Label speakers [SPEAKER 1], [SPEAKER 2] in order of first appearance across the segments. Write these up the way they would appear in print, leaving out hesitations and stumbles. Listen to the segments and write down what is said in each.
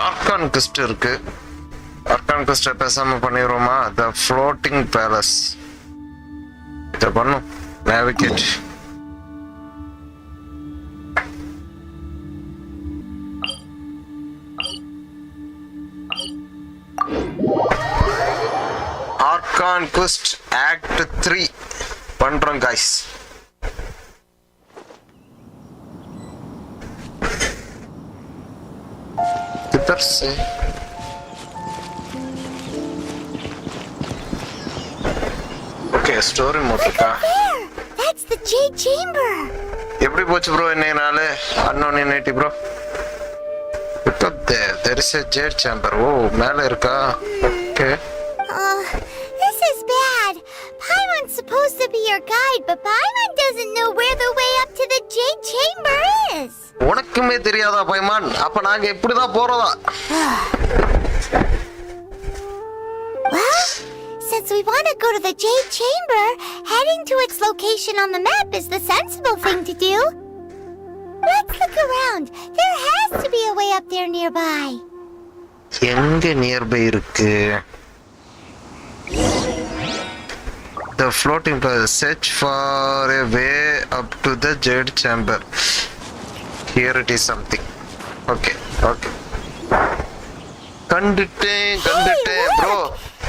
[SPEAKER 1] Argon Christ இருக்கு. Argon கிறிஸ்ட பேசாம பண்ணிடுவோமா? த floating palace இதை பண்ணும். நேவிகேட். ஆர்கான் குவெஸ்ட் ஆக்ட் 3 பண்றோம் गाइस. किधर से ओके स्टोरी मोड का
[SPEAKER 2] That's the Jade Chamber.
[SPEAKER 1] எப்படி போச்சு bro இன்னைக்கு நாள்? அன்னோனிட்டி bro. Because there is a Jade Chamber. ஓ மேல இருக்கா? Okay.
[SPEAKER 2] This is bad. Paimon's supposed to be your guide, but Paimon doesn't know where the way up to the Jade Chamber is.
[SPEAKER 1] உனக்குமே தெரியாதா பைமான்? அப்ப நாங்க எப்படி தான் போறதா?
[SPEAKER 2] Well, since we want to go to the Jade Chamber, heading to its location on the map is the sensible thing to do. Let's look around. There has to be a way up there nearby.
[SPEAKER 1] எங்க nearby இருக்கு? The floating place. Search for a way up to the Jade Chamber. Here it is something. Okay. கண்டுட்டேன் bro.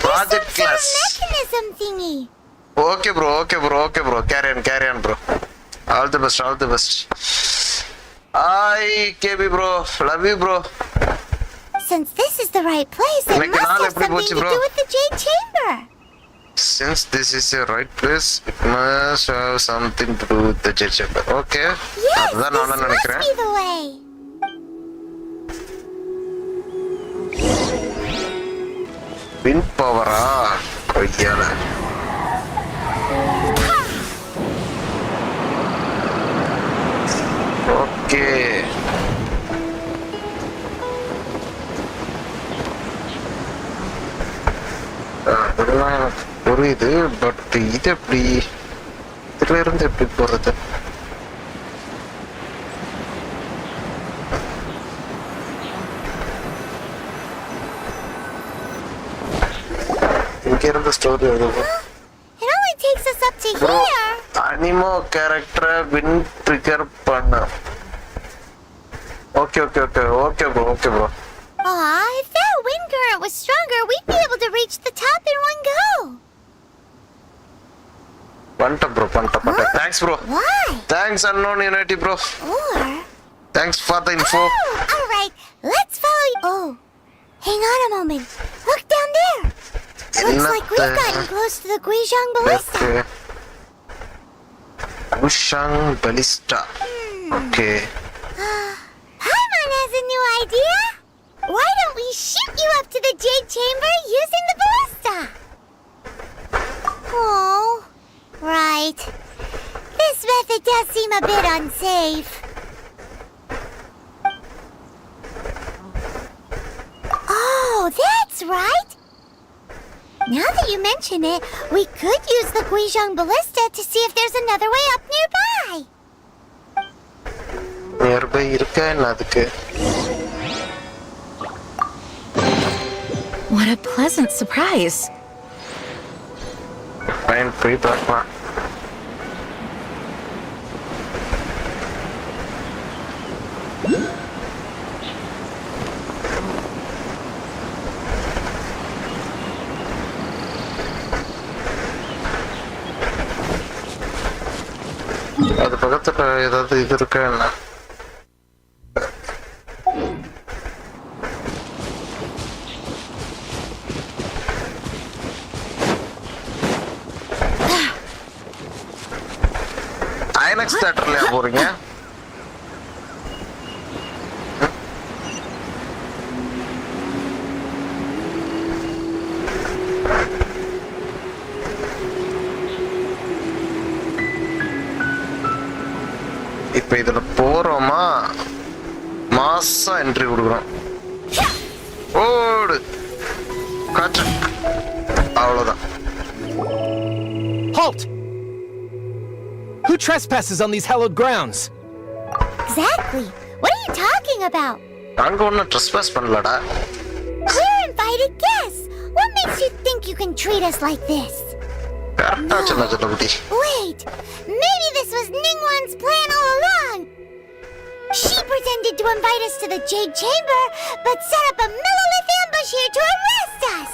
[SPEAKER 1] Project class.
[SPEAKER 2] Mechanism thingy.
[SPEAKER 1] Okay bro. Carry on bro. All the best. Hi KB bro. Love you bro.
[SPEAKER 2] Since this is the right place, it must have something to do with the Jade Chamber.
[SPEAKER 1] Since this is the right place, it must have something to do with the Jade Chamber. Okay.
[SPEAKER 2] Yes, this must be the way.
[SPEAKER 1] Wind power koyala. Okay. புரியுது, but இது எப்படி இதுல இருந்து எப்படி போறது? இங்க இருந்து story எழுதுவோம்.
[SPEAKER 2] It only takes us up to here.
[SPEAKER 1] அனிமோ கேரக்டரை வின் ட்ரிகர் பண்ண. Okay bro.
[SPEAKER 2] If that wind current was stronger, we'd be able to reach the top in one go.
[SPEAKER 1] Panta bro. Thanks bro.
[SPEAKER 2] Why?
[SPEAKER 1] Thanks unknown unity bro.
[SPEAKER 2] Or?
[SPEAKER 1] Thanks for the info.
[SPEAKER 2] All right, let's follow you. Oh, hang on a moment. Look down there. Looks like we've gotten close to the Guizhong Ballista.
[SPEAKER 1] Okay. Guizhong Ballista. Okay.
[SPEAKER 2] Paimon has a new idea. Why don't we shoot you up to the Jade Chamber using the ballista? Oh, right. This method does seem a bit unsafe. Oh, that's right. Now that you mention it, we could use the Guizhong Ballista to see if there's another way up nearby.
[SPEAKER 1] Nearby irukka enna adukku?
[SPEAKER 3] What a pleasant surprise.
[SPEAKER 1] Fine, free plasma. அது பக்கத்துல ஏதாவது இது இருக்கா என்ன? ஐனக்ஸ் தியேட்டர்லயா போறீங்க? இப்ப இதுல போறோமா? மாசா என்ட்ரி கொடுக்குறோம். ஓடு காற்று அவ்வளவுதான்.
[SPEAKER 4] Halt! Who trespasses on these hallowed grounds?
[SPEAKER 2] Exactly. What are you talking about?
[SPEAKER 1] அங்க ஒன்னும் trespass பண்ணலடா.
[SPEAKER 2] We're invited guests. What makes you think you can treat us like this?
[SPEAKER 1] கரெக்டா சொன்ன குட்டி.
[SPEAKER 2] Wait, maybe this was Ningguang's plan all along. She pretended to invite us to the Jade Chamber, but set up a Millelith ambush here to arrest us.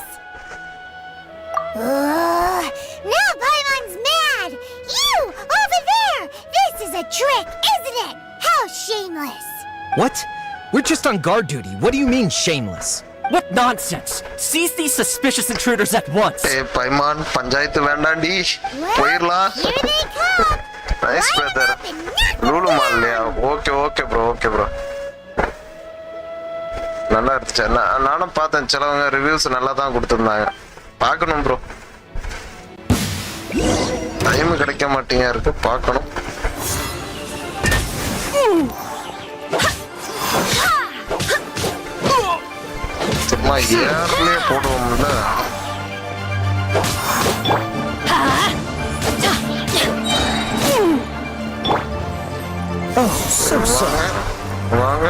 [SPEAKER 2] Now Paimon's mad. You, over there. This is a trick, isn't it? How shameless.
[SPEAKER 4] What? We're just on guard duty. What do you mean, shameless?
[SPEAKER 5] What nonsense! Seize these suspicious intruders at once!
[SPEAKER 1] Hey, Paimon, panchayat வேண்டாண்டி. போயிரலாம்.
[SPEAKER 2] Here they come.
[SPEAKER 1] Nice brother. Lulu மால்லையா? Okay bro. நல்லா இருந்துச்சு. நானும் பார்த்தேன், சிலவங்க reviews நல்லா தான் கொடுத்துருந்தாங்க. பார்க்கணும் ப்ரோ. டைம் கிடைக்க மாட்டேங்க இருக்கு, பார்க்கணும். சும்மா ஏர்லயே போடுவோம்ல.
[SPEAKER 4] Oh, so sorry.
[SPEAKER 1] வாங்க.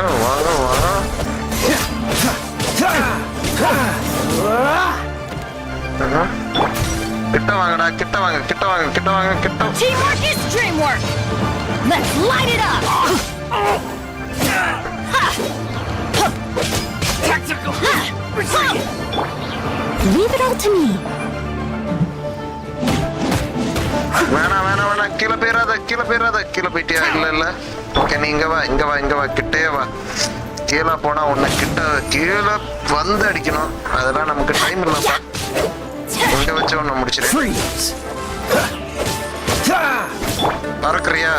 [SPEAKER 1] கிட்ட வாங்கடா, கிட்ட வாங்க.
[SPEAKER 3] Teamwork is dreamwork! Let's light it up!
[SPEAKER 5] Tactical!
[SPEAKER 3] Leave it all to me.
[SPEAKER 1] வேணாம். கீழே போயிடாத. போயிட்டியா? இல்ல. ஓகே, நீ இங்க வா. கிட்டே வா. கீழே போனா உன்னை கீழே வந்து அடிக்கணும். அதெல்லாம் நமக்கு டைம் இல்லப்பா. இங்க வச்சு ஒண்ணு முடிச்சிரு. பறக்குறியா?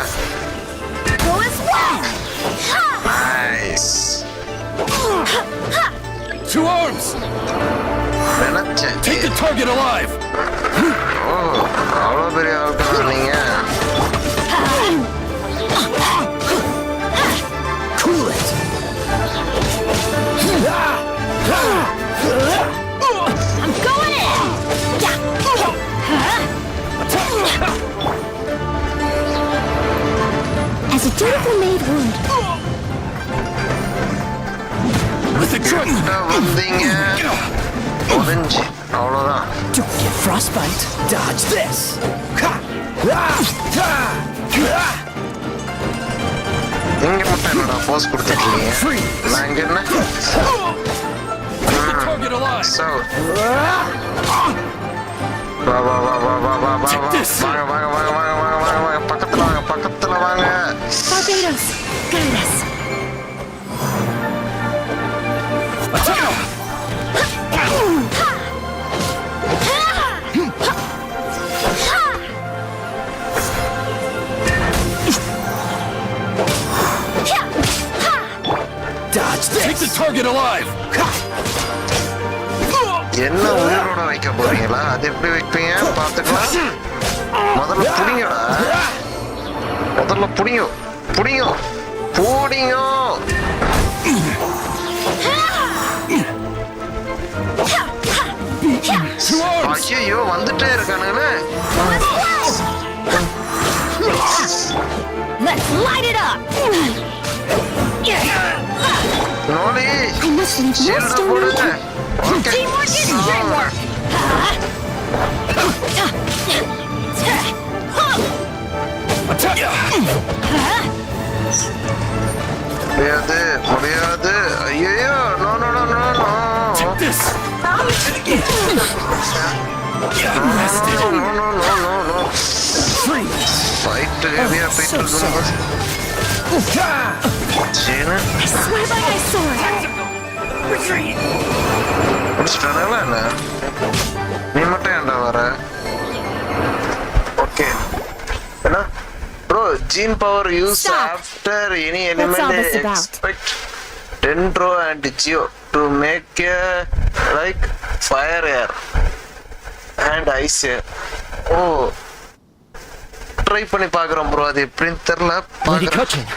[SPEAKER 1] நைஸ்.
[SPEAKER 5] Two arms!
[SPEAKER 1] நினைச்சேன்.
[SPEAKER 5] Take the target alive!
[SPEAKER 1] ஓ, அவ்வளோ பெரிய ஆள்தான் நீங்க.
[SPEAKER 4] Cool it!
[SPEAKER 3] I'm going in! As a dutiful maid would.
[SPEAKER 5] With the truck!
[SPEAKER 1] வந்தீங்க. முடிஞ்சு. அவ்வளோதான்.
[SPEAKER 4] Don't get frostbite. Dodge this.
[SPEAKER 1] இங்க மட்டும் என்னடா போஸ் கொடுத்துருக்கீங்க? நான் இங்க என்ன?
[SPEAKER 5] Target alive!
[SPEAKER 1] So. வா.
[SPEAKER 5] Take this!
[SPEAKER 1] வாங்க. பக்கத்துல வாங்க.
[SPEAKER 3] Barbados, guide us.
[SPEAKER 4] Dodge this.
[SPEAKER 5] Take the target alive!
[SPEAKER 1] என்ன உயிரோட வைக்க போறீங்களா? அது எப்படி வைப்பீங்க? பார்த்துக்கலாம். முதல்ல புடிங்க. ஐயோ, வந்துட்டே இருக்கானுங்களே.
[SPEAKER 3] Let's light it up!
[SPEAKER 1] நோடி,
[SPEAKER 3] I must leave no
[SPEAKER 1] shield
[SPEAKER 3] stone
[SPEAKER 1] போடுங்க.
[SPEAKER 3] unturned.
[SPEAKER 1] Okay.
[SPEAKER 3] Teamwork is dreamwork!
[SPEAKER 1] முடியாது. ஐயோ, no.
[SPEAKER 5] Take this!
[SPEAKER 1] No. Fight heavy-ஆ போயிட்டு இருக்கும்போது. Seenu.
[SPEAKER 3] I swear by my sword!
[SPEAKER 1] முடிச்சிட்டானுங்களா என்ன? நீ மட்டும் ஏன்டா வர? ஓகே. என்ன? Bro, gene power use after any element expect Dendro and Geo to make a like fire air and ice air. Oh, try பண்ணி பார்க்கறோம் bro. அது எப்படின்னு தெரியல.
[SPEAKER 5] Lady Keqing,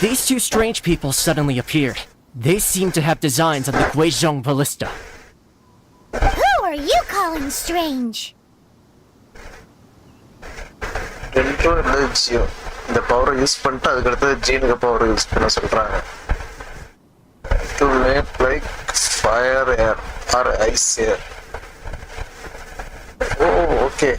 [SPEAKER 5] these two strange people suddenly appeared. They seem to have designs on the Guizhong Ballista.
[SPEAKER 2] Who are you calling strange?
[SPEAKER 1] Dendro and Geo இந்த பவரை use பண்ணிட்டு அதுக்கு அடுத்து ஜீனுக்கு பவர் யூஸ் பண்ண சொல்றாங்க. make like fire air or ice air. Oh, okay.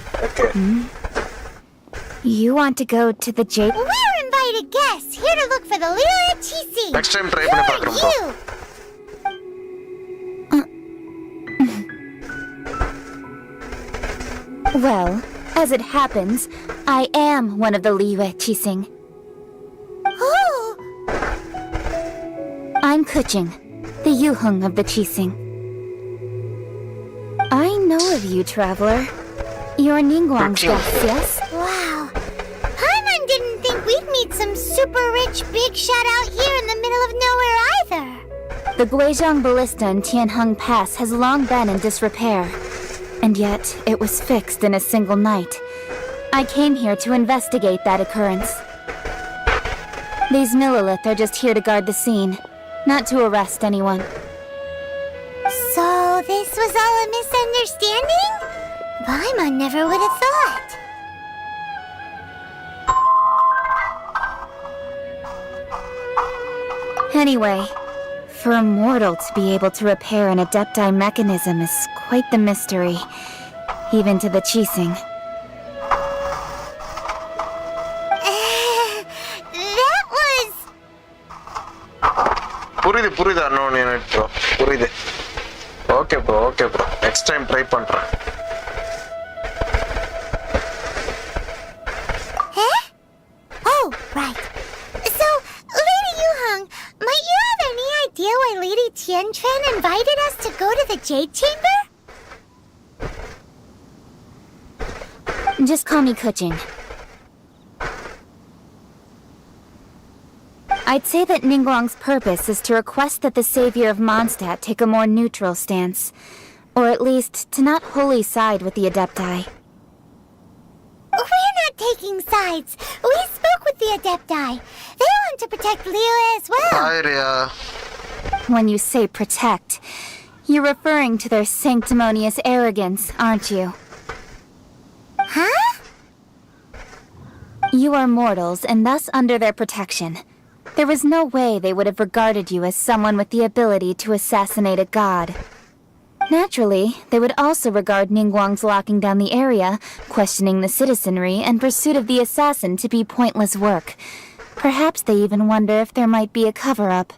[SPEAKER 2] You want to go to the Jade? We're invited guests here to look for the Liyue Keqing.
[SPEAKER 1] Next time try பண்ணி பார்க்கறோம் bro.
[SPEAKER 2] Well, as it happens, I am one of the Liyue Keqing. Oh! I'm Keqing, the Yuheng of the Keqing. I know of you, traveler. You're Ningguang's guest, yes? Wow. Paimon didn't think we'd meet some super rich big shot out here in the middle of nowhere either. The Guizhong Ballista in Tianheng Pass has long been in disrepair. And yet, it was fixed in a single night. I came here to investigate that occurrence. These Millelith are just here to guard the scene, not to arrest anyone. So, this was all a misunderstanding? Paimon never would have thought. Anyway, for a mortal to be able to repair an Adepti mechanism is quite the mystery, even to the Keqing. That was...
[SPEAKER 1] புரியுது அண்ணன் bro. புரியுது. Okay bro. Next time try பண்றேன்.
[SPEAKER 2] Huh? Oh, right. So, Lady Yuheng, might you have any idea why Lady Tianquan invited us to go to the Jade Chamber? Just call me Keqing. I'd say that Ningguang's purpose is to request that the savior of Mondstadt take a more neutral stance, or at least to not wholly side with the Adepti. We're not taking sides. We spoke with the Adepti. They want to protect Liyue as well.
[SPEAKER 1] Hi, Rhea.
[SPEAKER 2] When you say protect, you're referring to their sanctimonious arrogance, aren't you? Huh? You are mortals and thus under their protection. There was no way they would have regarded you as someone with the ability to assassinate a god. Naturally, they would also regard Ningguang's locking down the area, questioning the citizenry, and pursuit of the assassin to be pointless work. Perhaps they even wonder if there might be a cover-up.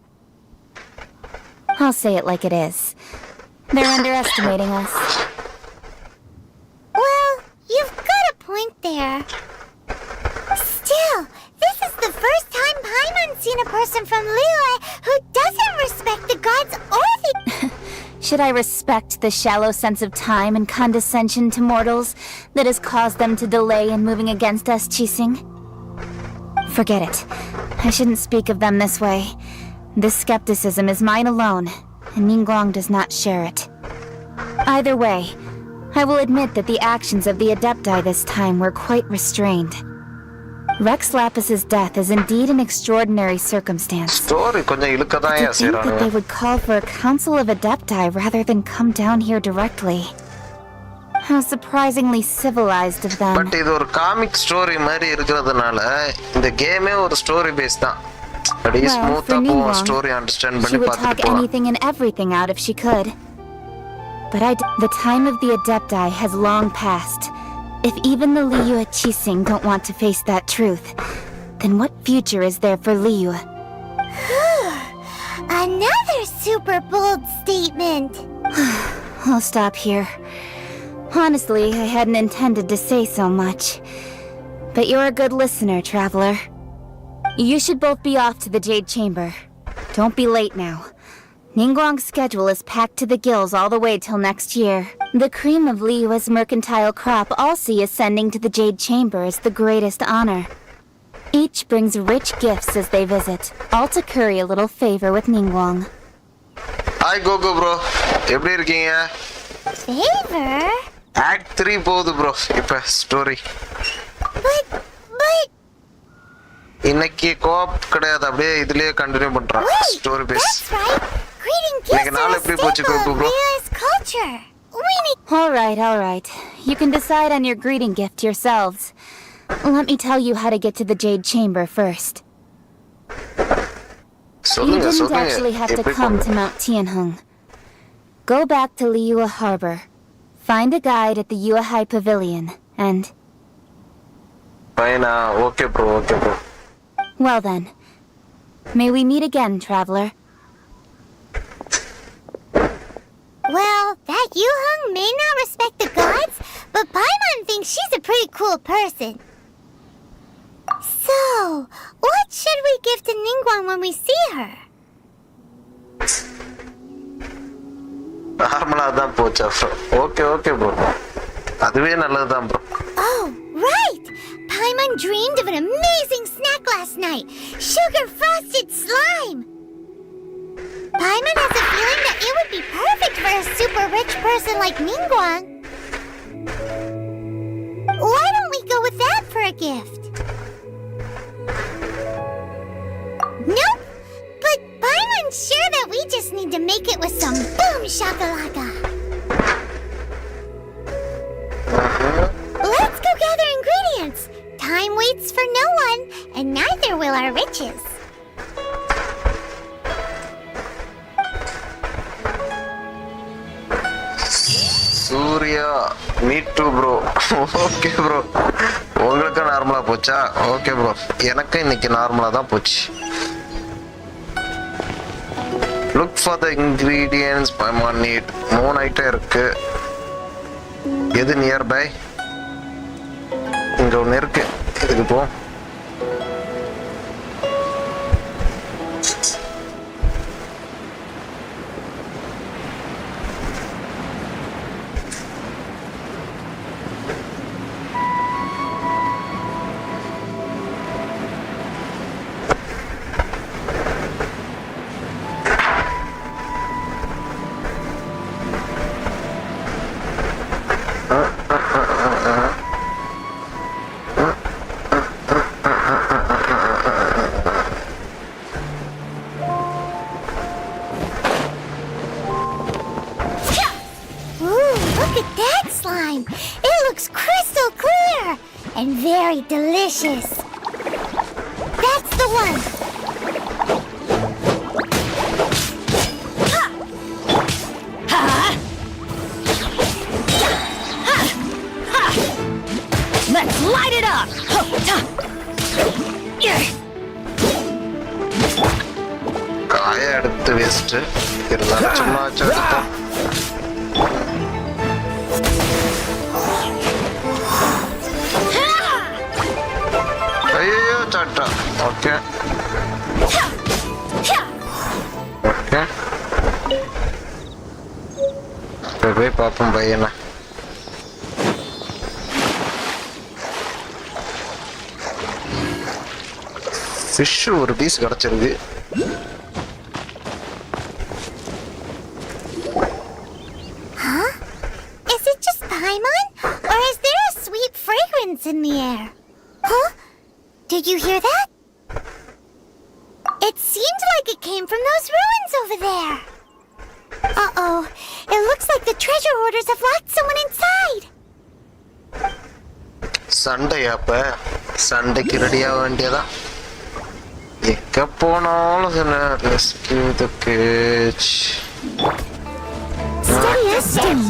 [SPEAKER 2] I'll say it like it is. They're underestimating us. Well, you've got a point there. Still, this is the first time Paimon's seen a person from Liyue who doesn't respect the gods or the... Should I respect the shallow sense of time and condescension to mortals that has caused them to delay in moving against us, Keqing? Forget it. I shouldn't speak of them this way. This skepticism is mine alone, and Ningguang does not share it. Either way, I will admit that the actions of the Adepti this time were quite restrained. Rex Lapis's death is indeed an extraordinary circumstance.
[SPEAKER 1] Story கொஞ்சம் இழுக்கதான்
[SPEAKER 2] To think that they would call for a council of Adepti rather than come down here directly. How surprisingly civilized of them.
[SPEAKER 1] But இது ஒரு comic story மாதிரி இருக்கிறதுனால இந்த கேமே ஒரு story base தான். அப்படியே ஸ்மூத்தா போகும் ஸ்டோரி அண்டர்ஸ்டாண்ட்
[SPEAKER 2] She
[SPEAKER 1] பண்ணி
[SPEAKER 2] would
[SPEAKER 1] பார்த்துட்டு
[SPEAKER 2] talk
[SPEAKER 1] போலாம்.
[SPEAKER 2] anything and everything out if she could. But the time of the Adepti has long passed. If even the Liyue Keqing don't want to face that truth, then what future is there for Liyue? Another super bold statement! I'll stop here. Honestly, I hadn't intended to say so much. But you're a good listener, traveler. You should both be off to the Jade Chamber. Don't be late now. Ningguang's schedule is packed to the gills all the way till next year. The cream of Liyue's mercantile crop all see ascending to the Jade Chamber as the greatest honor. Each brings rich gifts as they visit, all to curry a little favor with Ningguang.
[SPEAKER 1] Hi Gogo bro. எப்படி இருக்கீங்க?
[SPEAKER 2] Favor?
[SPEAKER 1] Act 3 போகுது bro. இப்ப story.
[SPEAKER 2] But...
[SPEAKER 1] இன்னைக்கு co-op கிடையாது அப்படியே இதுலயே continue பண்றோம் story base.
[SPEAKER 2] That's right. Greeting gifts are a staple of Liyue's culture. All right. You can decide on your greeting gift yourselves. Let me tell you how to get to the Jade Chamber first. You didn't actually have to come to Mount Tianheng. Go back to Liyue Harbor. Find a guide at the Yuehai Pavilion, and...
[SPEAKER 1] Fine, okay bro.
[SPEAKER 2] Well then. May we meet again, traveler. Well, that Yuheng may not respect the gods, but Paimon thinks she's a pretty cool person. So, what should we give to Ningguang when we see her?
[SPEAKER 1] நார்மலா தான் போச்சா bro? Okay bro, அதுவே நல்லதுதான் bro.
[SPEAKER 2] Oh, right! Paimon dreamed of an amazing snack last night. Sugar frosted slime! Paimon has a feeling that it would be perfect for a super rich person like Ningguang. Why don't we go with that for a gift? Nope! But Paimon's sure that we just need to make it with some boom shakalaka. Let's go gather ingredients. Time waits for no one, and neither will our riches.
[SPEAKER 1] Surya, me too bro. Okay bro, உங்களுக்கு நார்மலா போச்சா? Okay bro, எனக்கு இன்னைக்கு நார்மலா தான் போச்சு. Look for the ingredients Paimon need. 3 item இருக்கு. எது நியர்பை? இங்க ஒன்று இருக்கு, இதுக்கு போ.
[SPEAKER 2] And very delicious. That's the one.
[SPEAKER 3] Let's light it up.
[SPEAKER 1] காய எடுத்து வேஸ்ட் இருந்தாலும் சும்மா எடுத்தா. ஐயோ சாட்டா. ஓகே போய் பார்ப்போம் பையனை. ஃபிஷ் ஒரு பீஸ் கிடைச்சிருக்கு.
[SPEAKER 2] Huh? Is it just Paimon? Or is there a sweet fragrance in the air? Huh? Did you hear that? It seemed like it came from those ruins over there. Uh-oh. It looks like the treasure hoarders have locked someone inside.
[SPEAKER 1] சண்டையாப்ப சண்டைக்கு ரெடியாக வேண்டியதான். எங்க போனாலும் rescue the gauge.
[SPEAKER 2] Steady as stone.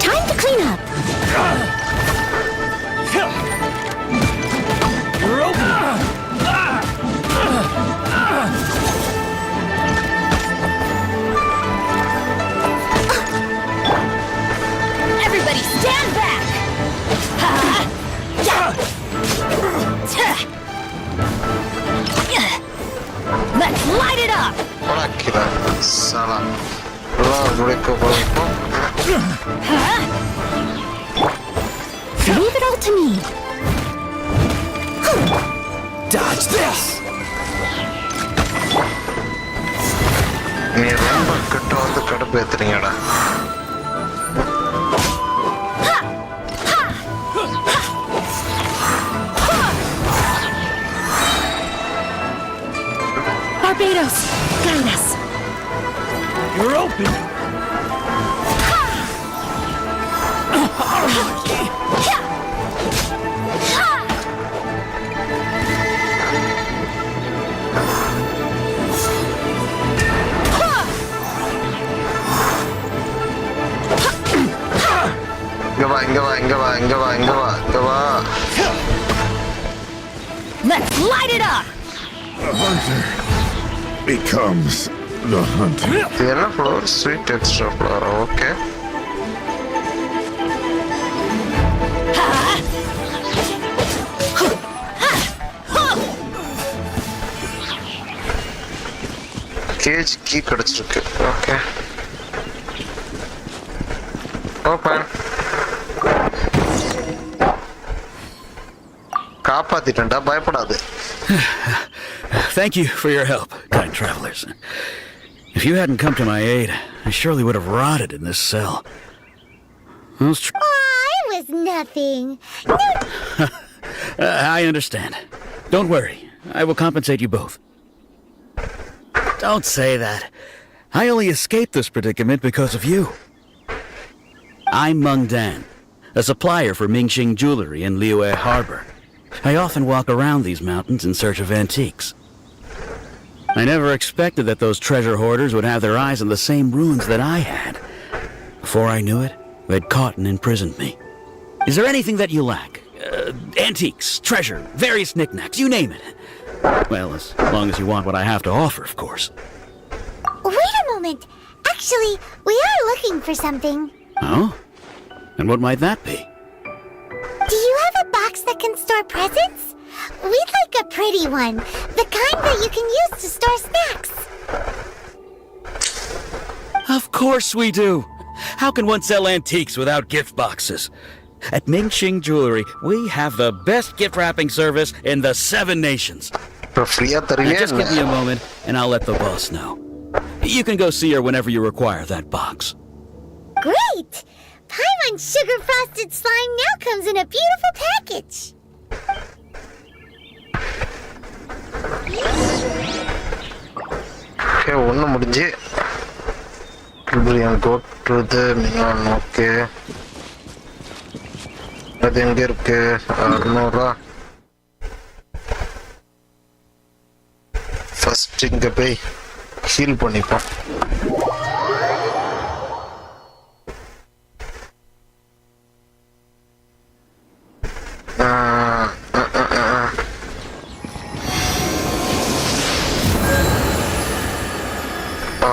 [SPEAKER 2] Time to clean up.
[SPEAKER 3] Everybody stand back! Let's light it up!
[SPEAKER 1] உனக்கிற சலாம் எல்லாம் முடிக்க போகிறோம்.
[SPEAKER 2] Leave it all to me.
[SPEAKER 4] Dodge this!
[SPEAKER 1] நீ ரொம்ப கிட்ட வந்து கடுப்பு ஏத்துறீங்கடா.
[SPEAKER 3] Barbados, guide us.
[SPEAKER 4] You're open!
[SPEAKER 1] இங்க வா.
[SPEAKER 3] Let's light it up!
[SPEAKER 6] The hunter becomes the hunter.
[SPEAKER 1] இது என்ன flower? Sweet extra flower. Okay. Cage key கிடைச்சிருக்கு. Okay. Open. காப்பாத்திட்டேன்டா, பயப்படாது.
[SPEAKER 7] Thank you for your help, kind travelers. If you hadn't come to my aid, I surely would have rotted in this cell.
[SPEAKER 2] Aw, it was nothing.
[SPEAKER 7] I understand. Don't worry. I will compensate you both. Don't say that. I only escaped this predicament because of you. I'm Meng Dan, a supplier for Mingxing jewelry in Liyue Harbor. I often walk around these mountains in search of antiques. I never expected that those treasure hoarders would have their eyes on the same ruins that I had. Before I knew it, they'd caught and imprisoned me. Is there anything that you lack? Antiques, treasure, various knickknacks, you name it. Well, as long as you want what I have to offer, of course.
[SPEAKER 2] Wait a moment. Actually, we are looking for something.
[SPEAKER 7] Oh? And what might that be?
[SPEAKER 2] Do you have a box that can store presents? We'd like a pretty one. The kind that you can use to store snacks.
[SPEAKER 7] Of course we do. How can one sell antiques without gift boxes? At Mingxing Jewelry, we have the best gift wrapping service in the 7 nations.
[SPEAKER 1] இப்போ ஃப்ரீயா
[SPEAKER 7] Now,
[SPEAKER 1] தருவியா
[SPEAKER 7] just give me a moment, and I'll let the boss know. You can go see her whenever you require that box.
[SPEAKER 2] Great! Paimon sugar frosted slime now comes in a beautiful package.
[SPEAKER 1] Okay, ஒன்று முடிஞ்சு. Go to the Ningguang. Okay, அது எங்க இருக்கு? 600. First இங்க போய் heel பண்ணிப்போம்.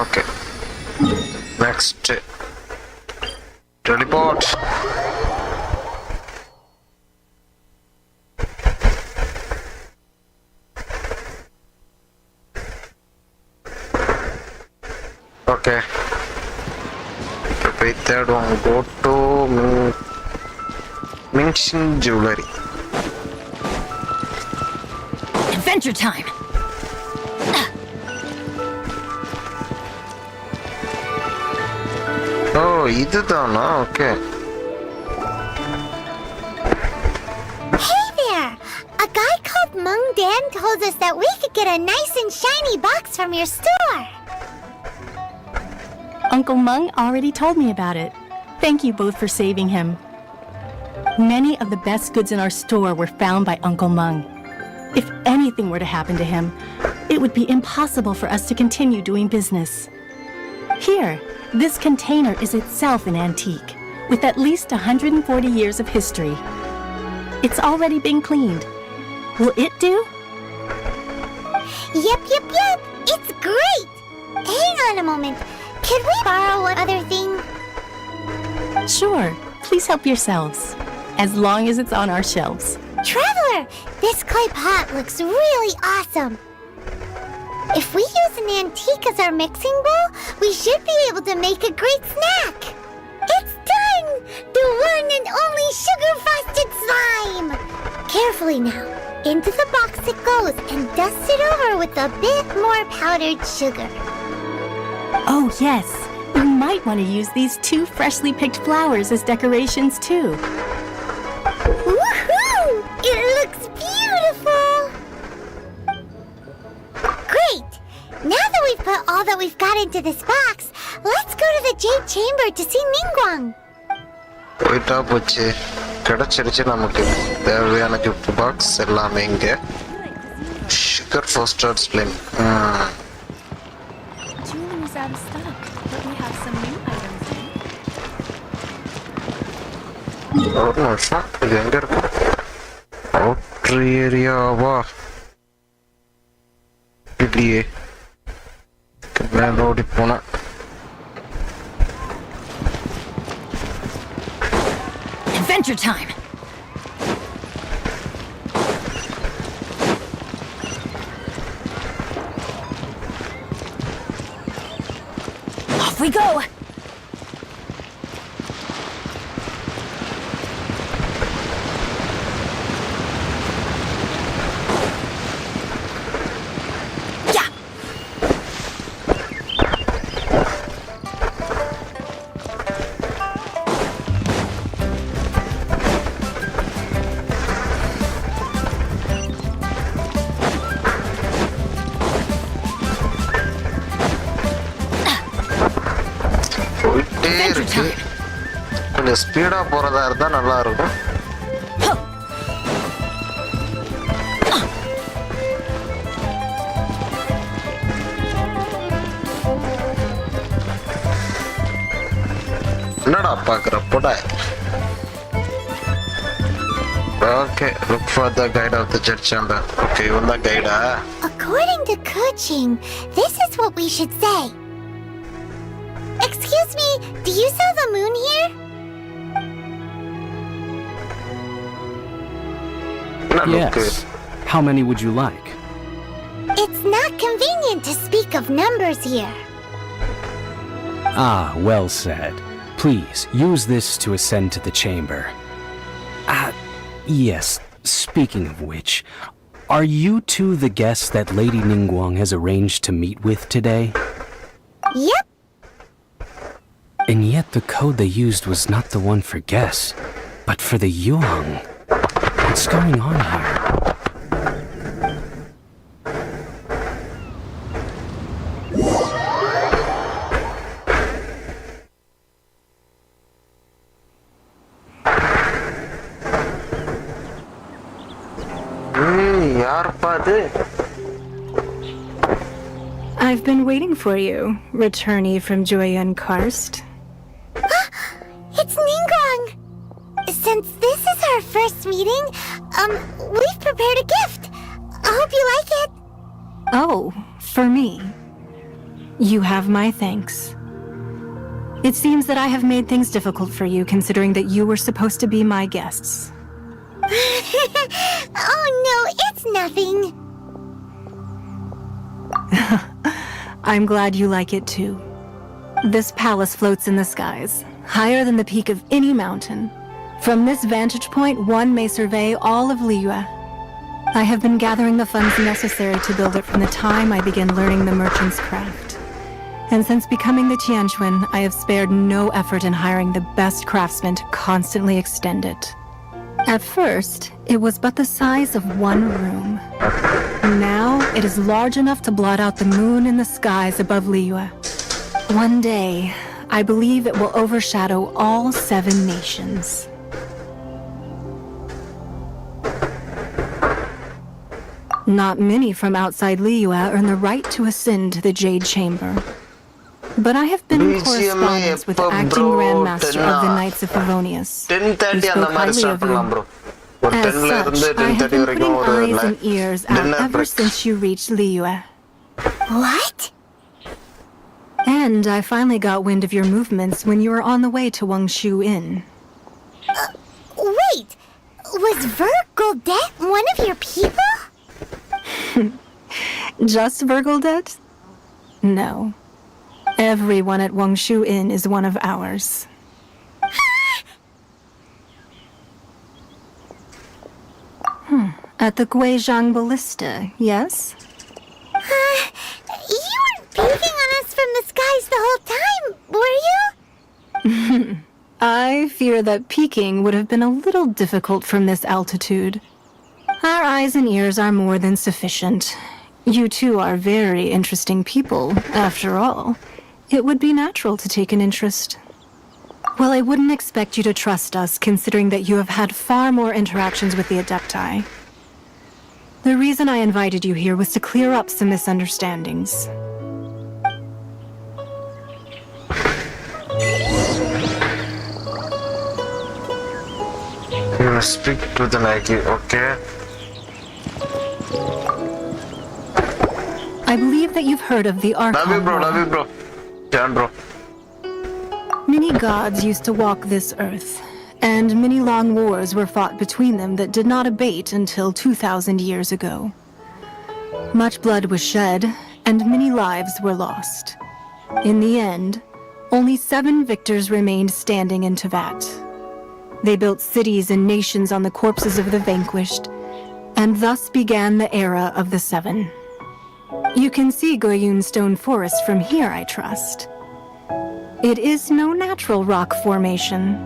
[SPEAKER 1] Okay, next teleport. Okay, இப்போ போய் தேடுவோம். Go to Mingxing jewelry.
[SPEAKER 3] Adventure time!
[SPEAKER 1] ஓ, இதுதானா? Okay.
[SPEAKER 2] Hey there! A guy called Meng Dan told us that we could get a nice and shiny box from your store.
[SPEAKER 8] Uncle Meng already told me about it. Thank you both for saving him. Many of the best goods in our store were found by Uncle Meng. If anything were to happen to him, it would be impossible for us to continue doing business. Here, this container is itself an antique, with at least 140 years of history. It's already been cleaned. Will it do?
[SPEAKER 2] Yep. It's great! Hang on a moment. Could we borrow one other thing?
[SPEAKER 8] Sure. Please help yourselves, as long as it's on our shelves.
[SPEAKER 2] Traveler, this clay pot looks really awesome. If we use an antique as our mixing bowl, we should be able to make a great snack. It's done! The one and only sugar-frosted slime! Carefully now. Into the box it goes and dust it over with a bit more powdered sugar.
[SPEAKER 8] Oh, yes. We might want to use these 2 freshly picked flowers as decorations, too.
[SPEAKER 2] Woohoo! It looks beautiful! Great! Now that we've put all that we've got into this box, let's go to the Jade Chamber to see Ningguang.
[SPEAKER 1] போயிட்டா போச்சு. கிடைச்சிருச்சு நமக்கு தேவையான gift box எல்லாமே இங்க. Sugar frosted slime.
[SPEAKER 9] Jewelry is out of stock, but we have some new items in.
[SPEAKER 1] ஒரு நிமிஷம், இது எங்க இருக்கு? அவுட்டர் ஏரியாவா? இல்லையே, மேல ஓடி போன.
[SPEAKER 3] Adventure time! Off we go! Yeah!
[SPEAKER 1] போயிட்டே இருக்கு. கொஞ்சம் ஸ்பீடா போறதா இருந்தா நல்லா இருக்கும். என்னடா பாக்குற போட. Okay, look for the guide of the Jade Chamber. Okay, இவன் தான் கைடா?
[SPEAKER 2] According to Keqing, this is what we should say. Excuse me, do you saw the moon here?
[SPEAKER 9] Yes. How many would you like?
[SPEAKER 2] It's not convenient to speak of numbers here.
[SPEAKER 9] Ah, well said. Please, use this to ascend to the chamber. Yes, speaking of which, are you two the guests that Lady Ningguang has arranged to meet with today?
[SPEAKER 2] Yep.
[SPEAKER 9] And yet the code they used was not the one for guests, but for the Yuang. What's going on here?
[SPEAKER 8] I've been waiting for you, returnee from Joyun Karst.
[SPEAKER 2] It's Ningguang! Since this is our first meeting, we've prepared a gift. I hope you like it.
[SPEAKER 8] Oh, for me. You have my thanks. It seems that I have made things difficult for you, considering that you were supposed to be my guests.
[SPEAKER 2] Oh no, it's nothing.
[SPEAKER 8] I'm glad you like it too. This palace floats in the skies, higher than the peak of any mountain. From this vantage point, one may survey all of Liyue. I have been gathering the funds necessary to build it from the time I began learning the merchant's craft. And since becoming the Tianheng, I have spared no effort in hiring the best craftsmen to constantly extend it. At first, it was but the size of one room. Now, it is large enough to blot out the moon in the skies above Liyue. One day, I believe it will overshadow all 7 nations. Not many from outside Liyue earn the right to ascend to the Jade Chamber. But I have been in correspondence with the acting Grandmaster of the Knights of Favonius, who spoke highly of you. As such, I have been putting eyes and ears out ever since you reached Liyue.
[SPEAKER 2] What?
[SPEAKER 8] And I finally got wind of your movements when you were on the way to Wangshu Inn.
[SPEAKER 2] Wait! Was Vergoldet one of your people?
[SPEAKER 8] Just Vergoldet? No. Everyone at Wangshu Inn is one of ours. At the Guizhong Ballista, yes?
[SPEAKER 2] You weren't peeking on us from the skies the whole time, were you?
[SPEAKER 8] I fear that peeking would have been a little difficult from this altitude. Our eyes and ears are more than sufficient. You two are very interesting people, after all. It would be natural to take an interest. Well, I wouldn't expect you to trust us, considering that you have had far more interactions with the Adepti. The reason I invited you here was to clear up some misunderstandings.
[SPEAKER 1] speak to the Nike, okay?
[SPEAKER 8] I believe that you've heard of the Archon.
[SPEAKER 1] Love you, bro. John, bro.
[SPEAKER 8] Many gods used to walk this earth, and many long wars were fought between them that did not abate until 2,000 years ago. Much blood was shed, and many lives were lost. In the end, only 7 victors remained standing in Tevat. They built cities and nations on the corpses of the vanquished, and thus began the era of the 7. You can see Guiyun Stone Forest from here, I trust. It is no natural rock formation.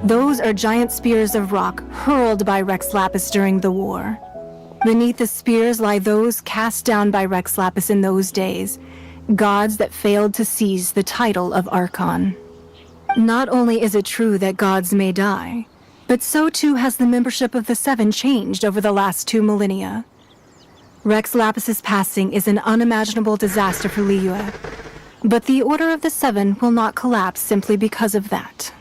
[SPEAKER 8] Those are giant spears of rock hurled by Rex Lapis during the war. Beneath the spears lie those cast down by Rex Lapis in those days, gods that failed to seize the title of Archon. Not only is it true that gods may die, but so too has the membership of the 7 changed over the last 2 millennia. Rex Lapis's passing is an unimaginable disaster for Liyue, but the Order of the 7 will not collapse simply because of that.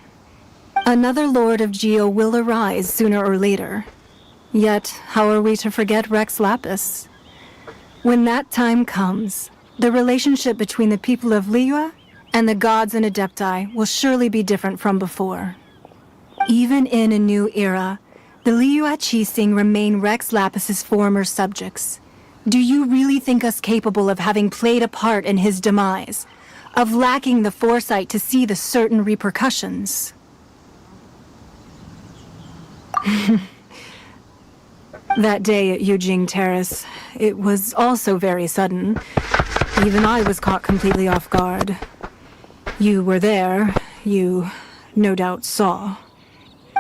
[SPEAKER 8] Another Lord of Geo will arise sooner or later. Yet, how are we to forget Rex Lapis? When that time comes, the relationship between the people of Liyue and the gods and Adepti will surely be different from before. Even in a new era, the Liyue Keqing remain Rex Lapis's former subjects. Do you really think us capable of having played a part in his demise? Of lacking the foresight to see the certain repercussions? That day at Yujing Terrace, it was also very sudden. Even I was caught completely off guard. You were there, you no doubt saw.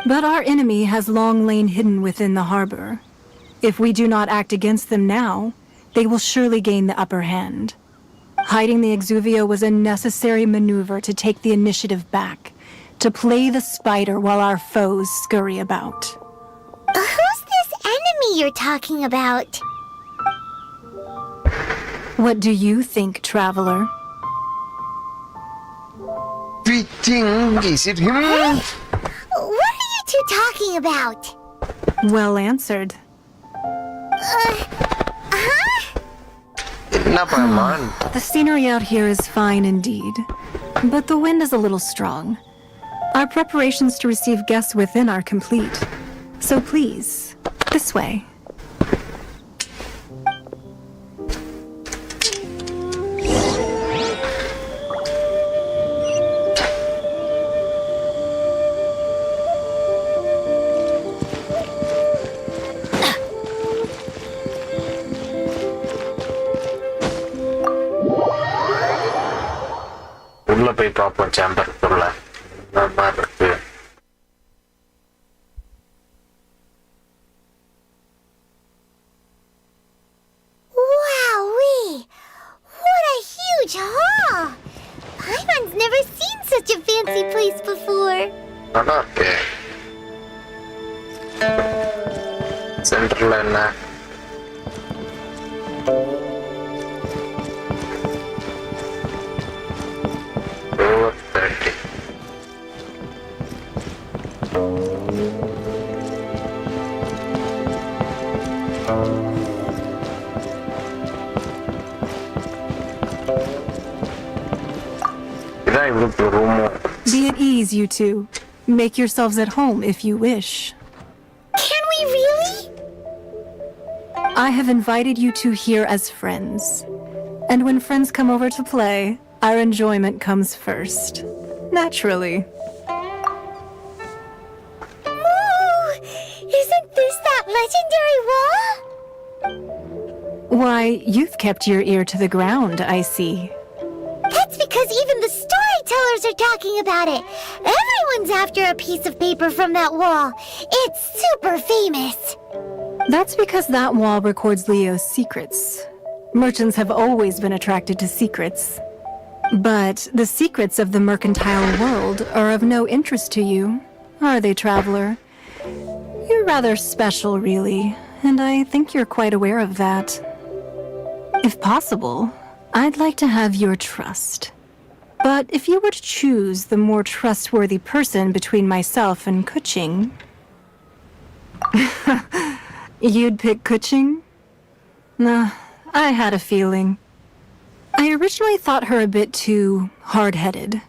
[SPEAKER 8] But our enemy has long lain hidden within the harbor. If we do not act against them now, they will surely gain the upper hand. Hiding the Exuvio was a necessary maneuver to take the initiative back, to play the spider while our foes scurry about.
[SPEAKER 2] Who's this enemy you're talking about?
[SPEAKER 8] What do you think, traveler?
[SPEAKER 1] We think, is it him?
[SPEAKER 2] What are you two talking about?
[SPEAKER 8] Well answered. The scenery out here is fine indeed, but the wind is a little strong. Our preparations to receive guests within are complete. So please, this way.
[SPEAKER 1] உள்ள போய் பார்ப்போம் சேம்பருக்குள்ள மாதிரி இருக்கு.
[SPEAKER 2] Wowee! What a huge hall! Paimon's never seen such a fancy place before.
[SPEAKER 1] நல்லா இருக்கு. சென்டர்ல என்ன? Over 30.
[SPEAKER 8] Be at ease, you two. Make yourselves at home if you wish.
[SPEAKER 2] Can we really?
[SPEAKER 8] I have invited you two here as friends. And when friends come over to play, our enjoyment comes first. Naturally.
[SPEAKER 2] Ooh! Isn't this that legendary wall?
[SPEAKER 8] Why, you've kept your ear to the ground, I see.
[SPEAKER 2] That's because even the storytellers are talking about it. Everyone's after a piece of paper from that wall. It's super famous.
[SPEAKER 8] That's because that wall records Leo's secrets. Merchants have always been attracted to secrets. But the secrets of the mercantile world are of no interest to you, are they, traveler? You're rather special, really, and I think you're quite aware of that. If possible, I'd like to have your trust. But if you were to choose the more trustworthy person between myself and Keqing... You'd pick Keqing? Nah, I had a feeling. I originally thought her a bit too hard-headed.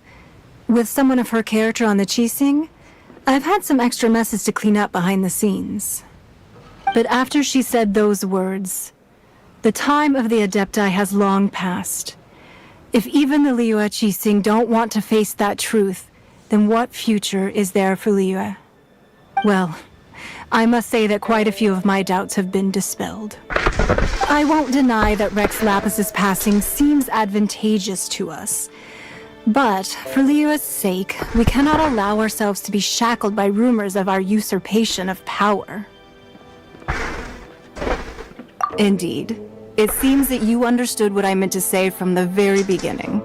[SPEAKER 8] With someone of her character on the Keqing, I've had some extra messes to clean up behind the scenes. But after she said those words, the time of the Adepti has long passed. If even the Liyue Keqing don't want to face that truth, then what future is there for Liyue? Well, I must say that quite a few of my doubts have been dispelled. I won't deny that Rex Lapis's passing seems advantageous to us. But, for Liyue's sake, we cannot allow ourselves to be shackled by rumors of our usurpation of power. Indeed. It seems that you understood what I meant to say from the very beginning.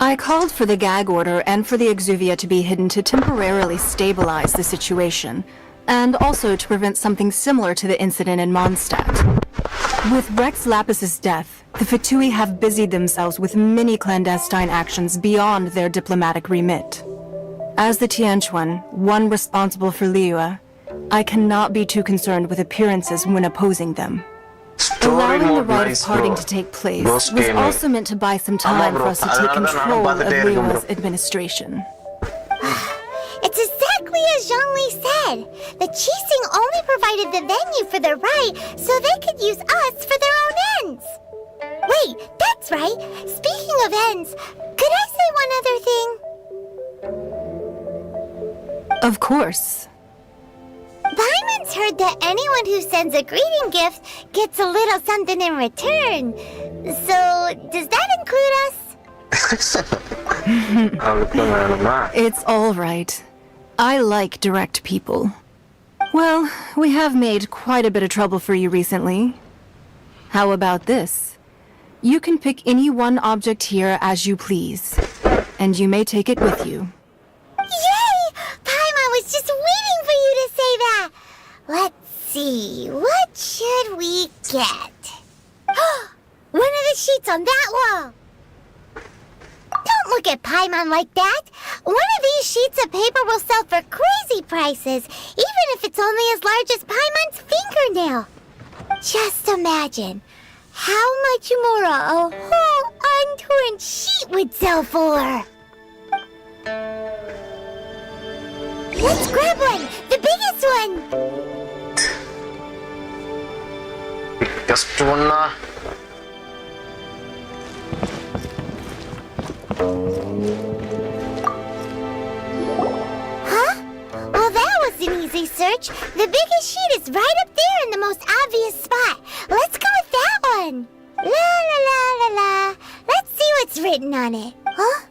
[SPEAKER 8] I called for the gag order and for the exuvia to be hidden to temporarily stabilize the situation, and also to prevent something similar to the incident in Mondstadt. With Rex Lapis's death, the Fatui have busied themselves with many clandestine actions beyond their diplomatic remit. As the Tianheng, one responsible for Liyue, I cannot be too concerned with appearances when opposing them. Allowing the rite of parting to take place was also meant to buy some time for us to take control of Liyue's administration.
[SPEAKER 2] It's exactly as Zhongli said. The Keqing only provided the venue for the rite so they could use us for their own ends. Wait, that's right. Speaking of ends, could I say one other thing?
[SPEAKER 8] Of course.
[SPEAKER 2] Paimon's heard that anyone who sends a greeting gift gets a little something in return. So, does that include us?
[SPEAKER 8] It's all right. I like direct people. Well, we have made quite a bit of trouble for you recently. How about this? You can pick any one object here as you please, and you may take it with you.
[SPEAKER 2] Yay! Paimon was just waiting for you to say that! Let's see, what should we get? One of the sheets on that wall! Don't look at Paimon like that! One of these sheets of paper will sell for crazy prices, even if it's only as large as Paimon's fingernail. Just imagine how much more a whole untorn sheet would sell for! Let's grab one! The biggest one!
[SPEAKER 1] Biggest one?
[SPEAKER 2] Huh? Well, that was an easy search. The biggest sheet is right up there in the most obvious spot. Let's go with that one. La la la la la. Let's see what's written on it. Huh?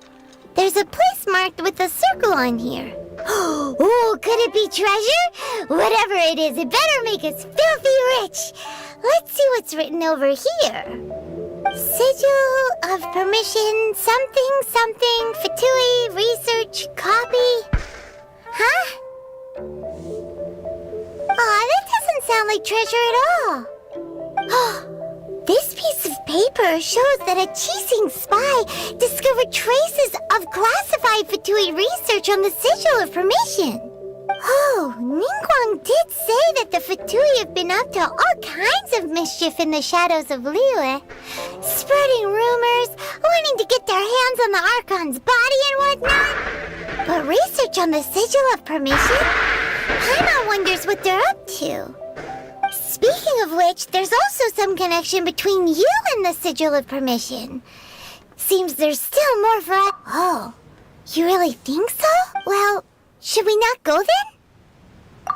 [SPEAKER 2] There's a place marked with a circle on here. Oh, could it be treasure? Whatever it is, it better make us filthy rich. Let's see what's written over here. Sigil of permission, something, something, Fatui, research, copy. Huh? Aw, that doesn't sound like treasure at all. This piece of paper shows that a Keqing spy discovered traces of classified Fatui research on the Sigil of Permission. Oh, Ningguang did say that the Fatui have been up to all kinds of mischief in the shadows of Liyue, spreading rumors, wanting to get their hands on the Archon's body and whatnot. But research on the Sigil of Permission? Paimon wonders what they're up to. Speaking of which, there's also some connection between you and the Sigil of Permission. Seems there's still more for us. Oh, you really think so? Well, should we not go then?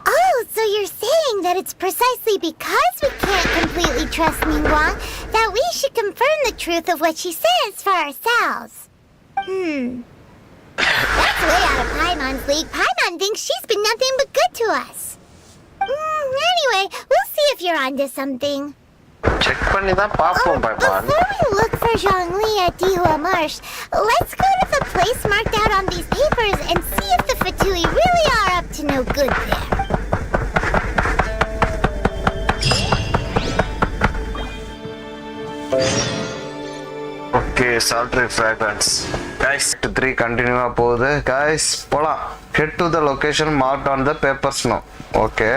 [SPEAKER 2] Oh, so you're saying that it's precisely because we can't completely trust Ningguang that we should confirm the truth of what she says for ourselves. That's way out of Paimon's league. Paimon thinks she's been nothing but good to us. Anyway, we'll see if you're onto something.
[SPEAKER 1] Check பண்ணி தான் பாப்போம் பாய்மான்.
[SPEAKER 2] Before we look for Zhongli at Dihua Marsh, let's go to the place marked out on these papers and see if the Fatui really are up to no good there.
[SPEAKER 1] Okay, sultry fragrance. Guys, 3 continue போகுது. Guys, போலாம். Head to the location marked on the papers now. Okay.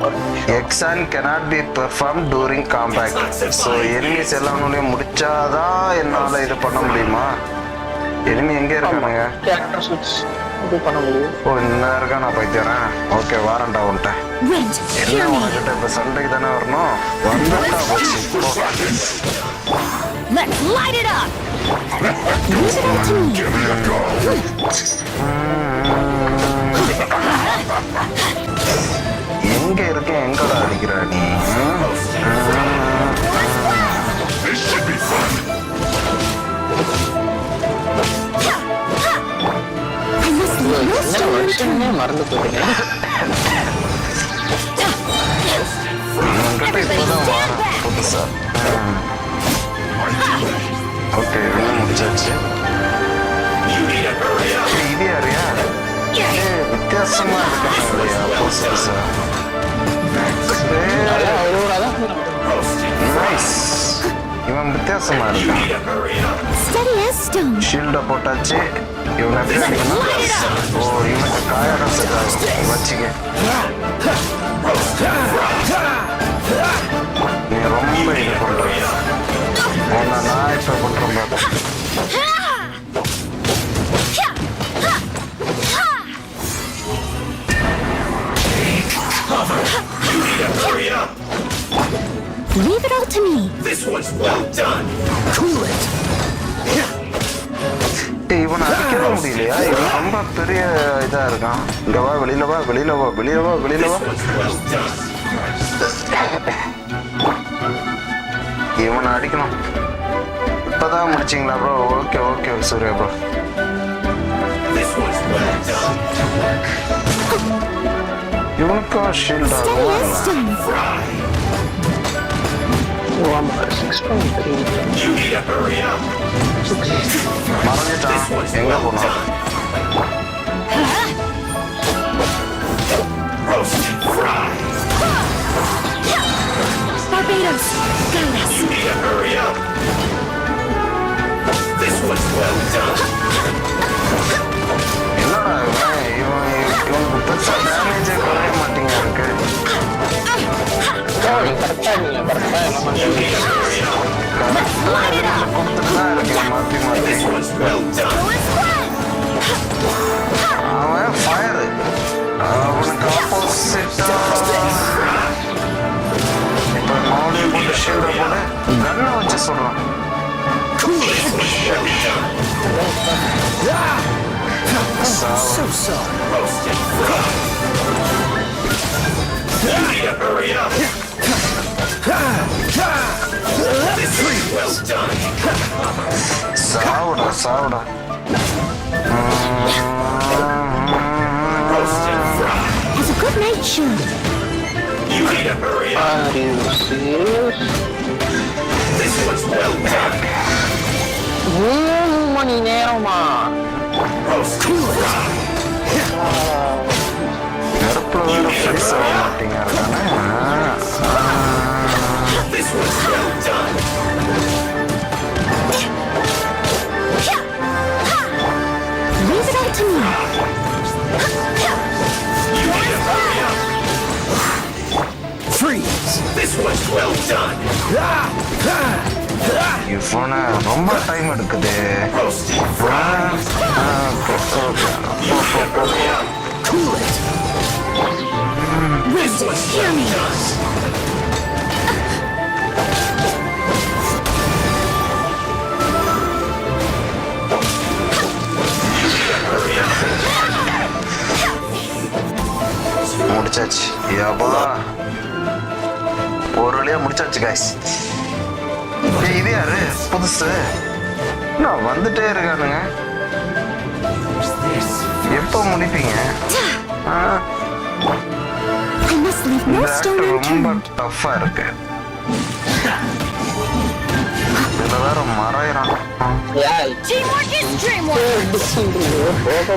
[SPEAKER 1] Exan cannot be performed during combat. So enemies எல்லாமே முடிச்சாதான் என்னால இது பண்ண முடியுமா? enemy எங்க இருக்கானுங்க?
[SPEAKER 10] Character ஸ்விட்ச் இது பண்ண முடியும்.
[SPEAKER 1] ஓ இன்னும் இருக்கா நான் போய்க்கிறேன். ஓகே வாரண்டா உன்ட்ட. என்ன உனக்கிட்ட இப்ப சண்டைக்கு தானே வரணும்? வந்துட்டா போச்சு.
[SPEAKER 3] Let's light it up.
[SPEAKER 1] எங்க இருக்க எங்கடா அடிக்கிற நீ?
[SPEAKER 10] என்ன வருஷமே மறந்து போயிட்டீங்க.
[SPEAKER 1] இப்பதான் வாரம் புதுசா. ஓகே என்ன முடிச்சாச்சு. இது யாரையா? வித்தியாசமா இருக்காங்க புதுசு புதுசா. நைஸ். இவன் வித்தியாசமா இருக்கான். ஷீல்ட போட்டாச்சு. இவனை எப்படி அடிக்கணும்? ஓ இவனுக்கு காயடம் வச்சுக்க. நீ ரொம்ப இது பண்ற. நான் இப்ப பண்றேன் பாரு.
[SPEAKER 2] Leave it all to me.
[SPEAKER 6] This one's well done.
[SPEAKER 1] Cool it. இவனை அடிக்கவே முடியலையா? இவன் ரொம்ப பெரிய இதா இருக்கான். இங்க வா வெளியில வா வெளியில வா வெளியில வா வெளியில வா. இவனை அடிக்கணும். இப்பதான் முடிச்சிங்களா bro? Okay okay Surya bro. இவனுக்கும் ஷீல்ட் ஆகும். மறைஞ்சிட்டான். எங்க போனா?
[SPEAKER 3] Barbados, Gallus.
[SPEAKER 1] என்னடா இவனுக்கு பெருசா டேமேஜே குறைய மாட்டேங்க இருக்கு.
[SPEAKER 10] கரெக்டா நீங்க கரெக்டா என்ன பண்றீங்க?
[SPEAKER 1] கொடுத்துட்டுதான் இருக்கு மாத்தி மாத்தி. அவன் ஃபயரு. அவனுக்கு ஆப்போசிட்டா இப்ப மௌலியை போட்டு ஷீல்ட போட்டு கன்னை வச்சு சொல்றான்.
[SPEAKER 4] So sorry.
[SPEAKER 6] Hurry up. This is well done.
[SPEAKER 1] சாவுடா சாவுடா.
[SPEAKER 2] Has a good night show.
[SPEAKER 6] You need to hurry up.
[SPEAKER 10] Are you serious?
[SPEAKER 6] This one's well done.
[SPEAKER 10] 3 மணி நேரமா?
[SPEAKER 1] நெருப்புல வேற ஃப்ரீஸ் ஆக மாட்டீங்க இருக்கானே.
[SPEAKER 6] This one's well done.
[SPEAKER 2] Leave it all to me.
[SPEAKER 6] You need to hurry up.
[SPEAKER 4] Freeze!
[SPEAKER 6] This one's well done.
[SPEAKER 1] இவனை ரொம்ப time எடுக்குது.
[SPEAKER 4] Cool it!
[SPEAKER 6] This one's well done.
[SPEAKER 1] முடிச்சாச்சு. யாபா ஒரு வழியா முடிச்சாச்சு guys. இது யாரு புதுசு? நான் வந்துட்டே இருக்கானுங்க. எப்போ முடிப்பீங்க? ரொம்ப டஃபா இருக்கு. இதுல வேற மறையிறான்.
[SPEAKER 3] Teamwork is dreamwork.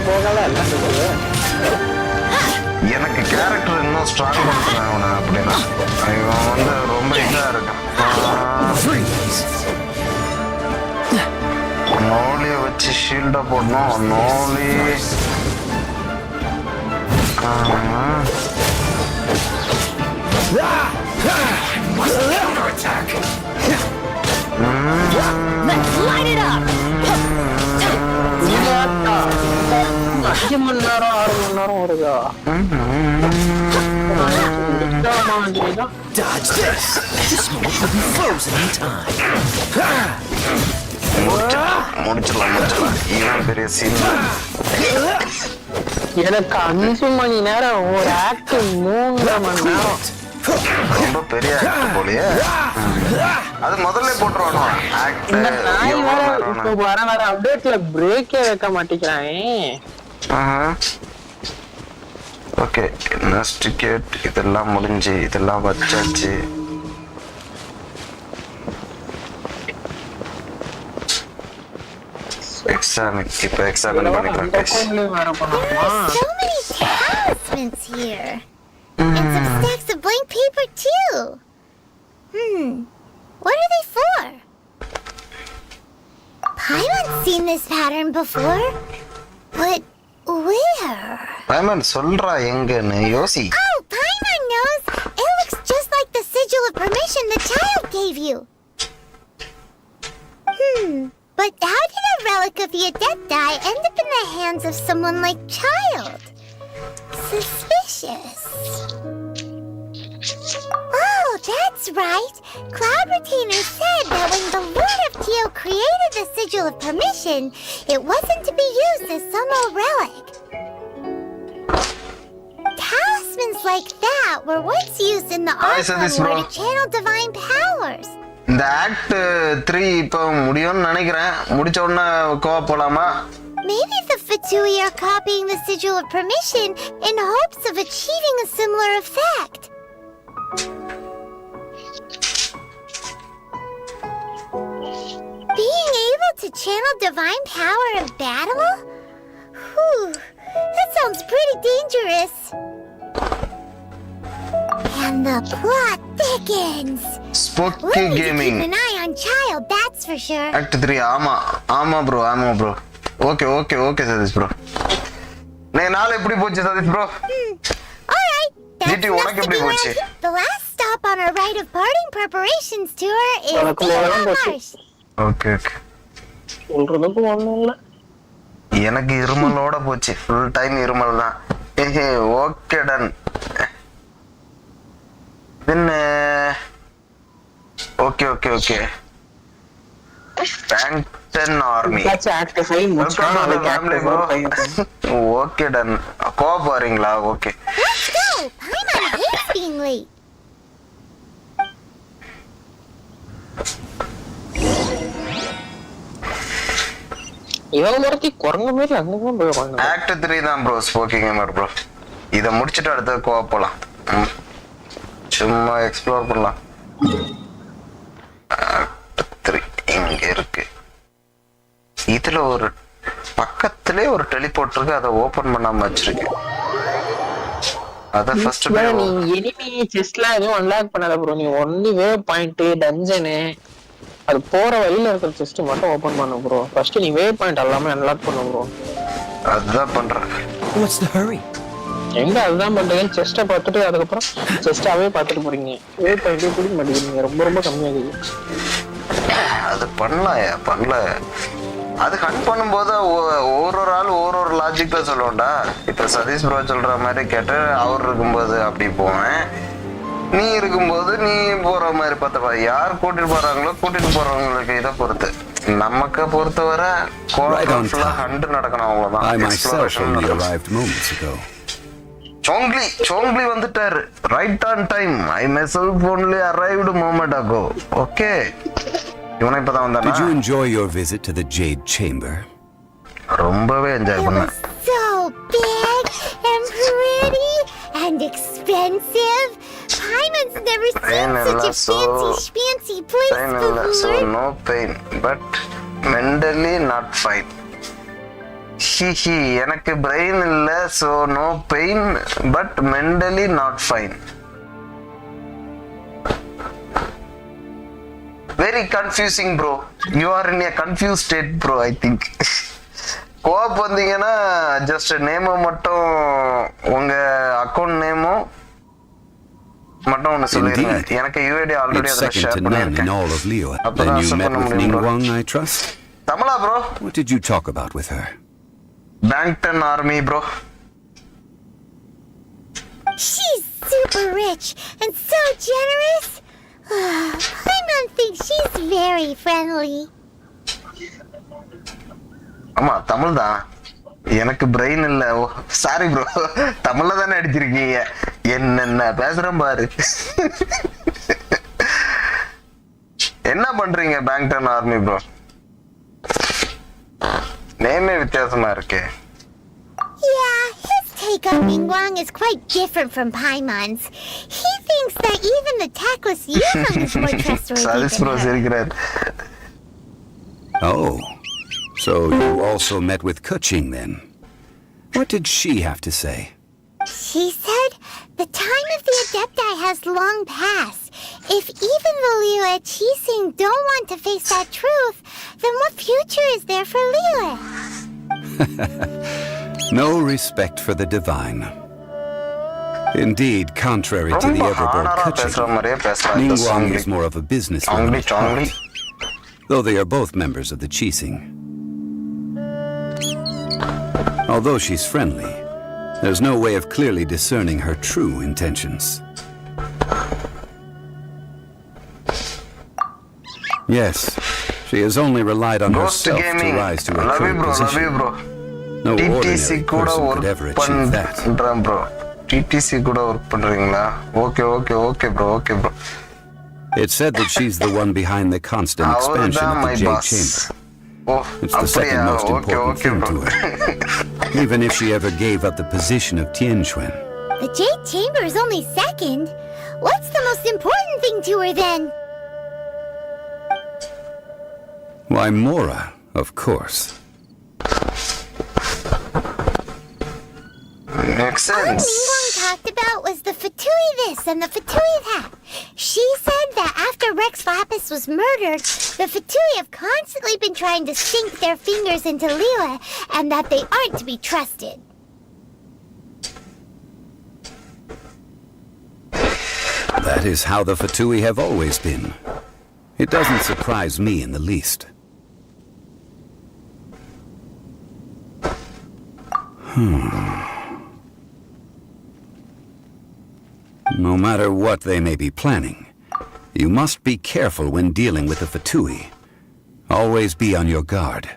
[SPEAKER 10] போகலாம் என்ன சொல்றது?
[SPEAKER 1] எனக்கு கேரக்டர் இன்னும் ஸ்ட்ராங் பண்றேன் அவனை அப்படின்னா. இவன் வந்து ரொம்ப இதா இருக்கான். நோலியை வச்சு ஷீல்ட போடணும். Holi
[SPEAKER 6] Must counterattack.
[SPEAKER 3] Let's light it up!
[SPEAKER 10] 5 மணி நேரம் 6 மணி நேரம் வருதா?
[SPEAKER 9] Dodge this! This moment will be frozen in time.
[SPEAKER 1] முடிச்சிடலாம் இவன் பெரிய சீன்.
[SPEAKER 10] எனக்கு 5 மணி நேரம் ஒரு ஆக்ட் 3 மணி நேரம்.
[SPEAKER 1] ரொம்ப பெரிய ஆக்ட் போலயே. அது முதல்ல போட்டுருவானோ ஆக்ட்.
[SPEAKER 10] இந்த நாய் வேற இப்போ வர அப்டேட்ல பிரேக்கே வைக்க மாட்டேங்கிறானே.
[SPEAKER 1] ஓகே இன்வெஸ்டிகேட் இதெல்லாம் முடிஞ்சு இதெல்லாம் வச்சாச்சு. எக்ஸாமின் இப்போ எக்ஸாமின் பண்ணிக்கலாம்.
[SPEAKER 2] There are so many talismans here. And some stacks of blank paper too. What are they for? Paimon's seen this pattern before. But where?
[SPEAKER 1] Paimon சொல்றா எங்கன்னு யோசி.
[SPEAKER 2] Oh, Paimon knows. It looks just like the sigil of permission the child gave you. But how did a relic of the Adepti end up in the hands of someone like Child? Suspicious. Oh, that's right. Cloud Retainer said that when the Lord of Tio created the Sigil of Permission, it wasn't to be used as some old relic. Talismans like that were once used in the Archon War to channel divine powers.
[SPEAKER 1] இந்த act 3 இப்போ முடியும்னு நினைக்கிறேன். முடிச்ச உடனே கோவா போலாமா?
[SPEAKER 2] Maybe the Fatui are copying the Sigil of Permission in hopes of achieving a similar effect. Being able to channel divine power in battle? Whew, that sounds pretty dangerous. And the plot thickens.
[SPEAKER 1] Spooky
[SPEAKER 2] We'll need to
[SPEAKER 1] Gaming.
[SPEAKER 2] keep an eye on Child, that's for sure.
[SPEAKER 1] Act 3 ஆமா bro. Okay Satish bro. நாளை எப்படி போச்சு Satish bro?
[SPEAKER 2] Alright, that's
[SPEAKER 1] GT, உனக்கு எப்படி போச்சு?
[SPEAKER 2] The last stop on our rite of parting preparations tour is Mars.
[SPEAKER 1] Okay
[SPEAKER 10] சொல்றதுக்கு ஒண்ணும் இல்ல.
[SPEAKER 1] எனக்கு இருமலோட போச்சு. ஃபுல் டைம் இருமல் தான். Okay done. Then okay. Phantom Army.
[SPEAKER 10] That's act 5 முடிச்சோம். அதுக்கு act 4
[SPEAKER 1] ஓகே டன். கோவா போறீங்களா? Okay.
[SPEAKER 2] Let's go. Paimon hates being late.
[SPEAKER 10] இவன் ஒருத்தி குரங்கு மாதிரி அங்கங்க போய் உட்கார்ந்து.
[SPEAKER 1] ஆக்ட் 3 தான் ப்ரோ. ஸ்போக்கி gamer bro. இத முடிச்சிட்டு அடுத்து கோவா போலாம். சும்மா எக்ஸ்ப்ளோர் பண்ணலாம். ஆக்ட் 3 இங்க இருக்கு. இதுல ஒரு பக்கத்திலே ஒரு டெலிபோர்ட் இருக்கு. அதை ஓபன் பண்ணாம வச்சிருக்கு. அத ஃபர்ஸ்ட்
[SPEAKER 10] நீ எனிமி செஸ்ட்ல எதுவும் அன்லாக் பண்ணாத ப்ரோ. நீ ஒன்லி வேவ் பாயிண்ட் டஞ்சன் அது போற வழியில இருக்கிற செஸ்ட் மட்டும் ஓபன் பண்ணு ப்ரோ. ஃபர்ஸ்ட் நீ வேவ் பாயிண்ட் எல்லாமே அன்லாக் பண்ணு ப்ரோ.
[SPEAKER 1] அதுதான் பண்றேன்.
[SPEAKER 4] What's the hurry?
[SPEAKER 10] எங்க அதுதான் பண்றீங்க? செஸ்ட்டை பார்த்துட்டு அதுக்கப்புறம் செஸ்டாவே பார்த்துட்டு போறீங்க. வேவ் பாயிண்டே பிடிக்க மாட்டேங்கிறீங்க. ரொம்ப கம்மியாகுது.
[SPEAKER 1] அது பண்ணல. அது ஹண்ட் பண்ணும்போது ஒரு ஆள் ஒரு லாஜிக் தான் சொல்லுவோம்டா. இப்ப சதீஷ் ப்ரோ சொல்ற மாதிரி கேட்டு அவர் இருக்கும்போது அப்படி போவேன். நீ இருக்கும்போது நீ போற மாதிரி பார்த்தப்பா. யார் கூட்டிட்டு போறவங்களுக்கு இதை பொறுத்து. நமக்கு பொறுத்தவரை ஹண்ட் நடக்கணும். அவ்வளவுதான். சோங்லி வந்துட்டாரு. Right on time. I myself only arrived moment ago. Okay. இவனை இப்பதான் வந்தானா?
[SPEAKER 11] Did you enjoy your visit to the Jade Chamber?
[SPEAKER 1] ரொம்பவே என்ஜாய் பண்ணேன்.
[SPEAKER 2] So big and pretty and expensive. Paimon's never seen such a fancy place before.
[SPEAKER 1] So no pain, but mentally not fine. எனக்கு brain இல்ல. So no pain, but mentally not fine. Very confusing bro. You are in a confused state bro, I think. Co-op வந்தீங்கன்னா just நேமோ மட்டும் உங்க account நேமும் மட்டும் ஒன்னு சொல்லிருங்க. எனக்கு UID ஆல்ரெடி
[SPEAKER 11] It's
[SPEAKER 1] அத
[SPEAKER 11] second
[SPEAKER 1] share
[SPEAKER 11] to none in
[SPEAKER 1] பண்ணிருக்கேன்.
[SPEAKER 11] all of Liyue.
[SPEAKER 1] அப்பதான்
[SPEAKER 11] Then you
[SPEAKER 1] accept
[SPEAKER 11] met
[SPEAKER 1] பண்ண
[SPEAKER 11] with
[SPEAKER 1] முடியும் bro.
[SPEAKER 11] Ningguang, I trust?
[SPEAKER 1] Tamizha bro?
[SPEAKER 11] What did you talk about with her?
[SPEAKER 1] Bangtan army bro.
[SPEAKER 2] She's super rich and so generous. Paimon thinks she's very friendly.
[SPEAKER 1] ஆமா தமிழ் தான். எனக்கு brain இல்ல. Sorry bro. தமிழ்ல தானே அடிச்சிருக்கீங்க. என்னென்ன பேசுறேன் பாரு. என்ன பண்றீங்க பேங்டன் ஆர்மி ப்ரோ? நேமே வித்தியாசமா இருக்கே.
[SPEAKER 2] Yeah, his take on Ningguang is quite different from Paimon's. He thinks that even the tactless Yuheng is more trustworthy
[SPEAKER 1] Sadis bro
[SPEAKER 2] than her.
[SPEAKER 1] சிரிக்கிறார்.
[SPEAKER 11] Oh, so you also met with Keqing then? What did she have to say?
[SPEAKER 2] She said the time of the Adepti has long passed. If even the Liyue Keqing don't want to face that truth, then what future is there for Liyue?
[SPEAKER 11] No respect for the divine. Indeed, contrary to the ever-bold Keqing, Ningguang is more of a businessman at heart, though they are both members of the Keqing. Although she's friendly, there's no way of clearly discerning her true intentions. Yes, she has only relied on herself to rise to her current position. No ordinary person could ever achieve that.
[SPEAKER 1] bro. TTC கூட work பண்றீங்களா? Okay bro.
[SPEAKER 11] It's said that she's the one behind the constant expansion of the Jade Chamber. It's the second most important thing to her. Even if she ever gave up the position of Tianheng.
[SPEAKER 2] The Jade Chamber is only second. What's the most important thing to her then?
[SPEAKER 11] Why, Mora, of course.
[SPEAKER 1] Makes
[SPEAKER 2] All
[SPEAKER 1] sense.
[SPEAKER 2] Ningguang talked about was the Fatui this and the Fatui that. She said that after Rex Lapis was murdered, the Fatui have constantly been trying to sink their fingers into Liyue and that they aren't to be trusted.
[SPEAKER 11] That is how the Fatui have always been. It doesn't surprise me in the least. No matter what they may be planning, you must be careful when dealing with the Fatui. Always be on your guard.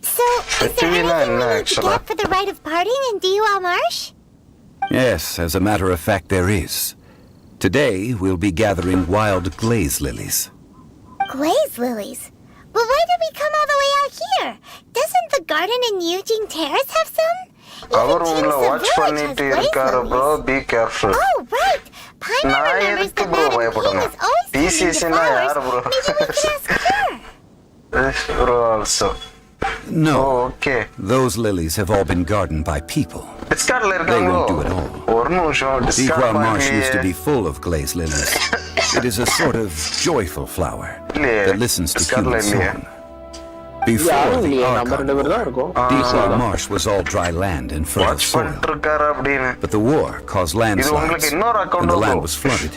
[SPEAKER 2] So, is there anything we need to get for the rite of parting in Diwa Marsh?
[SPEAKER 11] Yes, as a matter of fact, there is. Today, we'll be gathering wild glaze lilies.
[SPEAKER 2] Glaze lilies? But why did we come all the way out here? Doesn't the garden in Yujing Terrace have some?
[SPEAKER 1] அவர் உங்களை watch பண்ணிட்டு இருக்காரு bro. Be careful.
[SPEAKER 2] Oh, right. Paimon remembers that Madam King is always tending the flowers. Maybe we can ask her.
[SPEAKER 1] Bro also.
[SPEAKER 11] No.
[SPEAKER 1] Oh, okay.
[SPEAKER 11] Those lilies have all been gardened by people.
[SPEAKER 1] Discardல
[SPEAKER 11] They
[SPEAKER 1] இருக்காங்களோ?
[SPEAKER 11] won't do it all.
[SPEAKER 1] ஒரு நிமிஷம்
[SPEAKER 11] Diwa
[SPEAKER 1] discard
[SPEAKER 11] Marsh used to
[SPEAKER 1] பண்ணி
[SPEAKER 11] be full of glaze lilies. It is a sort of joyful flower that listens to human song. Before
[SPEAKER 10] யாரும்
[SPEAKER 11] the
[SPEAKER 10] இல்லையே, நம்ம ரெண்டு பேர் தான்
[SPEAKER 11] Archon,
[SPEAKER 10] இருக்கோம்.
[SPEAKER 11] Diwa Marsh was all dry land and fertile
[SPEAKER 1] watch
[SPEAKER 11] soil.
[SPEAKER 1] பண்ணிட்டு இருக்காரு அப்படின்னு.
[SPEAKER 11] But the war caused
[SPEAKER 1] இது
[SPEAKER 11] landslides,
[SPEAKER 1] உங்களுக்கு இன்னொரு
[SPEAKER 11] and
[SPEAKER 1] account
[SPEAKER 11] the land was flooded,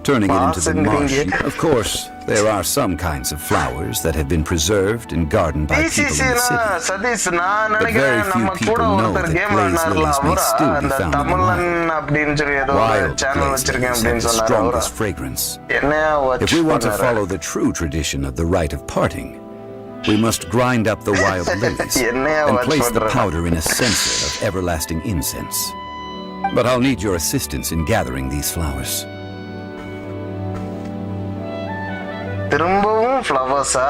[SPEAKER 11] turning it into the marsh. Of course, there are some kinds of flowers that have been preserved and gardened by people in the city.
[SPEAKER 1] Satish நான்
[SPEAKER 11] But very
[SPEAKER 1] நினைக்கிறேன்
[SPEAKER 11] few
[SPEAKER 1] நம்ம கூட
[SPEAKER 11] people know
[SPEAKER 1] ஒருத்தர்
[SPEAKER 11] that
[SPEAKER 1] game
[SPEAKER 11] glaze
[SPEAKER 1] விளையாடுறாருல
[SPEAKER 11] lilies may
[SPEAKER 1] அவரா
[SPEAKER 11] still be
[SPEAKER 1] அந்த
[SPEAKER 11] found in the
[SPEAKER 1] தமிழன்
[SPEAKER 11] wild.
[SPEAKER 1] அப்படின்னு சொல்லி ஏதோ
[SPEAKER 11] Wild
[SPEAKER 1] சேனல்
[SPEAKER 11] glaze
[SPEAKER 1] வச்சிருக்கேன்
[SPEAKER 11] lilies
[SPEAKER 1] அப்படின்னு
[SPEAKER 11] have the
[SPEAKER 1] சொன்னாரு அவரா.
[SPEAKER 11] strongest fragrance.
[SPEAKER 1] என்னையா
[SPEAKER 11] If
[SPEAKER 1] watch
[SPEAKER 11] we want to
[SPEAKER 1] பண்ணாரு?
[SPEAKER 11] follow the true tradition of the rite of parting, we must grind up the wild lilies and place the powder in a censer of everlasting incense. But I'll need your assistance in gathering these flowers.
[SPEAKER 1] திரும்பவும் ஃப்ளவர்ஸா?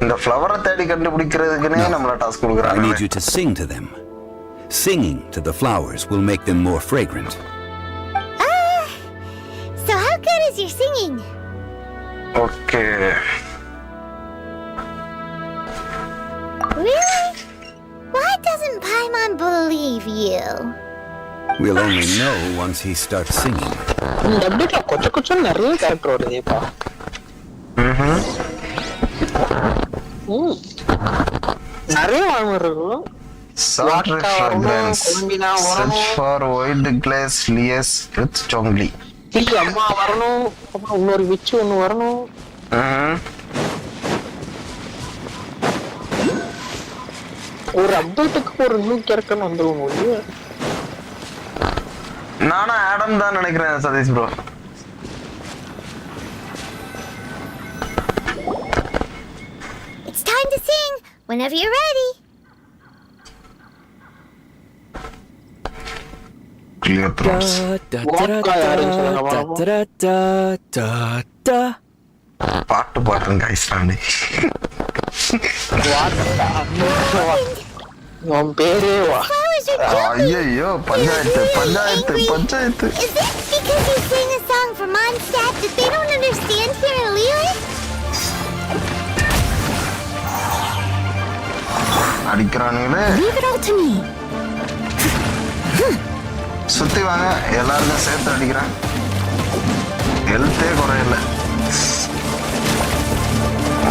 [SPEAKER 1] இந்த ஃப்ளவரை தேடி கண்டுபிடிக்கிறதுக்குனே நம்மள task
[SPEAKER 11] I
[SPEAKER 1] கொடுக்குறாங்க.
[SPEAKER 11] need you to sing to them. Singing to the flowers will make them more fragrant.
[SPEAKER 2] So how good is your singing?
[SPEAKER 1] Okay.
[SPEAKER 2] Really? Why doesn't Paimon believe you?
[SPEAKER 11] We'll only know once he starts singing.
[SPEAKER 10] இந்த அப்டேட்ல கொஞ்சம் நிறைய character வருதேப்பா. நிறைய வாங்க இருக்கும்.
[SPEAKER 1] Salt fragrance. Search for wild glaze lilies with strongly.
[SPEAKER 10] அம்மா வரணும், அப்புறம் இன்னொரு விச்சு ஒண்ணு வரணும். ஒரு அப்டேட்டுக்கு ஒரு நியூ கேரக்டர் வந்துருவோம்.
[SPEAKER 1] நானும் ஆடம் தான் நினைக்கிறேன் Satish bro.
[SPEAKER 2] It's time to sing whenever you're ready.
[SPEAKER 1] Clear throats. பாட்டு பாடுறேன் கைஸ் நானு.
[SPEAKER 10] உன் பேரே வா.
[SPEAKER 1] ஐயோ panchayat panchayat panchayat.
[SPEAKER 2] Is this because you sing a song for Mondstadt that they don't understand here in Liyue?
[SPEAKER 1] அடிக்கிறானுங்களே.
[SPEAKER 8] Leave it all to me.
[SPEAKER 1] சுத்தி வாங்க, எல்லாருக்கும் சேர்த்து அடிக்கிறேன். ஹெல்த்தே குறையல.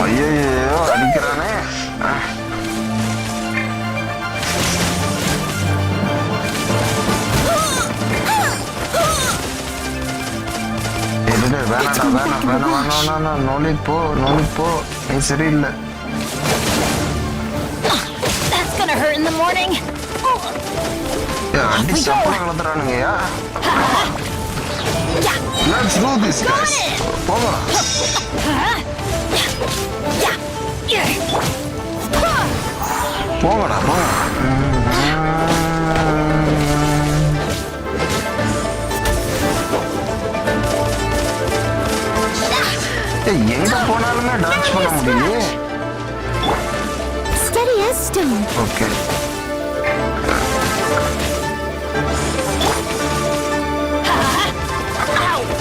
[SPEAKER 1] ஐயோ அடிக்கிறானே. வேணாம் நோலி போ நீ சரியில்லை.
[SPEAKER 3] That's gonna hurt in the morning.
[SPEAKER 1] அடி சப்பளம் கலத்துறானுங்கய்யா. Let's do this guys. போகலாம். போங்கடா போங்க. எங்க போனாலுமே டான்ஸ் பண்ண முடியலையே.
[SPEAKER 8] Steady as stone.
[SPEAKER 1] Okay.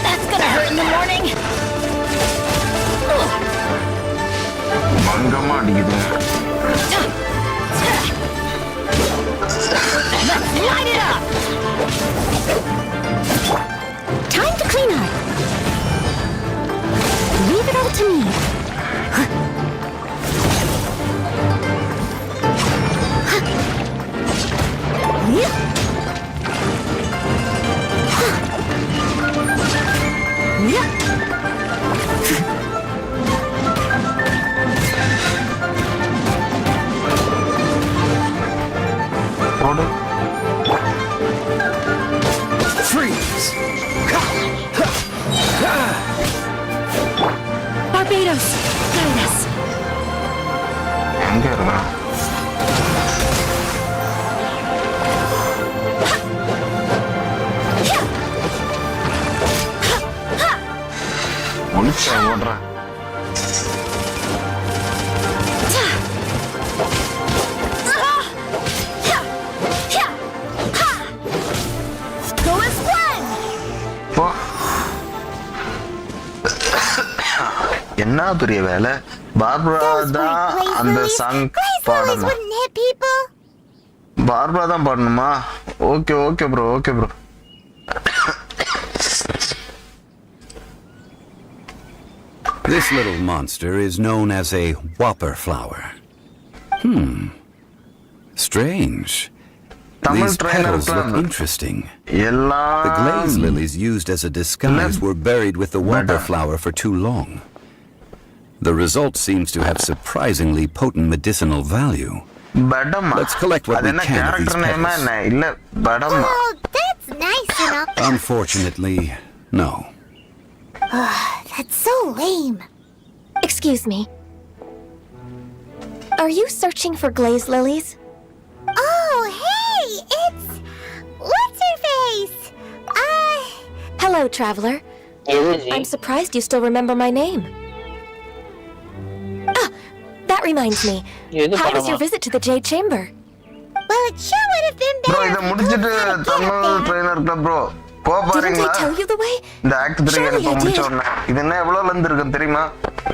[SPEAKER 3] That's gonna hurt in the morning.
[SPEAKER 1] பங்கமா அடிக்குது.
[SPEAKER 3] Let's light it up.
[SPEAKER 8] Time to clean up. Leave it all to me.
[SPEAKER 1] போடு.
[SPEAKER 4] Freeze!
[SPEAKER 8] Barbados, guide us.
[SPEAKER 1] எங்க இருக்கா? முடிச்சா ஓடுறேன்.
[SPEAKER 3] Go as one.
[SPEAKER 1] போ. என்ன பெரிய வேலை. பார்பரா தான் அந்த சாங் பாடணும்.
[SPEAKER 2] Wouldn't hit people.
[SPEAKER 1] பார்பரா தான் பாடணுமா? Okay okay bro okay bro.
[SPEAKER 11] This little monster is known as a whopper flower. Strange. These petals look interesting. The glaze lilies used as a disguise were buried with the whopper flower for too long. The result seems to have surprisingly potent medicinal value. Let's collect what we can of these petals.
[SPEAKER 2] Oh, that's nice enough.
[SPEAKER 11] Unfortunately, no.
[SPEAKER 2] That's so lame.
[SPEAKER 3] Excuse me. Are you searching for glaze lilies?
[SPEAKER 2] Oh, hey, it's... What's her face?
[SPEAKER 3] Hello, traveler. I'm surprised you still remember my name. Ah, that reminds me. How was your visit to the Jade Chamber?
[SPEAKER 2] Well, it sure would have been
[SPEAKER 1] bro
[SPEAKER 2] better.
[SPEAKER 1] இத முடிச்சிட்டு Tamil trainer club bro போ
[SPEAKER 3] Didn't
[SPEAKER 1] பாருங்க.
[SPEAKER 3] I tell you the way?
[SPEAKER 1] இந்த act 3 எனக்கு முடிச்ச உடனே இது என்ன எவ்வளவு லெந்த் இருக்கு தெரியுமா?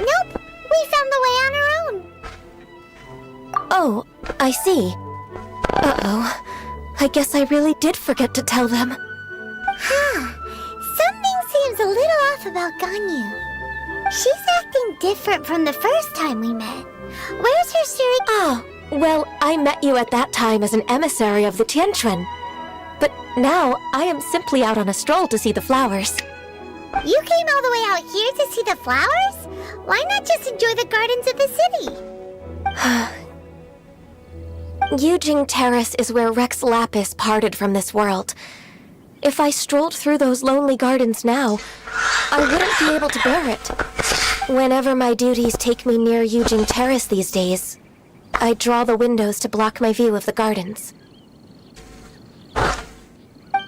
[SPEAKER 2] Nope, we found the way on our own.
[SPEAKER 3] Oh, I see. Uh-oh. I guess I really did forget to tell them.
[SPEAKER 2] Something seems a little off about Ganyu. She's acting different from the first time we met. Where's her secret?
[SPEAKER 3] Ah, well, I met you at that time as an emissary of the Tianheng. But now I am simply out on a stroll to see the flowers.
[SPEAKER 2] You came all the way out here to see the flowers? Why not just enjoy the gardens of the city?
[SPEAKER 3] Guizhong Terrace is where Rex Lapis parted from this world. If I strolled through those lonely gardens now, I wouldn't be able to bear it. Whenever my duties take me near Guizhong Terrace these days, I draw the windows to block my view of the gardens.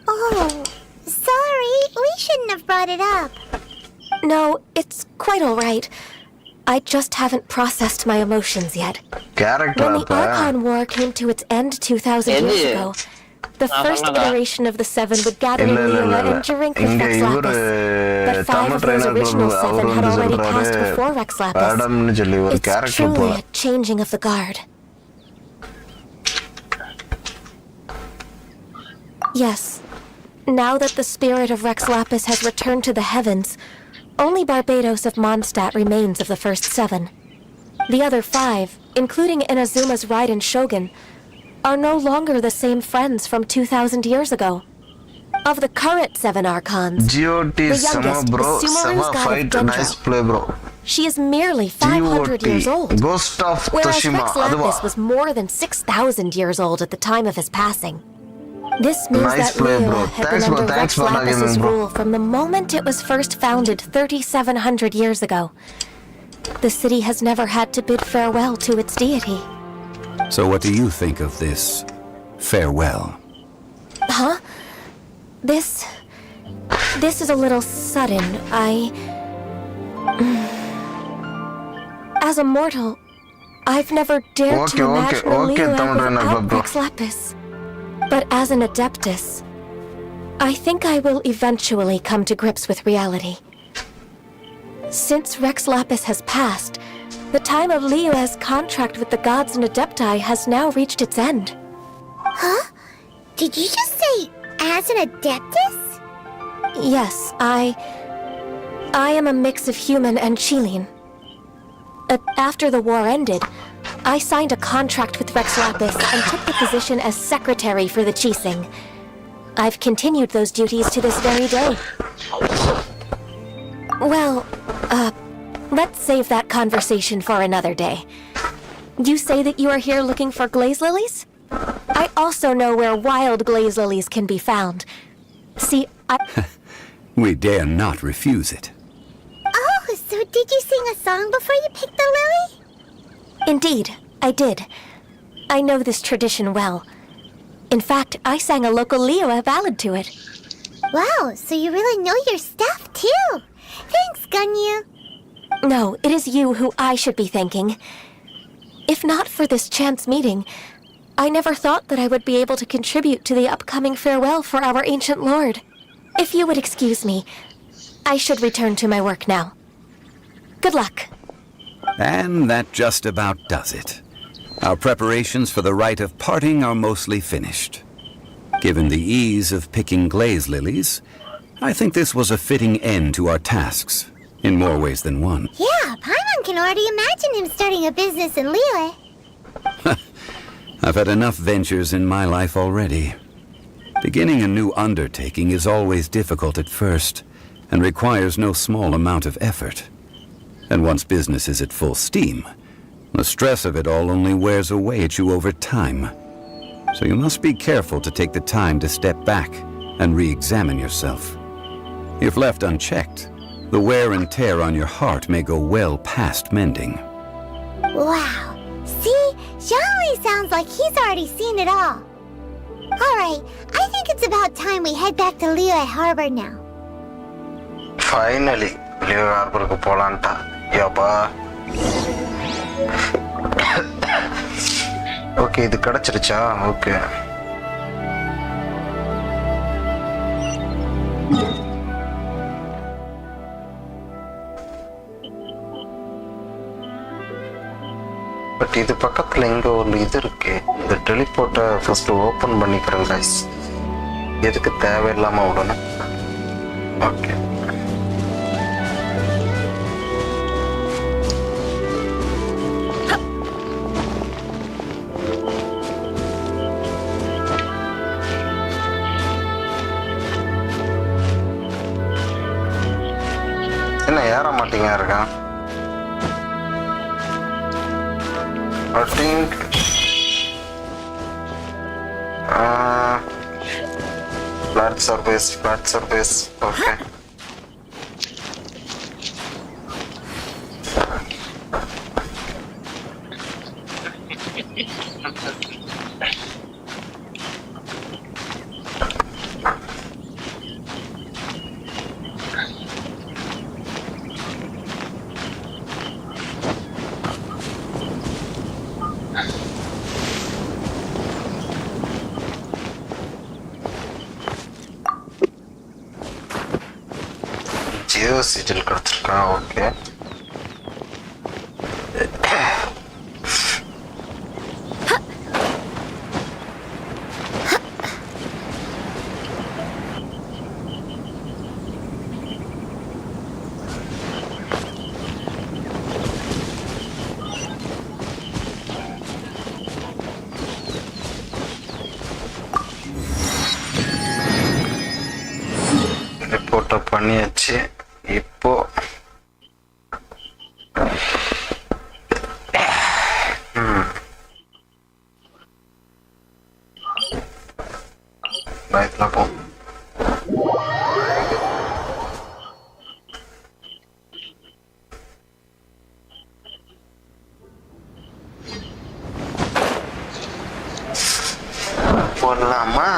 [SPEAKER 2] Oh, sorry. We shouldn't have brought it up.
[SPEAKER 3] No, it's quite all right. I just haven't processed my emotions yet. When the Archon War came to its end 2,000 years ago, the first iteration of the Seven would gather in Liyue and drink with Rex Lapis. But 5 of those original 7 had already passed before Rex Lapis. It's truly a changing of the guard. Yes. Now that the spirit of Rex Lapis has returned to the heavens, only Barbados of Mondstadt remains of the first 7. The other 5, including Inazuma's Raiden Shogun, are no longer the same friends from 2,000 years ago. Of the current 7 Archons, the youngest is Sumeru's god of Dendro. She is merely 500 years old,
[SPEAKER 1] Ghost of
[SPEAKER 3] whereas
[SPEAKER 1] Tsushima.
[SPEAKER 3] Rex Lapis was more than 6,000 years old at the time of his passing. This means that Liyue had been under Rex Lapis's rule from the moment it was first founded 3,700 years ago. The city has never had to bid farewell to its deity.
[SPEAKER 11] So what do you think of this farewell?
[SPEAKER 3] Huh? This is a little sudden. As a mortal, I've never dared to imagine Liyue without Rex Lapis. But as an Adeptus, I think I will eventually come to grips with reality. Since Rex Lapis has passed, the time of Liyue's contract with the gods and Adepti has now reached its end.
[SPEAKER 2] Huh? Did you just say, as an Adeptus?
[SPEAKER 3] Yes, I am a mix of human and Chilean. After the war ended, I signed a contract with Rex Lapis and took the position as secretary for the Keqing. I've continued those duties to this very day. Well, let's save that conversation for another day. You say that you are here looking for glaze lilies? I also know where wild glaze lilies can be found. See,
[SPEAKER 11] We dare not refuse it.
[SPEAKER 2] Oh, so did you sing a song before you picked the lily?
[SPEAKER 3] Indeed, I did. I know this tradition well. In fact, I sang a local Liyue ballad to it.
[SPEAKER 2] Wow, so you really know your stuff, too. Thanks, Gunyu.
[SPEAKER 3] No, it is you who I should be thanking. If not for this chance meeting, I never thought that I would be able to contribute to the upcoming farewell for our ancient lord. If you would excuse me, I should return to my work now. Good luck.
[SPEAKER 11] And that just about does it. Our preparations for the rite of parting are mostly finished. Given the ease of picking glaze lilies, I think this was a fitting end to our tasks, in more ways than one.
[SPEAKER 2] Yeah, Paimon can already imagine him starting a business in Liyue.
[SPEAKER 11] I've had enough ventures in my life already. Beginning a new undertaking is always difficult at first, and requires no small amount of effort. And once business is at full steam, the stress of it all only wears away at you over time. So you must be careful to take the time to step back and re-examine yourself. If left unchecked, the wear and tear on your heart may go well past mending.
[SPEAKER 2] Wow. See? Xiangli sounds like he's already seen it all. Alright, I think it's about time we head back to Liyue Harbor now.
[SPEAKER 1] Finally, Liyue Harbor ku polanta. Yabba. Okay, இது கிடைச்சிருச்சா? Okay. But இது பக்கத்துல இங்க ஒரு இது இருக்கு. இந்த டெலிபோர்ட்டை first open பண்ணிக்கிறேன் guys. எதுக்கு தேவையில்லாம விடணும்? ஓகே. இருக்கா? I think flat surface, okay. Sigil கொடுத்திருக்கா. ஓகே, ரிப்போர்ட் பண்ணியாச்சு. இப்போ ரைட்ல போ. போடலாமா?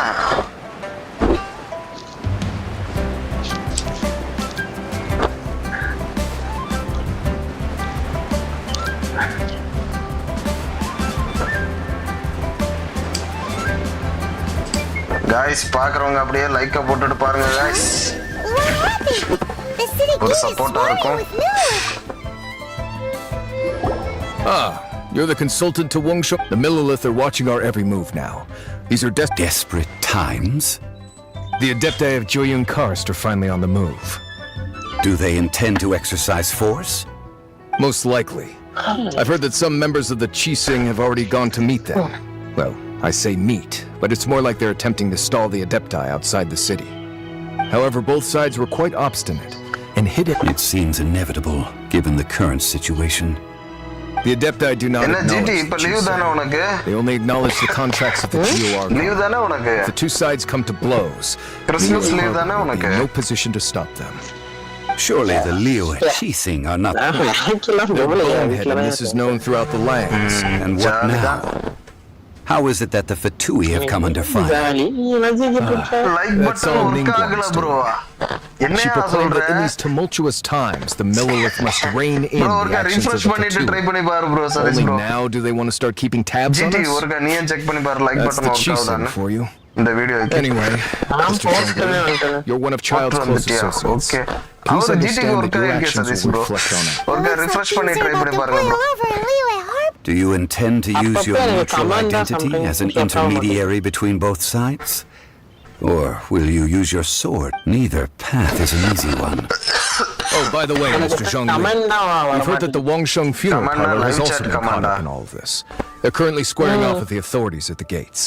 [SPEAKER 1] गाइस பாக்குறவங்க அப்படியே லைக்க போட்டுட்டு பாருங்க गाइस. ஒரு சப்போர்ட்டா இருக்கும்.
[SPEAKER 4] You're the consultant to Guizhong. The Millelith are watching our every move now. These are
[SPEAKER 11] desperate times.
[SPEAKER 4] The Adepti of Joyun Karst are finally on the move.
[SPEAKER 11] Do they intend to exercise force?
[SPEAKER 4] Most likely. I've heard that some members of the Keqing have already gone to meet them. Well, I say meet, but it's more like they're attempting to stall the Adepti outside the city. However, both sides were quite obstinate and hid it.
[SPEAKER 11] It seems inevitable, given the current situation.
[SPEAKER 4] The Adepti do not acknowledge the Keqing. They only acknowledge the contracts of the Archon. If the two sides come to blows, Liyue will be in no position to stop them.
[SPEAKER 11] Surely the Liyue and Keqing are not...
[SPEAKER 4] Their boneheadedness is known throughout the lands.
[SPEAKER 11] And what now? How is it that the Fatui have come under fire?
[SPEAKER 4] That's all Ningguang's doing. She proclaimed that in these tumultuous times, the Millelith must rein in the actions of the Fatui. Only now do they want to start keeping tabs on us? That's the Keqing for you. Anyway, Mr. Zhongli, you're one of Child's close associates. Please understand that your actions will reflect on it.
[SPEAKER 11] Do you intend to use your neutral identity as an intermediary between both sides? Or will you use your sword? Neither path is an easy one.
[SPEAKER 4] Oh, by the way, Mr. Zhongli, we've heard that the Wangsheng funeral parlor has also been caught up in all of this. They're currently squaring off with the authorities at the gates.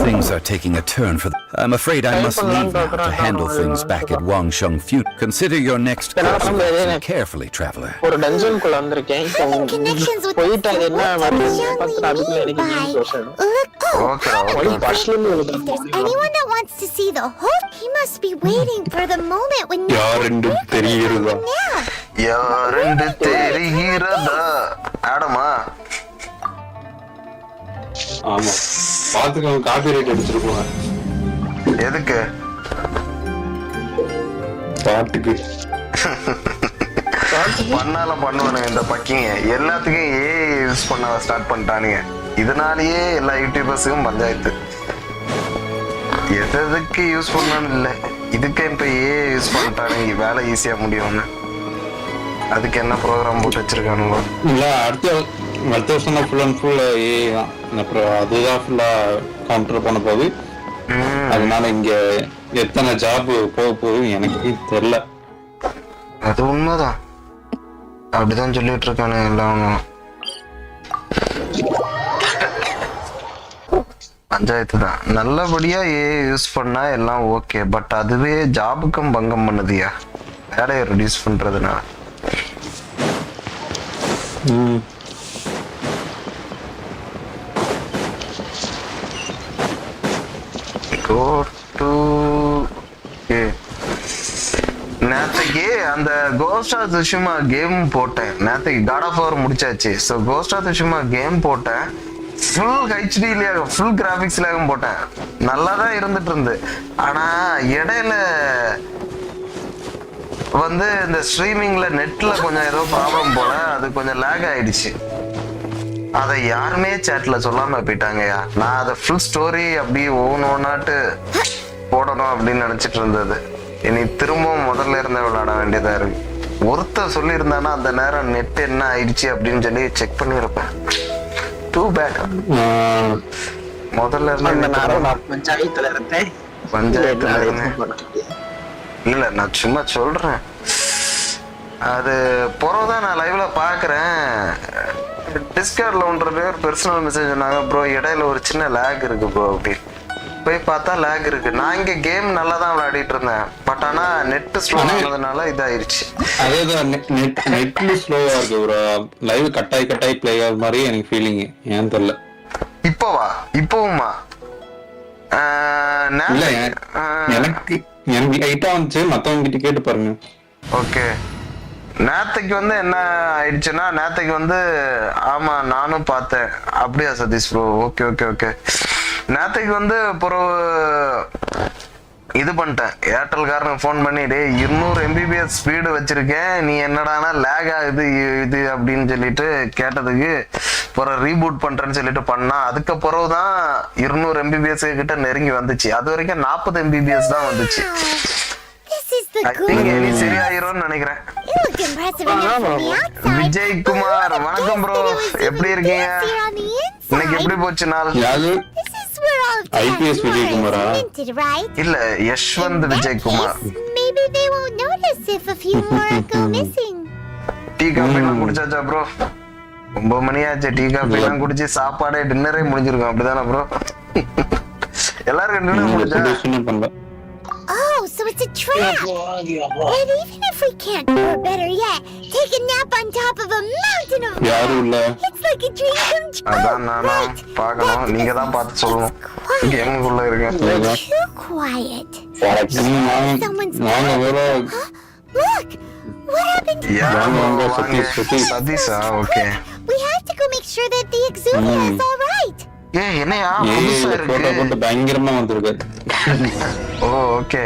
[SPEAKER 11] Things are taking a turn for the... I'm afraid I must leave now to handle things back at Wangsheng Funeral. Consider your next course of action carefully, traveler.
[SPEAKER 2] Connections with the If there's anyone that wants to see the Hulk, he must be waiting for the moment when
[SPEAKER 12] ஆமா பாத்துக்கோங்க copyright அடிச்சிருப்பாங்க
[SPEAKER 1] எதுக்கு
[SPEAKER 12] பாட்டுக்கு
[SPEAKER 1] பண்ணாலும் பண்ணுவானுங்க இந்த பக்கிங்க எல்லாத்துக்கும் use பண்ண start பண்ணிட்டானுங்க இதனாலேயே எல்லா யூடியூபர்ஸுக்கும் பஞ்சாயத்து எதுக்கு யூஸ் பண்ணணும் இல்லை இதுக்கு இப்ப யூஸ் பண்ணிட்டானுங்க வேலை ஈஸியா முடியும்னு அதுக்கு என்ன ப்ரோக்ராம் போட்டு வச்சிருக்கானுங்க
[SPEAKER 12] இல்ல அடுத்த வருஷம் ஃபுல் அண்ட் ஃபுல் ஏஐ தான் அப்புறம் அதுதான் ஃபுல்லா கவுண்டர் பண்ண போகுது அதனால இங்க எத்தனை ஜாப் போக போகுது எனக்கு தெரியல
[SPEAKER 1] அது உண்மைதான் அப்படிதான் சொல்லிட்டு இருக்கானு எல்லாம் பஞ்சாயத்து தான் நல்லபடியா யூஸ் பண்ணா எல்லாம் ஓகே பட் அதுவே ஜாபுக்கும் பங்கம் பண்ணுதியா வேலையை ரெடியூஸ் பண்றதுனால Go to நேற்றுக்கு அந்த கோஸ்ட் ஆஃப் துஷிமா கேம் போட்டேன். நேற்றுக்கு காட் ஆஃப் வார் முடிச்சாச்சு. ஸோ கோஸ்ட் ஆஃப் துஷிமா கேம் போட்டேன். ஃபுல் ஹெச்டிலேயே ஃபுல் கிராஃபிக்ஸ்லேயும் போட்டேன். நல்லா தான் இருந்துட்டு இருந்து. ஆனால் இடையில வந்து இந்த ஸ்ட்ரீமிங்ல நெட்ல கொஞ்சம் ஏதோ ப்ராப்ளம் போல அது கொஞ்சம் லேக் ஆயிடுச்சு. அதை யாருமே சேட்ல சொல்லாம போயிட்டாங்கயா. நான் அதை ஃபுல் ஸ்டோரி அப்படியே ஒவ்வொன்னாட்டு போடணும் அப்படின்னு நினைச்சிட்டு இருந்தது. இனி திரும்பவும் முதல்ல இருந்தே விளையாட வேண்டியதா இருக்கு. ஒருத்தர் சொல்லியிருந்தானா அந்த நேரம் நெட் என்ன ஆயிடுச்சு அப்படின்னு சொல்லி செக் பண்ணிருப்பேன். Two bad. முதல்ல
[SPEAKER 10] பஞ்சாயத்துல இருந்தேன்.
[SPEAKER 1] இல்ல நான் சும்மா சொல்றேன். அது பிறகுதான் நான் லைவ்ல பாக்குறேன். டிஸ்கார்ட்ல ஒன்று பர்சனல் மெசேஜ் சொன்னாங்க, ப்ரோ இடையில ஒரு சின்ன லேக் இருக்கு ப்ரோ அப்படின்னு. போய் பார்த்தா லேக் இருக்கு. நான் இங்க கேம் நல்லா தான் விளையாடிட்டு இருந்தேன். பட் ஆனா நெட் ஸ்லோ ஆனதுனால இதாயிருச்சு.
[SPEAKER 12] அதேதான் நெட்ல ஸ்லோவா இருக்கு ப்ரோ. லைவ் கட்டாய் ப்ளே ஆகிற மாதிரி எனக்கு ஃபீலிங். ஏன் தெரியல.
[SPEAKER 1] இப்போவா? இப்போவுமா?
[SPEAKER 12] எனக்கு லைட்டா வந்துச்சு. மத்தவங்க கிட்ட கேட்டு பாருங்க.
[SPEAKER 1] ஓகே. நேத்தைக்கு வந்து என்ன ஆயிடுச்சுன்னா, நேத்தைக்கு வந்து ஆமா நானும் பார்த்தேன். அப்படியா Satish bro? Okay okay okay. நேத்தைக்கு வந்து பிறகு இது பண்ணிட்டேன். ஏர்டெல்காரனுக்கு ஃபோன் பண்ணி, டே 200 MBPS ஸ்பீடு வச்சிருக்கேன், நீ என்னடானா லேக் ஆகுது இது அப்படின்னு சொல்லிட்டு கேட்டதுக்கு பிறகு ரீபூட் பண்றேன்னு சொல்லிட்டு பண்ணா. அதுக்கு பிறகுதான் 200 MBPS கிட்ட நெருங்கி வந்துச்சு. அது வரைக்கும் 40 MBPS தான் வந்துச்சு. இனி சரியாயிரும்னு நினைக்கிறேன். விஜய் குமார் வணக்கம் ப்ரோ, எப்படி இருக்கீங்க? இன்னைக்கு எப்படி போச்சு நாள்?
[SPEAKER 12] ஐபிஎஸ் விஜய் குமாரா?
[SPEAKER 1] இல்ல யஷ்வந்த் விஜய் குமார். டீ காஃபி எல்லாம் குடிச்சாச்சா ப்ரோ? 9 மணி ஆச்சு. டீ காஃபி எல்லாம் குடிச்சு சாப்பாடே டின்னரே முடிஞ்சிருக்கும். அப்படிதானே ப்ரோ? எல்லாரும் டின்னர் முடிஞ்சா?
[SPEAKER 2] Oh, so it's a trap! And even if we can't, or better yet, take a nap on top of a mountain of it's like a dream come true.
[SPEAKER 1] அதான் நானும் பார்க்கணும். நீங்க தான் பார்த்து சொல்லணும். கேமுக்குள்ள இருக்க.
[SPEAKER 2] Too quiet. Someone's Look! What happened to
[SPEAKER 1] Sadisa? Okay.
[SPEAKER 2] We have to go make sure that the Exuvia is all right.
[SPEAKER 1] என்னையா புதுசா இருக்கு?
[SPEAKER 12] பயங்கரமா வந்திருக்கு.
[SPEAKER 1] Oh okay.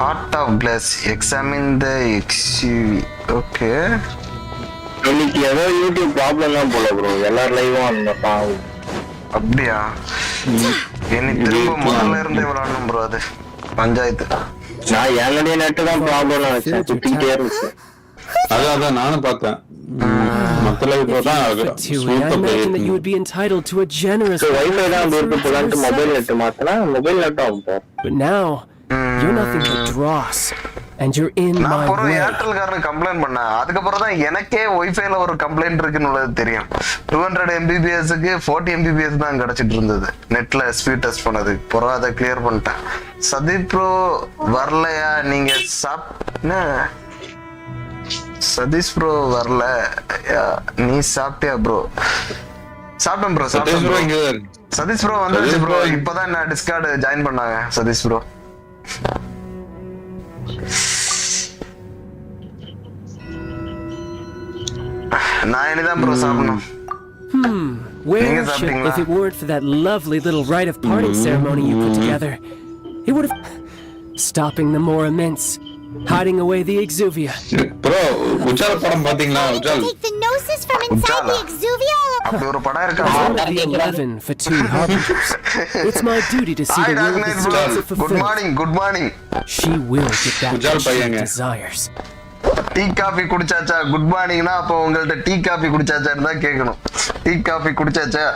[SPEAKER 1] Heart of glass examine the XUV. Okay.
[SPEAKER 10] இன்னைக்கு ஏதோ யூடியூப் ப்ராப்ளம் தான் போல bro. எல்லார் லைவும் அந்த பாவம்.
[SPEAKER 1] அப்படியா? இனி திரும்ப முதல்ல இருந்தே விளையாடணும் ப்ரோ. அது பஞ்சாயத்து.
[SPEAKER 10] நான் என்னுடைய நெட் தான் ப்ராப்ளம் நினைச்சேன். சுத்திட்டே இருந்துச்சு.
[SPEAKER 12] அதான் நானும் பார்த்தேன். மத்தல இப்போதான்
[SPEAKER 5] imagine that you would be entitled to a generous
[SPEAKER 10] wifi தான் அப்படி இருக்கு போலான்ட்டு மொபைல் நெட் மாத்தனா மொபைல் நெட் ஆகும்.
[SPEAKER 5] But now you're nothing but dross and you're in my way.
[SPEAKER 1] ஏர்டெல்காரன் கம்ப்ளைண்ட் பண்ண அதுக்கு அப்புறம் தான் எனக்கே வைஃபைல ஒரு கம்ப்ளைண்ட் இருக்குன்னு தெரியும். 200 MBPS க்கு 40 MBPS தான் கிடைச்சிட்டு இருந்தது நெட்ல ஸ்பீட் டெஸ்ட் பண்ணது. அப்புறம் அதை கிளியர் பண்ணிட்டேன். சதீப் ப்ரோ வரலையா? நீங்க சதீஷ் ப்ரோ வரல. நீ சாப்பிட்டியா ப்ரோ? சாப்பிட்டேன் ப்ரோ. சதீஷ் ப்ரோ வந்துருச்சு ப்ரோ. இப்பதான் நான் டிஸ்கார்டு ஜாயின் பண்ணாங்க சதீஷ் ப்ரோ. நான் இனிதான் ப்ரோ சாப்பிடணும்.
[SPEAKER 5] Where should, if it weren't for that lovely little rite of parting ceremony you put together, it would have stopping the more immense, hiding away the Exuvia.
[SPEAKER 12] Bro, Ujal padam pathina Ujal.
[SPEAKER 2] Take the gnosis from inside the Exuvia.
[SPEAKER 1] அப்படி ஒரு படம் இருக்கா?
[SPEAKER 5] The 11 Fatui Harbingers. It's my duty to see the will of the stars fulfilled.
[SPEAKER 1] Good morning, good morning.
[SPEAKER 5] She will get that which she desires.
[SPEAKER 1] Tea coffee குடிச்சாச்சா? Good மார்னிங்னா அப்போ உங்கள்ட்ட tea coffee குடிச்சாச்சான்னு தான் கேட்கணும். டீ காபி குடிச்சாச்சா?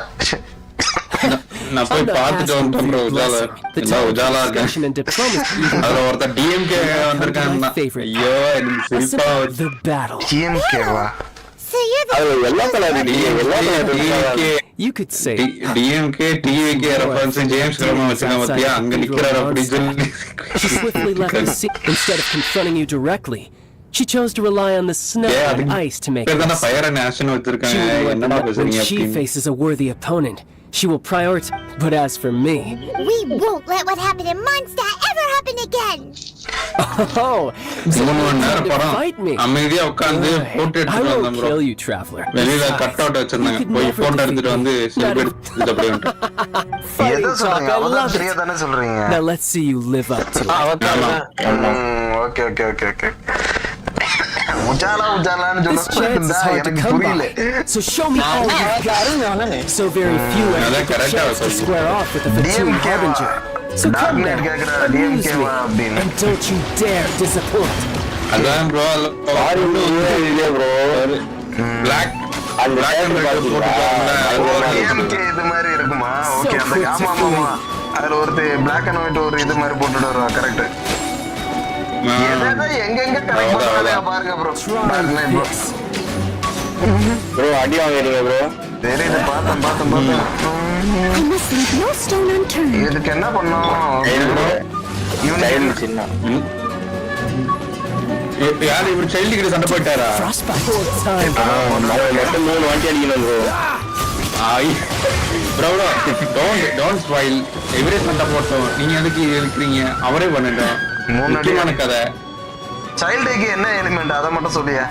[SPEAKER 12] நான் போய் பார்த்துட்டு வந்துட்டேன் ப்ரோ. உஜாலா இருக்கேன். அதுல ஒருத்தர் டிஎம்கே வந்திருக்காங்க. ஐயோ எனக்கு சிரிப்பா வருது.
[SPEAKER 1] டிஎம்கேவா?
[SPEAKER 10] எல்லா colour DMK
[SPEAKER 5] You could say
[SPEAKER 12] DMK TVK reference James கிரமா வச்சாங்க பத்தியா? அங்க நிக்கறாரு அப்படி சொல்லி.
[SPEAKER 5] She swiftly left the scene instead of confronting you directly. She chose to rely on the snow and ice to make
[SPEAKER 12] பேர் தான
[SPEAKER 5] this.
[SPEAKER 12] ஃபயர் அண்ட் ஆஷன் வச்சிருக்காங்க என்னடா
[SPEAKER 5] When
[SPEAKER 12] பேசுறீங்க
[SPEAKER 5] she faces a worthy opponent, she will prioritize. But as for me...
[SPEAKER 2] We won't let what happened in Mondstadt ever happen again!
[SPEAKER 5] Oh, so
[SPEAKER 12] 3 மணி நேரம்
[SPEAKER 5] you
[SPEAKER 12] படம்
[SPEAKER 5] fight me?
[SPEAKER 12] அமைதியா உட்கார்ந்து photo
[SPEAKER 5] I
[SPEAKER 12] எடுத்துட்டு
[SPEAKER 5] won't
[SPEAKER 12] வந்தோம் bro
[SPEAKER 5] kill you, traveler.
[SPEAKER 12] வெளியில
[SPEAKER 5] Besides,
[SPEAKER 12] cut out வச்சிருந்தாங்க
[SPEAKER 5] you could
[SPEAKER 12] போய்
[SPEAKER 5] never
[SPEAKER 12] photo எடுத்துட்டு வந்து
[SPEAKER 5] defeat me.
[SPEAKER 12] செல்ஃபி எடுத்து அப்படியே வந்துட்டேன்.
[SPEAKER 5] Fighting
[SPEAKER 1] எதை
[SPEAKER 5] talk,
[SPEAKER 1] சொல்றீங்க?
[SPEAKER 5] I
[SPEAKER 1] அவதான்
[SPEAKER 5] love
[SPEAKER 1] சரியா
[SPEAKER 5] it.
[SPEAKER 1] தானே சொல்றீங்க?
[SPEAKER 5] Now let's see you live up to it.
[SPEAKER 1] Okay okay okay okay உஜாலான்னு
[SPEAKER 5] This chance is hard to
[SPEAKER 1] எனக்கு
[SPEAKER 5] come
[SPEAKER 1] புரியல.
[SPEAKER 5] by. So show me all you've got. So very few ever get the chance to square off with the Fatui Harbinger. So come now, amuse me, and don't you dare disappoint.
[SPEAKER 12] அதான் bro black black and red
[SPEAKER 1] DMK இது மாதிரி இருக்குமா? Okay அந்த ஆமா அதுல ஒரு black and white ஒரு இது மாதிரி போட்டுட்டு வருவா கரெக்ட். எங்க கரெக்ட் பண்றானே பாருங்க ப்ரோ.
[SPEAKER 10] ப்ரோ அடி வாங்குறீங்க ப்ரோ.
[SPEAKER 1] தெரியுது பார்த்தேன்.
[SPEAKER 2] I must leave no stone unturned.
[SPEAKER 1] இதுக்கு என்ன பண்ணோம்?
[SPEAKER 10] டைம் சின்ன.
[SPEAKER 12] யார் இவர் சைல்டு கிட்ட சண்டை போயிட்டாரா?
[SPEAKER 10] மட்டும் 3 வாட்டி அடிக்கணும் ப்ரோ.
[SPEAKER 12] ப்ரோ டோன்ட் ஸ்பாயில் எவரே சண்டை போட்டோம். நீங்க எதுக்கு இருக்கிறீங்க? அவரே பண்ணட்டும். முக்கியமான கதை
[SPEAKER 1] சைல்டுக்கு என்ன எலிமெண்ட் அதை மட்டும் சொல்லியா?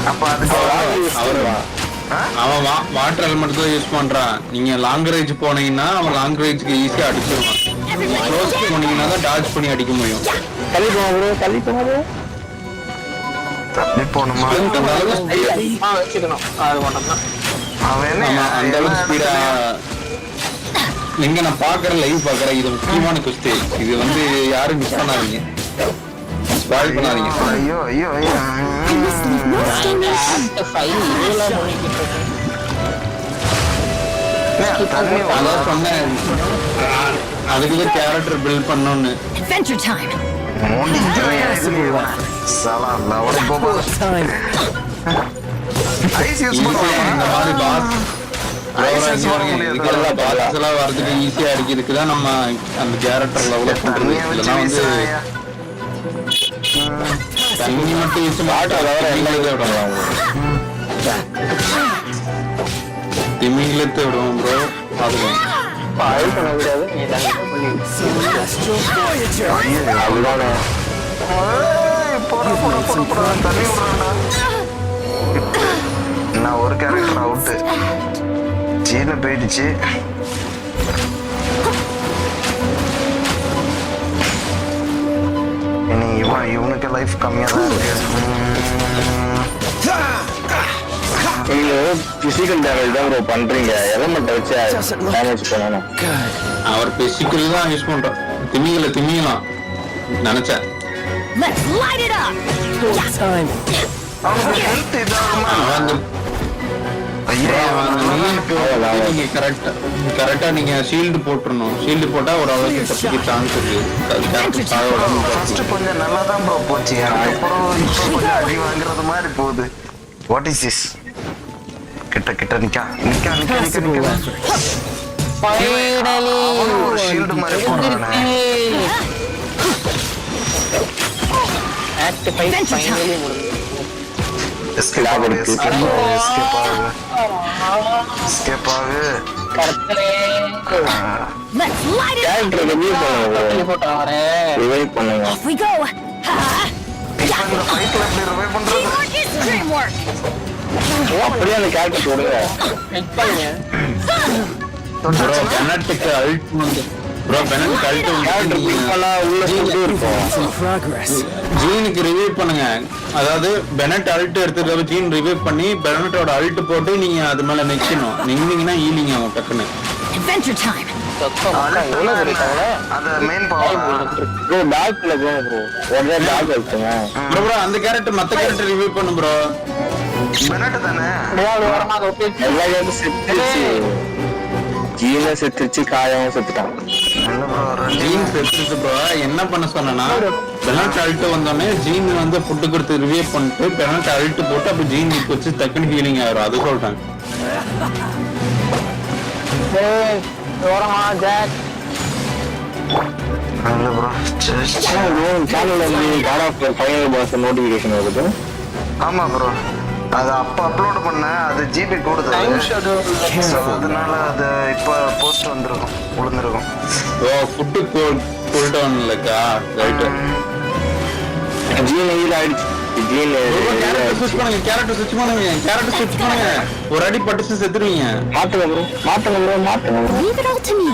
[SPEAKER 1] அப்ப அதுக்கு
[SPEAKER 12] அவன் வாட்டர் எலிமெண்ட் தான் யூஸ் பண்றான். நீங்க லாங் ரேஞ்ச் போனீங்கன்னா அவன் லாங் ரேஞ்சுக்கு ஈஸியா அடிச்சிருவான். க்ளோஸ் போனீங்கன்னா தான் டாட்ஜ் பண்ணி அடிக்க முடியும்.
[SPEAKER 10] தள்ளி போங்க
[SPEAKER 1] தள்ளி போணுமா?
[SPEAKER 10] வச்சுக்கணும் அது மட்டும்தான்.
[SPEAKER 1] அவன் என்ன
[SPEAKER 12] அந்த அளவுக்கு ஸ்பீடா எங்க நான் பாக்குறேன் லைவ் பாக்குறேன். இது முக்கியமான குஸ்தி. இது வந்து யாரும் மிஸ் பண்ணாதீங்க, ஸ்பாயில் பண்ணாதீங்க.
[SPEAKER 1] ஐயோ
[SPEAKER 2] I must leave no stone unturned.
[SPEAKER 12] அதான் சொன்னேன் அதுக்கு கேரக்டர் பில்ட் பண்ணணும்னு.
[SPEAKER 2] Adventure time.
[SPEAKER 1] ஐஸ் யூஸ்
[SPEAKER 12] இந்த
[SPEAKER 1] பண்ணுவாங்க.
[SPEAKER 12] மாதிரி பாஸ் எல்லாம் வரதுக்கு ஈஸியா அடிக்கிறதுக்கு தான் நம்ம அந்த கேரக்டர் லெவலப் பண்றது. இதெல்லாம் வந்து தண்ணி மட்டும் யூஸ் திமிங்கிலத்தை விடுவோம் ப்ரோ. பாத்துக்கோங்க
[SPEAKER 1] நான் ஒரு கேரக்டர் அவுட்டு. ஜீனு போயிடுச்சு. இனி இவனுக்கு லைஃப் கம்மியா தான் இருக்கு.
[SPEAKER 10] பிசிக்கல் டேமேஜ் தான் ப்ரோ பண்றீங்க. எலமெண்ட் வச்சு டேமேஜ் பண்ணணும்.
[SPEAKER 12] அவர் பிசிக்கல் தான் யூஸ் பண்றோம். திமிங்கலாம் நினைச்சேன்.
[SPEAKER 2] Let's light it up.
[SPEAKER 1] அவனுக்கு ஹெல்த் இதாகுமா?
[SPEAKER 12] நீங்க கரெக்டா நீங்க ஷீல்டு போட்டுறணும். ஷீல்டு போட்டா ஒரு அளவுக்கு தப்பிக்க சான்ஸ் இருக்கு.
[SPEAKER 1] ஃபர்ஸ்ட் கொஞ்சம் நல்லா தான் ப்ரோ போச்சு. அதுக்கப்புறம் இப்போ கொஞ்சம் அடி வாங்குறது மாதிரி போகுது. What is this? கிட்ட நிக்கா ஒரு ஷீல்டு மாதிரி போடுறானே.
[SPEAKER 10] ஆக்ட் 5 ஃபைனலி முடிஞ்சு.
[SPEAKER 1] எஸ்கேப் ஆகு.
[SPEAKER 2] Let's light it up.
[SPEAKER 10] Character review பண்ணுங்க.
[SPEAKER 2] Off we go.
[SPEAKER 1] இப்போ இந்த ஃபைட்ல எப்படி ரிவைவ் பண்றது?
[SPEAKER 2] Teamwork is dreamwork.
[SPEAKER 10] அப்படியே அந்த கேரக்டர் போடுங்க.
[SPEAKER 12] ப்ரோ பெனட்டுக்கு அல்ட் வந்து
[SPEAKER 10] கேரக்டர் பிக் பண்ணா உள்ள சுத்தி இருக்கும்.
[SPEAKER 12] ஜீனுக்கு ரிவ்யூ பண்ணுங்க. அதாவது பெனட் அல்ட் எடுத்துட்டு ஜீன் ரிவ்யூ பண்ணி பெனட்டோட அல்ட் போட்டு நீங்க அது மேல நிக்கணும். நின்னீங்கன்னா ஈலிங் ஆகும் டக்குன்னு.
[SPEAKER 2] Adventure time.
[SPEAKER 1] அந்த மெயின் பவர்
[SPEAKER 10] ப்ரோ பேக்ல போங்க ப்ரோ. ஒரே பேக் வச்சுங்க
[SPEAKER 12] ப்ரோ. அந்த கேரக்டர் மத்த கேரக்டர் ரிவ்யூ பண்ணு ப்ரோ.
[SPEAKER 1] பெனட் தானே
[SPEAKER 10] எல்லா கேரக்டரும் செத்துச்சு. ஜீன செத்துச்சு, காயம் செத்துட்டான்.
[SPEAKER 12] ஜீன் செத்துச்சு ப்ரோ. என்ன பண்ண சொன்னா பெனட் அல்ட் வந்தோடனே ஜீன் வந்து ஃபுட்டு கொடுத்து ரிவ்யூ பண்ணிட்டு பெனட் அல்ட் போட்டு அப்ப ஜீன் வச்சு டக்குன்னு ஹீலிங் ஆயிரும். அது சொல்றாங்க.
[SPEAKER 1] இல்ல ப்ரோ
[SPEAKER 10] சேனல்ல இருந்து god of final boss notification வருது.
[SPEAKER 1] ஆமா ப்ரோ அது அப்ப அப்லோட் பண்ண அது ஜிபி கூடுது அதனால அது இப்ப போஸ்ட் வந்திருக்கும் விழுந்திருக்கும்.
[SPEAKER 12] ஃபுட்டு கூல் டவுன் இல்லக்கா ரைட்.
[SPEAKER 10] ஜீன் ஹீல் ஆயிடுச்சு. ஜீன்
[SPEAKER 12] கேரக்டர் ஸ்விட்ச் பண்ணுங்க. ஒரு அடி பட்டுச்சு செத்துருவீங்க.
[SPEAKER 10] மாத்துங்க bro
[SPEAKER 2] Leave it all to me.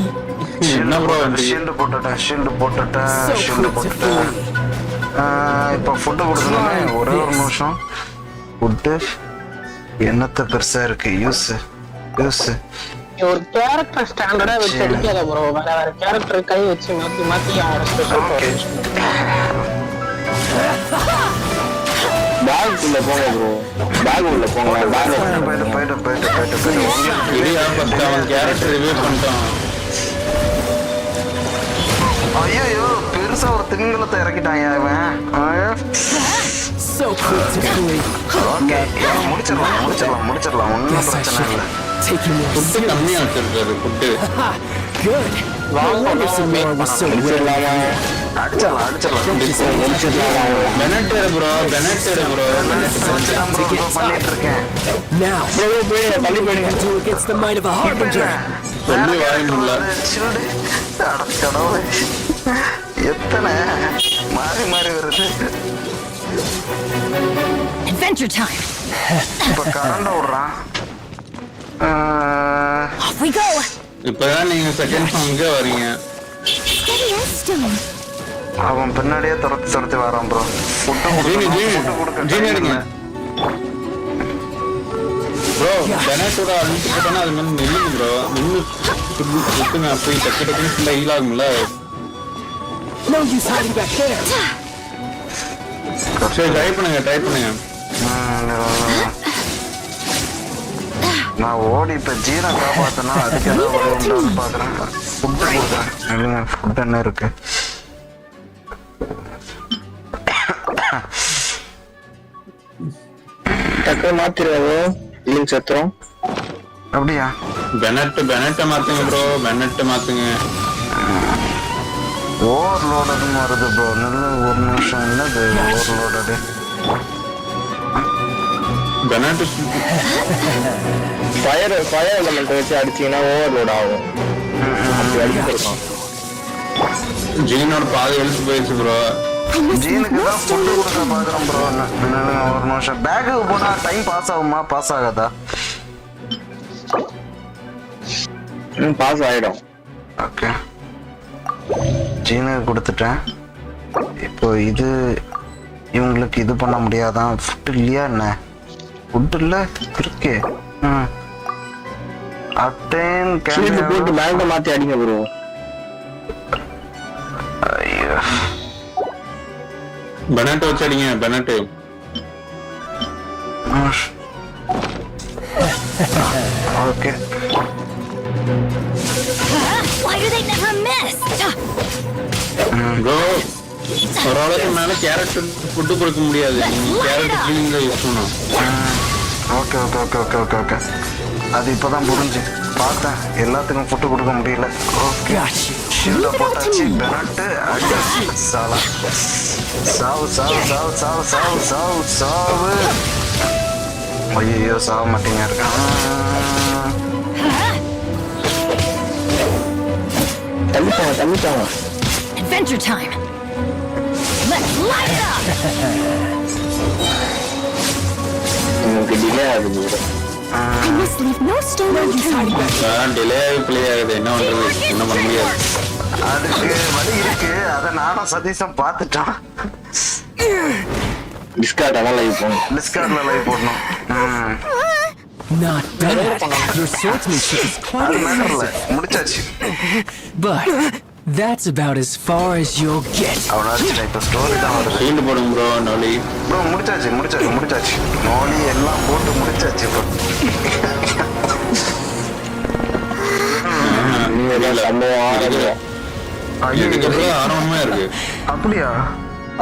[SPEAKER 12] என்ன ப்ரோ
[SPEAKER 1] ஷீல்டு போட்டுட்டேன். இப்போ ஃபுட்டு கொடுக்கணும். ஒரே ஒரு நிமிஷம். ஃபுட்டு என்னத்த பெருசா இருக்கு யூஸ்
[SPEAKER 10] ஒரு கேரக்டர் ஸ்டாண்டர்டா வச்சு அடிக்காத ப்ரோ. வேற கேரக்டர் கை வச்சு மாத்தி அவரோட ஸ்பெஷல் பேக் உள்ள போங்க ப்ரோ. பேக் உள்ள போங்க.
[SPEAKER 1] போயிட்டு
[SPEAKER 12] அவன் கேரக்டர் ரிவ்யூ பண்ணிட்டான்.
[SPEAKER 1] ஐயோ பெருசா ஒரு திங்களத்தை இறக்கிட்டான் இவன். முடிச்சிடலாம் ஒன்னும் பிரச்சனை இல்லை.
[SPEAKER 12] ஃபுட்டு கம்மியா வச்சிருக்காரு ஃபுட்டு.
[SPEAKER 1] பண்ணிட்டு இருக்கேன். எத்தனை மாறி வருது.
[SPEAKER 2] Adventure time.
[SPEAKER 1] இப்ப கரண்ட் விடுறான்.
[SPEAKER 2] Off we go.
[SPEAKER 12] இப்பதான் நீங்க செகண்ட் சாங்க்கே வரீங்க.
[SPEAKER 2] Steady as stone.
[SPEAKER 1] அவன் பின்னாடியே துரத்தி வரான் ப்ரோ. ஃபுட்டு
[SPEAKER 12] ஜீனியருங்க ப்ரோ. பெனட்டோட அழிச்சு போட்டோன்னா அது மாதிரி நில்லுங்க ப்ரோ. நின்று சுத்துங்க. அப்படி டக்குன்னு ஃபுல்லா ஹீல் ஆகும்ல.
[SPEAKER 5] No use hiding back there.
[SPEAKER 12] சரி ட்ரை பண்ணுங்க.
[SPEAKER 1] நான் ஓடி இப்ப ஜீரா காப்பாத்தனா அதுக்கு ஏதாவது பாக்குறேன். ஃபுட்டு கொடுக்குறேன். ஃபுட் என்ன இருக்கு?
[SPEAKER 10] டக்கு மாத்திராது இல்லைங்க சத்திரம்.
[SPEAKER 1] அப்படியா?
[SPEAKER 12] பெனட்டை மாத்துங்க ப்ரோ. மாத்துங்க.
[SPEAKER 1] ஓவர்லோடட்னு வருது ப்ரோ. நல்ல ஒரு நிமிஷம். என்னது ஓவர்லோடடு?
[SPEAKER 12] பெனட்
[SPEAKER 10] ஃபயர் எலமெண்ட் வச்சு அடிச்சீங்கன்னா ஓவர்லோட் ஆகும். அப்படி அடிச்சிருக்கோம்.
[SPEAKER 12] ஜீனோட பாதி எழுத்து போயிடுச்சு ப்ரோ.
[SPEAKER 1] ஜீனுக்கு தான் ஃபுட்டு கொடுக்க பாக்குறேன் ப்ரோ. ஒரு நிமிஷம். பேக்குக்கு போனா டைம் பாஸ் ஆகுமா பாஸ் ஆகாதா?
[SPEAKER 10] பாஸ் ஆயிடும்.
[SPEAKER 1] ஓகே ஜீனுக்கு கொடுத்துட்டேன். இப்போ இது இவங்களுக்கு இது பண்ண முடியாதான். ஃபுட்டு இல்லையா என்ன? ஃபுட்டு இல்லை இருக்கே. அட்டேன்
[SPEAKER 10] போட்டு பேங்க மாத்தி அடிங்க ப்ரோ.
[SPEAKER 1] ஐயோ
[SPEAKER 12] பெனட் வச்சு அடிங்க. Bennett
[SPEAKER 1] okay.
[SPEAKER 2] Why do they never miss?
[SPEAKER 12] Bro ஓரளவுக்கு மேல கேரக்டர் ஃபுட்டு கொடுக்க முடியாது. கேரக்டர் கிளீனிங் தான் யூஸ் பண்ணணும்.
[SPEAKER 1] ஓகே அது இப்பதான் புரிஞ்சு பார்த்தேன். எல்லாத்துக்கும் ஃபுட்டு கொடுக்க முடியல. ஓகே ஷீல்ட போட்டாச்சு. பெனட்டு சாலா சாவு. ஐயோ சாவ மாட்டீங்க இருக்கான்.
[SPEAKER 10] தள்ளிட்டாங்க.
[SPEAKER 2] Adventure time. Let's light it up.
[SPEAKER 10] உங்களுக்கு டிலே ஆகுது.
[SPEAKER 2] I must leave no stone unturned.
[SPEAKER 12] Delay play ஆகுது. என்ன பண்றது? என்ன பண்ண முடியாது.
[SPEAKER 1] அதுக்கு வழி இருக்கு. அதை நானும் சதீஷம் பார்த்துட்டான்.
[SPEAKER 10] டிஸ்கார்ட்ல லைவ் போடணும்.
[SPEAKER 5] Not bad. Your swordsmanship is quite impressive.
[SPEAKER 1] முடிச்சாச்சு.
[SPEAKER 5] But that's about as far as you'll get.
[SPEAKER 1] அவனாச்சு இப்ப ஸ்டோரி தான் வருது.
[SPEAKER 12] ஷீல்டு போடுங்க ப்ரோ. நோலி
[SPEAKER 1] ப்ரோ முடிச்சாச்சு. நோலி எல்லாம் போட்டு முடிச்சாச்சு ப்ரோ.
[SPEAKER 12] ஆரம்பமா இருக்கு.
[SPEAKER 1] அப்படியா?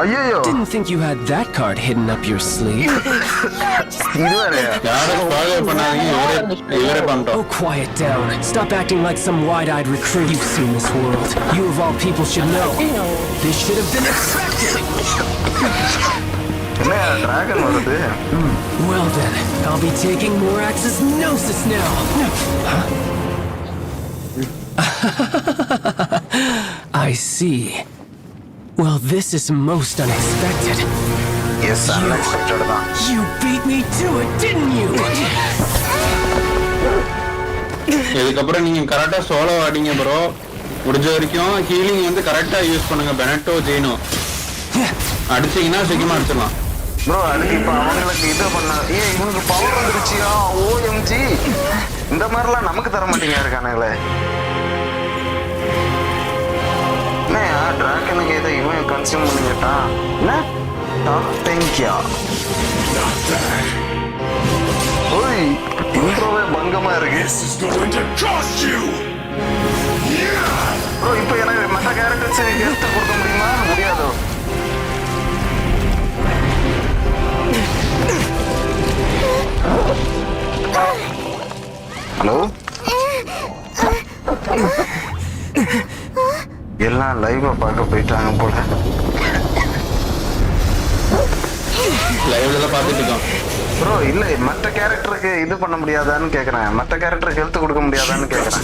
[SPEAKER 1] ஐயோ
[SPEAKER 5] Didn't think you had that card hidden up your sleeve.
[SPEAKER 1] இது வேறயா?
[SPEAKER 12] யாரும் ஃபாலோ பண்ணாதீங்க. ஒரே
[SPEAKER 5] Oh, quiet down. Stop acting like some wide-eyed recruit. You've seen this world. You of all people should know. This should have been expected. Well then, I'll be taking Morax's gnosis now. I see. Well, this is most unexpected.
[SPEAKER 1] Yes, unexpected.
[SPEAKER 5] You beat me to it, didn't you?
[SPEAKER 12] இதுக்கப்புறம் நீங்க கரெக்டா solo ஆடிங்க bro. முடிஞ்ச வரைக்கும் healing வந்து கரெக்டா use பண்ணுங்க. பெனட்டோ ஜெயினோ அடிச்சீங்கன்னா சீக்கிரமா அடிச்சிடலாம்
[SPEAKER 1] ப்ரோ. அதுக்கு இப்ப அவங்களுக்கு இது பண்ண இவனுக்கு பவர் வந்துருச்சியா? ஓஎம்ஜி, இந்த மாதிரிலாம் நமக்கு தர மாட்டீங்க இருக்கானுங்களே. என்னையா டிராகனுக்கு ஏதோ இவன் கன்சியூம் பண்ணிக்கிட்டான். என்ன தேங்க்யா? ஓய், இன்ட்ரோவே பங்கமா இருக்கு ப்ரோ. இப்போ எனக்கு மற்ற கேரக்டர்ஸ் எடுத்து கொடுக்க முடியுமா? முடியாதோ? ஹலோ, எல்லாம் லைவா பார்க்க போயிட்டாங்க போல.
[SPEAKER 12] லைவ்ல பார்த்துட்டு இருக்கோம்
[SPEAKER 1] ப்ரோ. இல்ல மற்ற கேரக்டருக்கு இது பண்ண முடியாதான்னு கேக்குறேன். மற்ற கேரக்டருக்கு ஹெல்த் கொடுக்க முடியாதான்னு கேக்குறேன்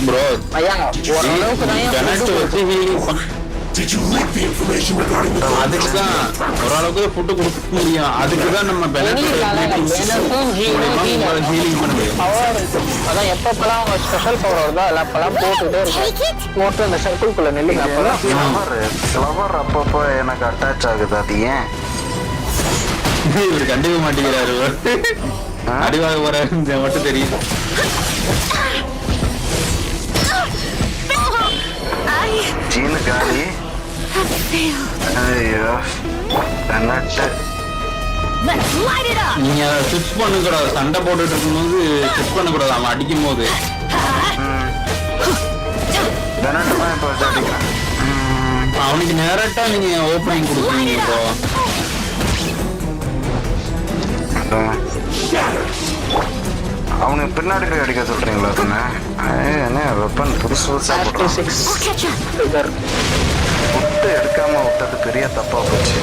[SPEAKER 12] ப்ரோ.
[SPEAKER 10] ஐயா ஓரளவுக்கு
[SPEAKER 12] பெனட்டோ வச்சு ஹீலிங் அதுக்குதான் ஓரளவுக்கு ஃபுட்டு கொடுக்க முடியும். அதுக்குதான் நம்ம பெனட்டோ ஹீலிங் பண்ண முடியும்.
[SPEAKER 10] அதான் எப்பப்பெல்லாம் ஸ்பெஷல் பவர் வருதோ அதெல்லாம் போட்டுட்டே இருக்கும். போட்டு அந்த சர்க்கிள்குள்ள நெல்லுங்க. அப்பதான்
[SPEAKER 1] ஃப்ளவர் அப்பப்போ எனக்கு அட்டாச் ஆகுது. அது ஏன்
[SPEAKER 12] இவர் கண்டுக்க மாட்டேங்கிறாரு? அடிவாக போறாரு மட்டும் தெரியும்.
[SPEAKER 1] சீனு காலி. ஐயோ,
[SPEAKER 12] நீங்க ஸ்விட்ச் பண்ணக்கூடாது. சண்டை போட்டுட்டு இருக்கும்போது ஸ்விட்ச் பண்ணக்கூடாது. அவன் அடிக்கும் போது அவனுக்கு நேரட்டா நீங்க ஓப்பனிங் கொடுப்பீங்க. இப்போ
[SPEAKER 1] அவனுக்கு பின்னாடி போய் அடிக்க சொல்றீங்களா? என்ன வெப்பன் புதுசு புதுசா புட்டு எடுக்காம விட்டது பெரிய தப்பா போச்சு.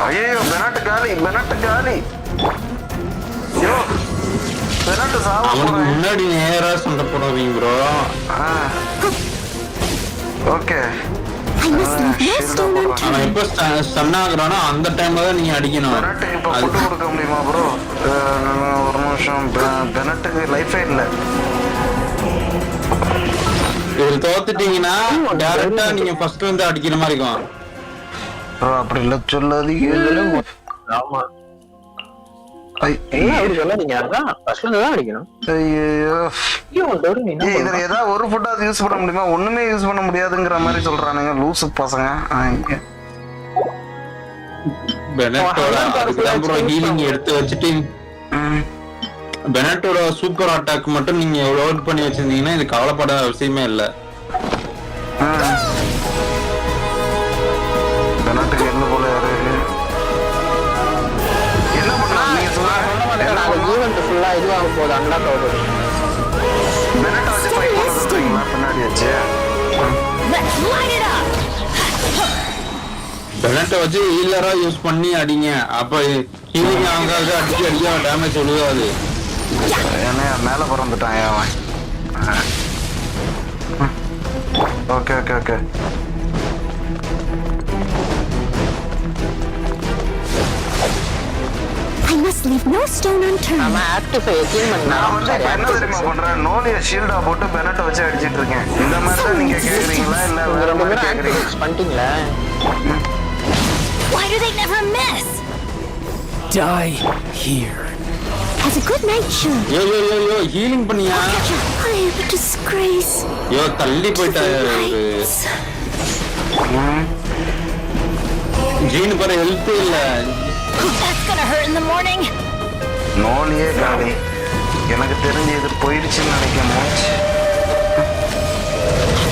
[SPEAKER 1] ஐயோ, பெனாட்டு காலி, பெனாட்டு காலி. ஐயோ, பெனாட்டு சாவ போறேன்.
[SPEAKER 12] முன்னாடி நேரா சண்டை போடுவீங்க ப்ரோ.
[SPEAKER 1] ஓகே,
[SPEAKER 12] அவன் எப்ப ஸ்டன் ஆகுறானோ அந்த டைம்ல தான் நீங்க அடிக்கணும்.
[SPEAKER 1] பெனட்டுக்கு இப்ப ஃபுட் கொடுக்க முடியுமா ப்ரோ? ஒரு நிமிஷம். பெனட்டுக்கு லைஃபே இல்ல.
[SPEAKER 12] இது தோத்துட்டீங்கன்னா டைரக்டா நீங்க ஃபர்ஸ்ட் வந்து அடிக்கிற மாதிரி இருக்கும்
[SPEAKER 1] ப்ரோ. அப்படி இல்ல சொல்லாதீங்க.
[SPEAKER 10] ஆமா, இதுல
[SPEAKER 1] ஏதாவது ஒரு ஃபுட்டாவது யூஸ் பண்ண முடியுமா? ஒண்ணுமே யூஸ் பண்ண முடியாதுங்கிற மாதிரி சொல்றானுங்க லூசு பசங்க.
[SPEAKER 12] ஹீலிங் எடுத்து வச்சுட்டு பெனட்டோட சூப்பர் அட்டாக் மட்டும் நீங்க லோட் பண்ணி வச்சிருந்தீங்கன்னா இது கவலைப்பட அவசியமே இல்ல.
[SPEAKER 1] பெனட்டுக்கு என்ன போல யாரு என்ன பண்றாங்க? நீங்க
[SPEAKER 10] ஈவென்ட் ஃபுல்லா இதுவாக போகுது. அன்லாக் ஆகுது.
[SPEAKER 1] பெனட்டை வச்சு ஃபைட் பண்ண சொல்றீங்களா? பின்னாடி வச்சு
[SPEAKER 12] பெனட்டை வச்சு ஹீலரா யூஸ் பண்ணி அடிங்க. அப்ப ஹீலிங் ஆகாது. அடிக்க டேமேஜ் விழுகாது.
[SPEAKER 1] என்ன மேல பறந்துட்டான் அவன். Okay okay okay.
[SPEAKER 2] I must leave no stone unturned.
[SPEAKER 10] நம்ம ஆக்டிஃபை அச்சீவ்மென்ட்
[SPEAKER 1] நான் வந்து என்ன தெரியுமா பண்றேன்? நோலிய ஷீல்டா போட்டு பெனட்டை வச்சு அடிச்சிட்டு இருக்கேன். இந்த மாதிரி தான் நீங்க கேக்குறீங்களா இல்ல வேற மாதிரி கேக்குறீங்களா?
[SPEAKER 10] பண்ணிட்டீங்களா?
[SPEAKER 2] Why do they never miss?
[SPEAKER 5] Die here.
[SPEAKER 2] Has a good night, sure.
[SPEAKER 12] Yo healing பண்ணியா?
[SPEAKER 2] I am a disgrace.
[SPEAKER 12] Yo தள்ளி போயிட்டாரு. ஜீன் பாரு ஹெல்த் இல்ல.
[SPEAKER 2] That's gonna hurt in the morning.
[SPEAKER 1] நோலியே காலி. எனக்கு தெரிஞ்சு இது போயிடுச்சுன்னு நினைக்கிறேன்.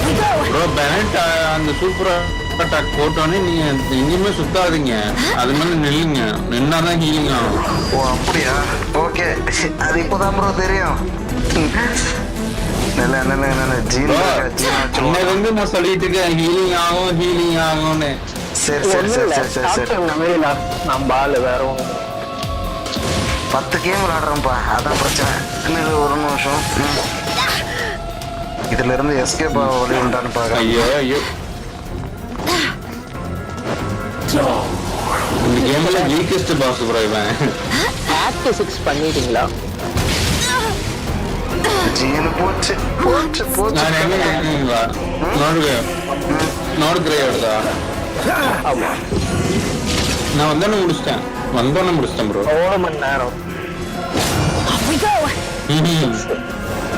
[SPEAKER 2] We go.
[SPEAKER 12] பெனட் அந்த சூப்பர் அட்டாக் போட்டோன்னே நீங்க எங்கேயுமே சுத்தாதீங்க, அது மாதிரி நில்லுங்க, நின்னாதான் ஹீலிங் ஆகும்.
[SPEAKER 1] ஓ அப்படியா? ஓகே, அது இப்போதான் ப்ரோ தெரியும்.
[SPEAKER 12] வந்து நான் சொல்லிட்டு இருக்கேன் ஹீலிங் ஆகும்னு.
[SPEAKER 1] சரி சரி சரி சரி சரி
[SPEAKER 10] நம்ம ஆளு வேற
[SPEAKER 1] 10 கேம் விளையாடுறோம்ப்பா, அதான் பிரச்சனை. இன்னும் ஒரு நிமிஷம் இதுல இருந்து எஸ்கேப் ஆக வழி உண்டான்னு பாக்க.
[SPEAKER 12] ஐயோ ஐயோ, இந்த கேம்ல வீக்கஸ்ட் பாஸ் ப்ரோ இவன்.
[SPEAKER 10] ஆக்ட் 6 பண்ணிட்டீங்களா?
[SPEAKER 1] ஜீனு போச்சு போச்சு போச்சு.
[SPEAKER 12] நான் எங்க நோட் கிரேவர்தா? நான் வந்தோன்னு முடிச்சிட்டேன் ப்ரோ.
[SPEAKER 10] 1 மணி நேரம்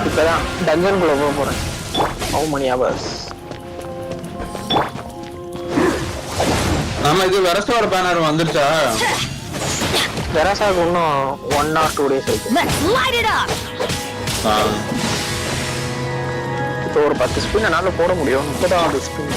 [SPEAKER 10] இப்பதான் டஞ்சனுக்குள்ள போக போறேன். How many hours?
[SPEAKER 12] ஆமா, இது வெரஸோட பேனர் வந்துருச்சா?
[SPEAKER 10] வெரஸாக்கு இன்னும் 1 or 2 days இருக்கு. இப்போ ஒரு 10 ஸ்பின் என்னால போட முடியும். 30 ஸ்பின்.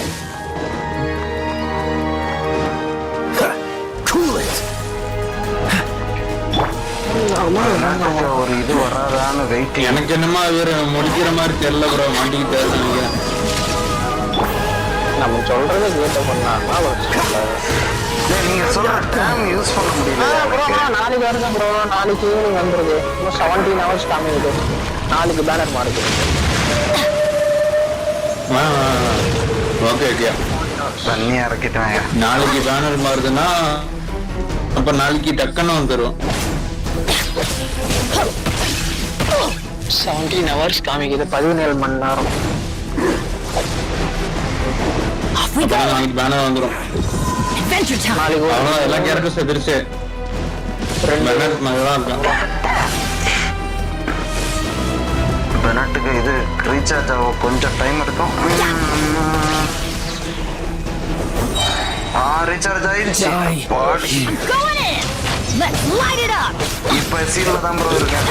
[SPEAKER 1] ஒரு இது வராதான்னு வெயிட்.
[SPEAKER 12] எனக்கு என்னமா இவரு முடிக்கிற மாதிரி தெரியல ப்ரோ, மாட்டிக்கிட்டே நினைக்கிறேன்.
[SPEAKER 10] நம்ம சொல்றதை கேட்ட பண்ணாருன்னா
[SPEAKER 1] நீங்க சொல்ற டைம் யூஸ் பண்ண முடியல
[SPEAKER 10] ப்ரோ. நாளைக்கு வருங்க ப்ரோ, நாளைக்கு ஈவினிங் வந்துருது. இன்னும் 17 hours காமிக்குது. நாளைக்கு பேனர் மாறுது.
[SPEAKER 12] ஓகே ஓகே,
[SPEAKER 1] தண்ணியா இறக்கிட்டாங்க.
[SPEAKER 12] நாளைக்கு பேனர் மாறுதுன்னா அப்ப நாளைக்கு டக்குன்னு வந்துடும்.
[SPEAKER 10] 17 hours காமிக்குது, 17 மணி நேரம்.
[SPEAKER 12] நாளைக்கு பேனர் வந்துடும்.
[SPEAKER 10] நாளைக்கு
[SPEAKER 12] எல்லாம் கேரக்டர் செத்துருச்சு. 2 பேனர் தான் இருக்கும்.
[SPEAKER 1] பெனட்டுக்கு இது ரீசார்ஜ் ஆகும், கொஞ்சம் டைம் எடுக்கும். ரீசார்ஜ் ஆயிடுச்சு. இப்ப சீல்ல தான் ப்ரோ இருக்கேன்.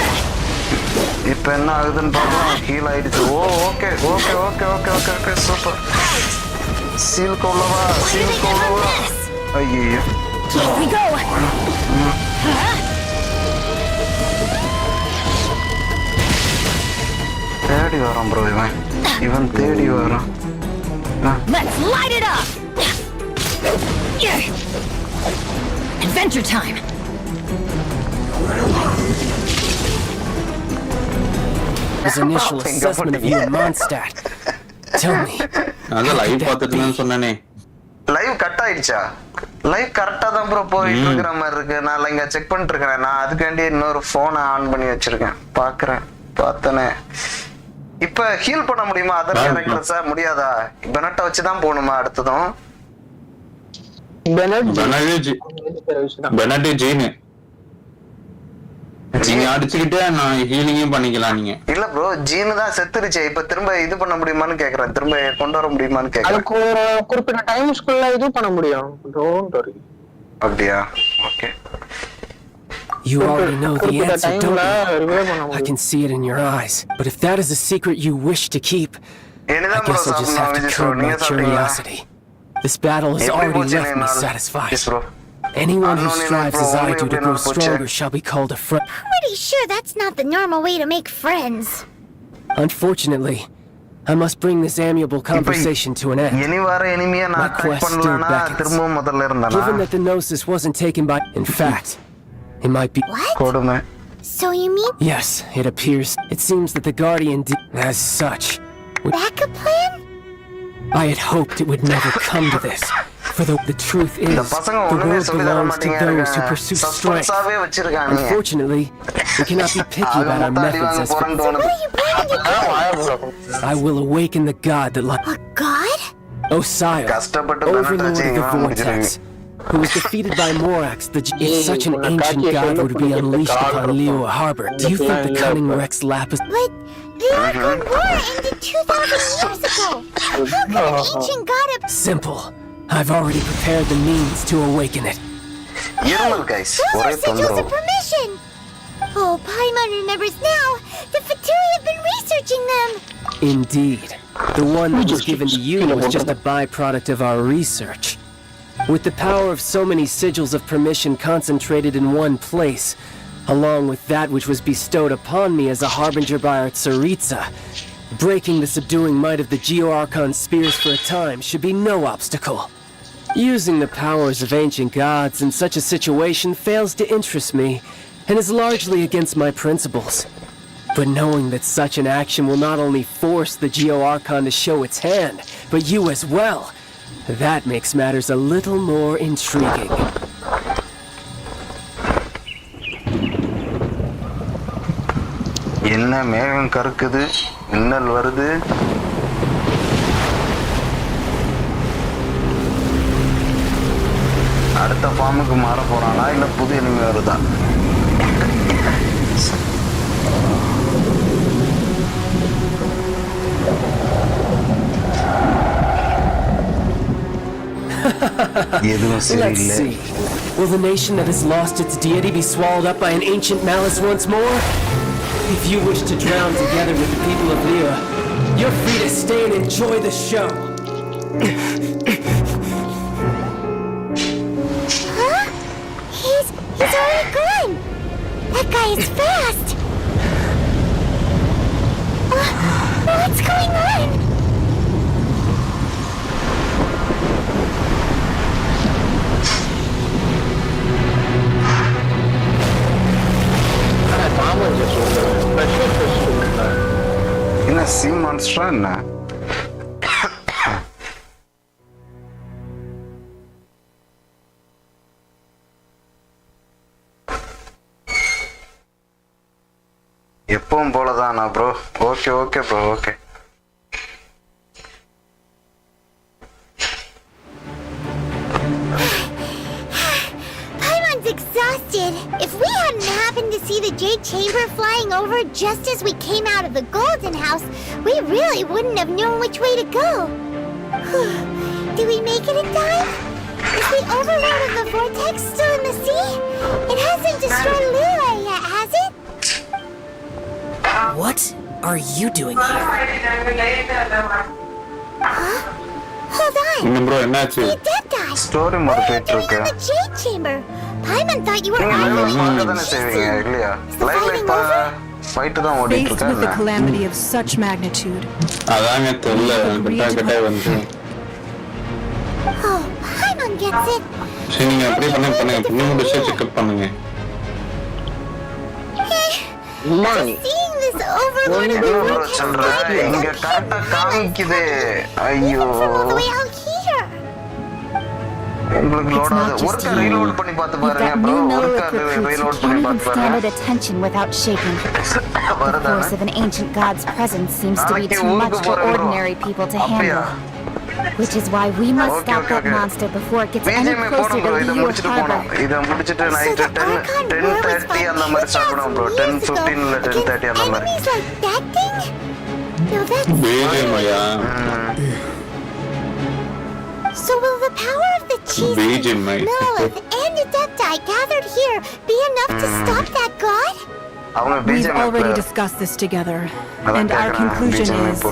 [SPEAKER 1] இப்ப என்ன ஆகுதுன்னு பார்க்கலாம். ஹீல் ஆயிடுச்சு. Oh okay okay okay okay okay okay super. Seal கொள்ளவா ஐயோ. தேடி வரோம் ப்ரோ, இவன் தேடி வரோம்.
[SPEAKER 3] Adventure time.
[SPEAKER 5] His initial assessment of you and Mondstadt. Tell me.
[SPEAKER 12] அதான் லைவ் பார்த்துட்டுன்னு சொன்னேனே.
[SPEAKER 1] லைவ் கட் ஆயிடுச்சா? லைவ் கரெக்டா தான் ப்ரோ போயிட்டு இருக்கிற மாதிரி இருக்கு. நான் இங்க செக் பண்ணிட்டு இருக்கேன். நான் அதுக்காண்டி இன்னொரு போனை ஆன் பண்ணி வச்சிருக்கேன். பார்த்தனே. இப்ப ஹீல் பண்ண முடியுமா? அதர் கேரக்டர்ஸா முடியாதா? பெனட்டை வச்சுதான் போகணுமா அடுத்ததும்?
[SPEAKER 12] பெனட் ஜீனு நீங்க அடிச்சுக்கிட்டே நான் ஹீலிங்கும் பண்ணிக்கலாம். நீங்க
[SPEAKER 1] இல்ல ப்ரோ, ஜீனு தான் செத்துருச்சு. இப்ப திரும்ப இது பண்ண முடியுமான்னு கேக்குறேன். திரும்ப கொண்டு வர முடியுமான்னு கேக்குறேன்.
[SPEAKER 10] அதுக்கு ஒரு குறிப்பிட்ட டைம்ஸ்க்குள்ள இது பண்ண முடியும்.
[SPEAKER 1] அப்படியா? Okay.
[SPEAKER 5] You already know the answer, don't you? I can see it in your eyes. But if that is a secret you wish to keep, I guess I'll just have to curb my curiosity. This battle has already left me satisfied. Anyone who strives as I do to grow stronger shall be called a friend.
[SPEAKER 2] Pretty sure that's not the normal way to make friends.
[SPEAKER 5] Unfortunately, I must bring this amiable conversation to an end. My quest still beckons. Given that the Gnosis wasn't taken by... In fact, it might be...
[SPEAKER 2] What? So you mean...
[SPEAKER 5] Yes, it appears. It seems that the Guardian as such...
[SPEAKER 2] Backup plan?
[SPEAKER 5] I had hoped it would never come to this. For the truth is, the world belongs to those who pursue strength. Unfortunately, we cannot be picky about our methods as...
[SPEAKER 2] So what are you planning to do?
[SPEAKER 5] I will awaken the god that lies...
[SPEAKER 2] A god?
[SPEAKER 5] Osiris, overlord of the vortex, who was defeated by Morax, if such an ancient god were to be unleashed upon Liyue Harbor, do you think the cunning Rex Lapis...
[SPEAKER 2] But the Archon War ended 2,000 years ago! How can an ancient god have...
[SPEAKER 5] Simple. I've already prepared the means to awaken it.
[SPEAKER 2] Those are sigils of permission! Oh, Paimon remembers now! The Fatui have been researching them!
[SPEAKER 5] Indeed. The one that was given to you was just a byproduct of our research. With the power of so many sigils of permission concentrated in one place, along with that which was bestowed upon me as a harbinger by our Tsaritsa, breaking the subduing might of the Geo-Archon spears for a time should be no obstacle. Using the powers of ancient gods in such a situation fails to interest me, and is largely against my principles. But knowing that such an action will not only force the Geo-Archon to show its hand, but you as well, that makes matters a little more intriguing.
[SPEAKER 1] என்ன மேகம் கருக்குது, மின்னல் வருது. அடுத்த ஃபார்முக்கு மாற போறானா இல்ல புது எனிமி வருதா?
[SPEAKER 5] Let's see. Will the nation that has lost its deity be swallowed up by an ancient malice once more? If you wish to drown together with the people of Liyue, you're free to stay and enjoy the show.
[SPEAKER 2] Huh? He's already gone. That guy is fast. What's going on?
[SPEAKER 1] என்ன sea மான்ஸ்டரா என்ன? எப்பவும் போலதானா bro? Okay okay bro okay.
[SPEAKER 2] Exhausted. If we hadn't happened to see the Jade Chamber flying over just as we came out of the Golden House, we really wouldn't have known which way to go. Did we make it in time? Is the overload of the vortex still in the sea? It hasn't destroyed Liyue yet, has it?
[SPEAKER 5] What are you doing here?
[SPEAKER 2] Huh? Hold on.
[SPEAKER 12] bro, என்னாச்சு?
[SPEAKER 2] The dead guy.
[SPEAKER 1] Story mode போயிட்டு
[SPEAKER 2] Doing
[SPEAKER 1] இருக்கு.
[SPEAKER 2] in the Jade Chamber. Paimon thought you were
[SPEAKER 1] நீங்க லைவ்ல
[SPEAKER 2] idling
[SPEAKER 1] பார்க்க
[SPEAKER 2] and
[SPEAKER 1] தானே செய்வீங்க
[SPEAKER 2] chasing.
[SPEAKER 1] இல்லையா?
[SPEAKER 2] Is the
[SPEAKER 1] லைவ்ல
[SPEAKER 2] fighting
[SPEAKER 1] இப்ப
[SPEAKER 2] over?
[SPEAKER 1] ஃபைட் தான் ஓடிட்டு
[SPEAKER 13] Faced with the
[SPEAKER 1] இருக்காங்க.
[SPEAKER 13] calamity of such magnitude,
[SPEAKER 12] அதாங்க தெரியல கிட்ட வந்து
[SPEAKER 2] Oh, Paimon gets it.
[SPEAKER 12] சரி நீங்க அப்படியே பண்ணுங்க பண்ணி முடிச்சு செக்அப் பண்ணுங்க.
[SPEAKER 2] Seeing this overload of the
[SPEAKER 1] என்ன ப்ரோ
[SPEAKER 2] vortex
[SPEAKER 1] சொல்ற? இங்க கரெக்ட்டா காமிக்குது. ஐயோ.
[SPEAKER 2] all the way out here.
[SPEAKER 1] உங்களுக்கு லோட் ஆகுது. ஒருக்கா ரீலோட் பண்ணி பார்த்து பாருங்க ப்ரோ. ஒருக்கா ரீலோட் பண்ணி பார்த்து
[SPEAKER 14] stand
[SPEAKER 1] பாருங்க.
[SPEAKER 14] at attention without shaking. The force of an ancient god's presence seems to be too much for ordinary people to handle. Which is why we must stop that monster before it gets any closer to Liyue Harbor.
[SPEAKER 1] இத முடிச்சிட்டு night 10:30 அந்த மாதிரி சாப்பிடுவோம் bro. 10:15 இல்ல 10:30 அந்த மாதிரி.
[SPEAKER 2] Enemies like that thing? No, that's...
[SPEAKER 12] வேஜமயா.
[SPEAKER 2] So will the power of the cheese, Millelith, and Adepti gathered here be enough to stop that god?
[SPEAKER 13] We've already discussed this together, and our conclusion is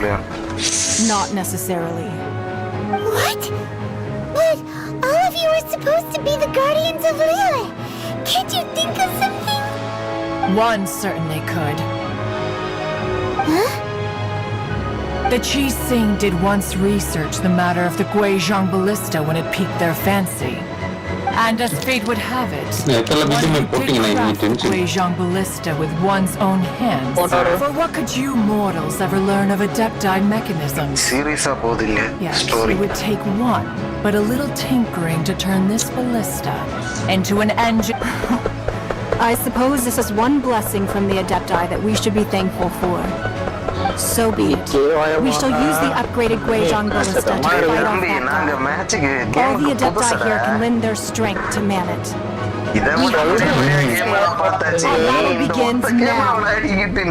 [SPEAKER 13] not necessarily.
[SPEAKER 2] What? But all of you are supposed to be the guardians of Liyue. Can't you think of something?
[SPEAKER 13] One certainly could.
[SPEAKER 2] Huh?
[SPEAKER 13] The Keqing did once research the matter of the Guizhong Ballista when it piqued their fancy. And as fate would have it, one did craft the Guizhong Ballista with one's own hands. For what could you mortals ever learn of Adepti mechanisms? Yes, it would take one, but a little tinkering to turn this ballista into an engine.
[SPEAKER 8] I suppose this is one blessing from the Adepti that we should be thankful for. So be it. We shall use the upgraded Guizhong Ballista to fight off that god. All the Adepti here can lend their strength to man it. Our battle begins now.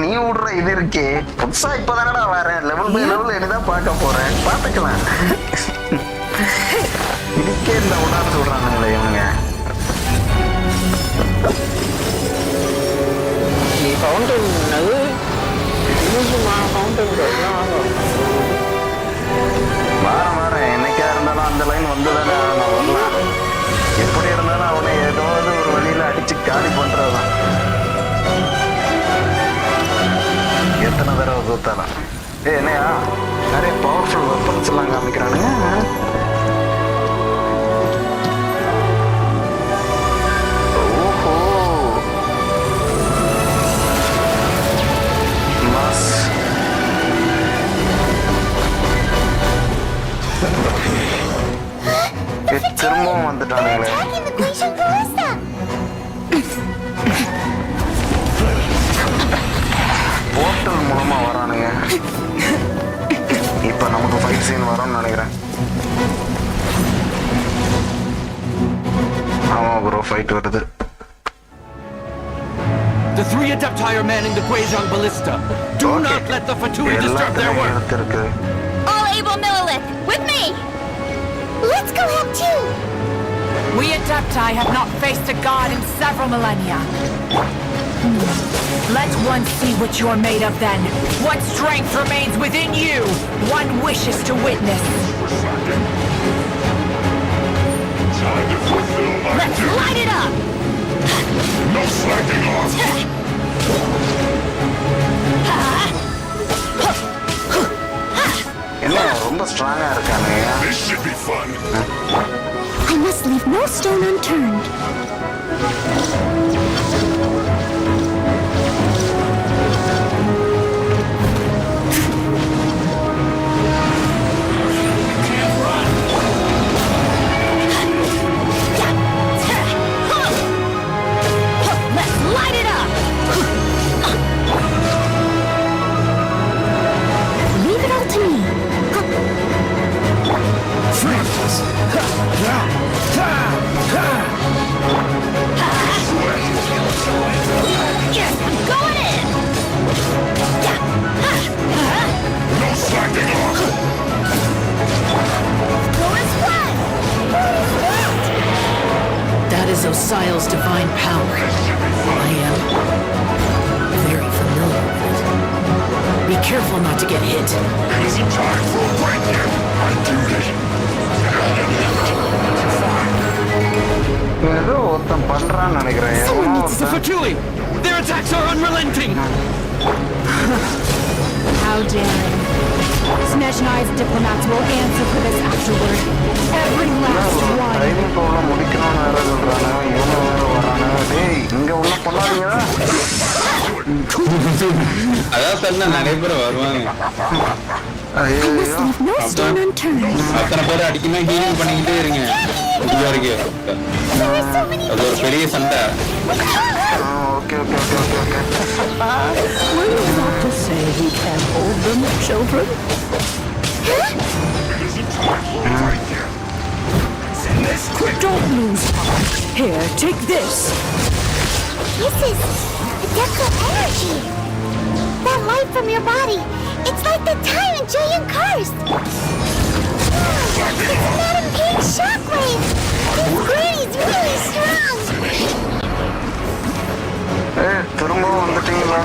[SPEAKER 1] நீ விடுற இது இருக்கே புதுசா இப்பதானடா வரேன் level by level என்னதான் பார்க்க போறேன் பாத்துக்கலாம். இதுக்கே இந்த உடான்னு சொல்றாங்களே இவங்க.
[SPEAKER 10] ஃபவுண்டன் அது ஃபவுண்டன்
[SPEAKER 1] லைன் வந்துதானே நான் வரலாம். எப்படி இருந்தாலும் அவனை ஏதாவது ஒரு வழியில அடிச்சு காலி பண்றதுதான். எத்தனை தடவை தோத்தானா? என்னையா நிறைய பவர்ஃபுல் வெப்பன்ஸ் எல்லாம் காமிக்கிறானுங்க. ஓஹோ மாஸ். திரும்பவும் வந்துட்டானுங்களே.
[SPEAKER 2] Attacking the Guizhong Ballista!
[SPEAKER 1] Portal மூலமா வரானுங்க. இப்ப நமக்கு ஃபைட் சீன் வரும்னு நினைக்கிறேன். ஆமா ப்ரோ, ஃபைட் வருது.
[SPEAKER 6] The three Adepti are manning the Guizhong Ballista. Do not let the Fatui disturb their work.
[SPEAKER 2] All able Millelith, with me! Let's go help too!
[SPEAKER 13] We Adepti have not faced a god in several millennia. Let one see what you're made of then. What strength remains within you? One wishes to witness.
[SPEAKER 2] Let's light it up!
[SPEAKER 6] No slacking off.
[SPEAKER 1] என்ன ரொம்ப ஸ்ட்ராங்கா இருக்கானே.
[SPEAKER 6] This should be fun.
[SPEAKER 2] I must leave no stone unturned. Let's light it up! Leave it all to me. Yes, I'm going in!
[SPEAKER 6] No slacking off.
[SPEAKER 2] Going spread!
[SPEAKER 13] That is Osial's divine power. I am very familiar with it. Be careful not to get hit.
[SPEAKER 6] It isn't time for a break yet. I do this.
[SPEAKER 1] ஏதோ ஒருத்தன் பண்றான்னு நினைக்கிறேன்.
[SPEAKER 6] It's the Fatui. Their attacks are unrelenting.
[SPEAKER 8] How daring. Snezhnai's diplomats will answer for this afterward. Every last one.
[SPEAKER 1] Timing problem முடிக்கணும்னு வேற சொல்றாங்க. இவங்க வேற வராங்க. டேய் இங்க உள்ள பண்ணாதீங்களா?
[SPEAKER 12] அதான் சொன்ன நிறைய பேர் வருவாங்க.
[SPEAKER 2] I must leave no stone unturned.
[SPEAKER 12] அத்தனை பேர் அடிக்கணும் ஹீலிங் பண்ணிக்கிட்டே இருங்க. இது வரைக்கும் அது ஒரு பெரிய சண்டை.
[SPEAKER 1] Okay okay okay okay okay.
[SPEAKER 8] Were you about to say he can hold them, children? Don't lose heart. Here, take this.
[SPEAKER 2] This is Adeptal energy. That light from your body. It's like the time in Julian Karst. It's Madam Pig's shockwave. This granny's really strong.
[SPEAKER 1] திரும்ப வந்துட்டீங்களா?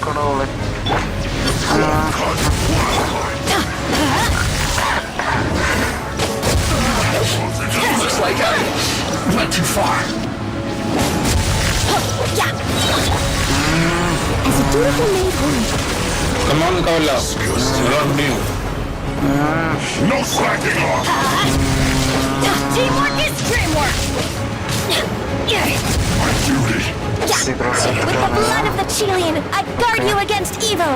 [SPEAKER 1] கடவுளே.
[SPEAKER 6] Looks like I went too far.
[SPEAKER 2] As a dutiful maid woman.
[SPEAKER 12] Come on, Kawala.
[SPEAKER 6] No slacking off.
[SPEAKER 2] Teamwork is dreamwork.
[SPEAKER 6] My duty.
[SPEAKER 3] With the blood of the Chilean, I guard you against evil.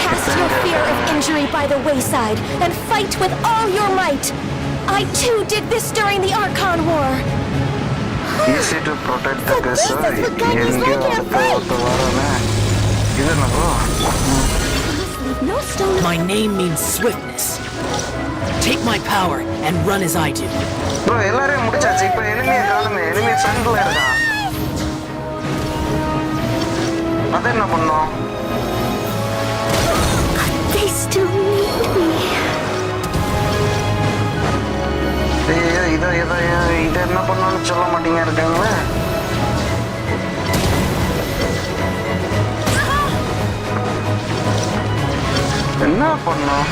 [SPEAKER 3] Cast your fear of injury by the wayside and fight with all your might. I too did this during the Archon War.
[SPEAKER 1] Easy to protect the castle.
[SPEAKER 13] My name means swiftness. Take my power and run as I do.
[SPEAKER 1] Bro, எல்லாரையும் முடிச்சாச்சு. இப்போ எனிமியை காணுமே. Enemy ஃப்ரண்ட்ல இருக்கான். அது என்ன பண்ணோம்?
[SPEAKER 2] They still need me.
[SPEAKER 1] இதை என்ன பண்ணணும்னு சொல்ல மாட்டீங்க இருக்காங்களே. என்ன பண்ணோம்?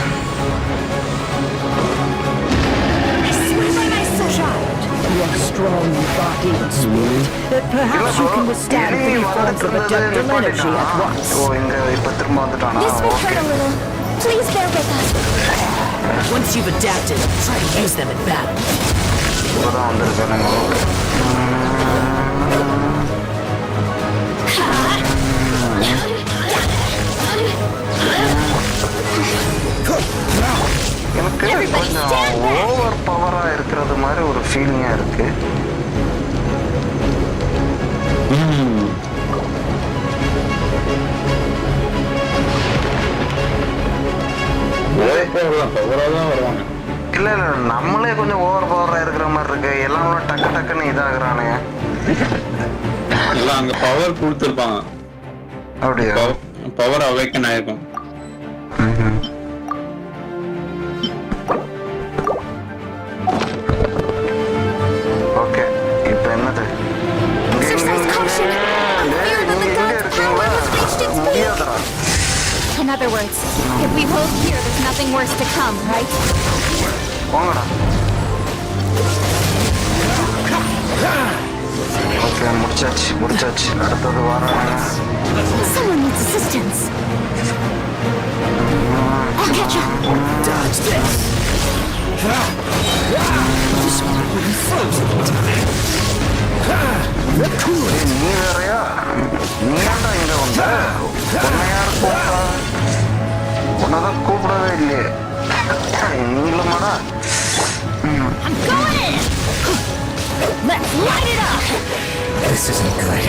[SPEAKER 13] Child, you are strong in body and spirit, but perhaps you can withstand 3 forms of adaptive energy at once.
[SPEAKER 3] This will hurt a little. Please bear with us.
[SPEAKER 13] Once you've adapted, try to use them in battle.
[SPEAKER 1] எனக்கு கொஞ்சம் over பவரா இருக்கிறது மாதிரி ஒரு ஃபீலிங்கா இருக்கு. இல்ல இல்ல நம்மளே கொஞ்சம் ஓவர் பவரா இருக்கிற மாதிரி இருக்கு. எல்லாம் டக்கு டக்குன்னு இதாகிறானுங்க.
[SPEAKER 12] எல்லாம் அங்க பவர் கொடுத்துருப்பாங்க.
[SPEAKER 1] அப்படியா?
[SPEAKER 12] பவர் அவேக்கன் ஆயிருக்கும்.
[SPEAKER 1] ஓகே இப்போ என்னது? முடியாதரா?
[SPEAKER 14] In other words, if we hold here, there's nothing worse to come, right?
[SPEAKER 1] போங்கடா. ஓகே முடிச்சாச்சு. அடுத்தது வராங்க.
[SPEAKER 14] Someone needs assistance. I'll catch up.
[SPEAKER 5] Dodge this.
[SPEAKER 1] நீ வேறையா? நீ ஏன்டா இங்க வந்த? உன்னை யார் கூப்பிட்டா? உன்னதான் கூப்பிடவே இல்லையே. நீங்களமாடா?
[SPEAKER 14] I'm going in. Let's light it up.
[SPEAKER 5] This isn't good.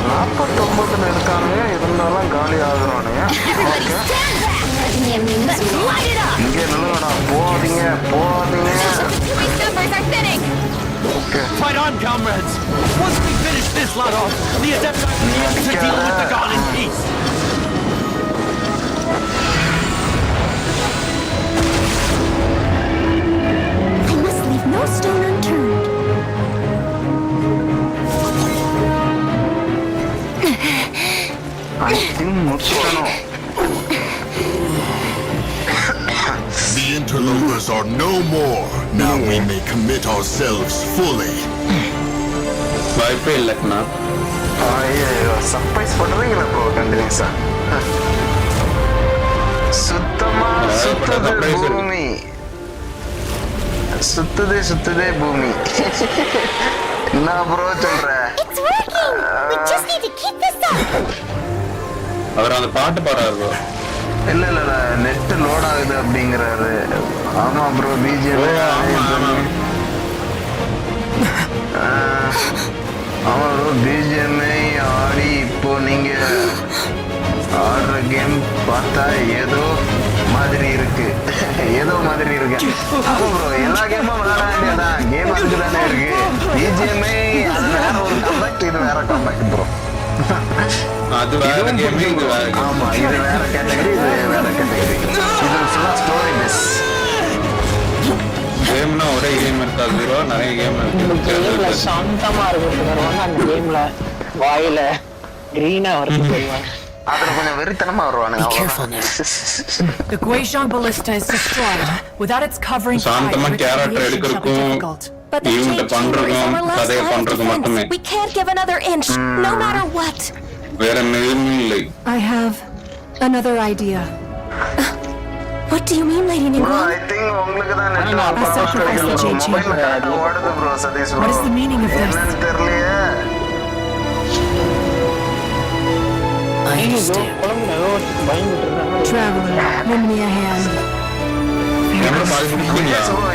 [SPEAKER 1] நாற்பத்தொன்பதுல இருக்காங்க, இருந்தாலும் காலி ஆகுறானுங்க. இங்கே நில்லுங்கடா, போகாதீங்க.
[SPEAKER 6] Fight on, comrades! Once we finish this lot off, the Adepti will be able to deal with the god in peace!
[SPEAKER 14] I must leave no stone unturned.
[SPEAKER 1] I think முடிச்சிட்டனோ.
[SPEAKER 15] The interlopers are no more. Now we may commit ourselves fully.
[SPEAKER 12] வாய்ப்பே இல்லைண்ணா.
[SPEAKER 1] ஐயோ surprise பண்றீங்களா bro கண்டினியூஸா? சுத்தமா சுத்துதே பூமி. என்ன bro சொல்ற?
[SPEAKER 2] It's working. We just need to keep this up.
[SPEAKER 12] அவர் அந்த பாட்டு பாடுறாரு.
[SPEAKER 1] இல்ல நெட் லோட் ஆகுது அப்படிங்கறாரு. ஆமா ப்ரோ பிஜிஎம் ஆமா ப்ரோ பிஜிஎம் ஆடி இப்போ நீங்க ஆடுற கேம் பார்த்தா ஏதோ மாதிரி இருக்கு. ஆமா ப்ரோ எல்லா கேமும் விளையாட வேண்டியதான். கேம் அதுக்கு தானே இருக்கு. பிஜிஎம் அது வேற ஒரு காம்பேக்ட், இது வேற காம்பேக்ட் ப்ரோ.
[SPEAKER 12] அது வேற கேம், இது வேற.
[SPEAKER 1] ஆமா இது வேற கேட்டகரி, இது வேற கேட்டகரி. இது ஃபுல்லா ஸ்டோரி பேஸ்.
[SPEAKER 12] கேம்னா ஒரே கேம் இருக்காது ப்ரோ, நிறைய கேம் இருக்கு.
[SPEAKER 10] கேம்ல சாந்தமா இருக்குறவங்க அந்த கேம்ல வாயில கிரீனா வருது சொல்லுவாங்க.
[SPEAKER 1] அதுல கொஞ்சம் வெறித்தனமா வருவானுங்க.
[SPEAKER 13] Be careful now. The Guizhong Ballista is destroyed. Without its covering fire,
[SPEAKER 12] சாந்தமா கேரக்டர் எடுக்கிறதுக்கும் இவங்க பண்றதுக்கும் கதையை பண்றதுக்கும் மட்டுமே.
[SPEAKER 3] We can't give another inch, no matter what.
[SPEAKER 12] வேற எதுவும் இல்லை.
[SPEAKER 8] I have another idea.
[SPEAKER 3] What do you mean, Lady Ningguang?
[SPEAKER 1] I think உங்களுக்கு தான் net
[SPEAKER 8] I sacrificed the Jade Chamber.
[SPEAKER 1] ஓடுது bro Satish bro.
[SPEAKER 8] What is the meaning of this?
[SPEAKER 1] என்னன்னு தெரியலையே.
[SPEAKER 13] I understand.
[SPEAKER 8] Traveler, lend me a hand.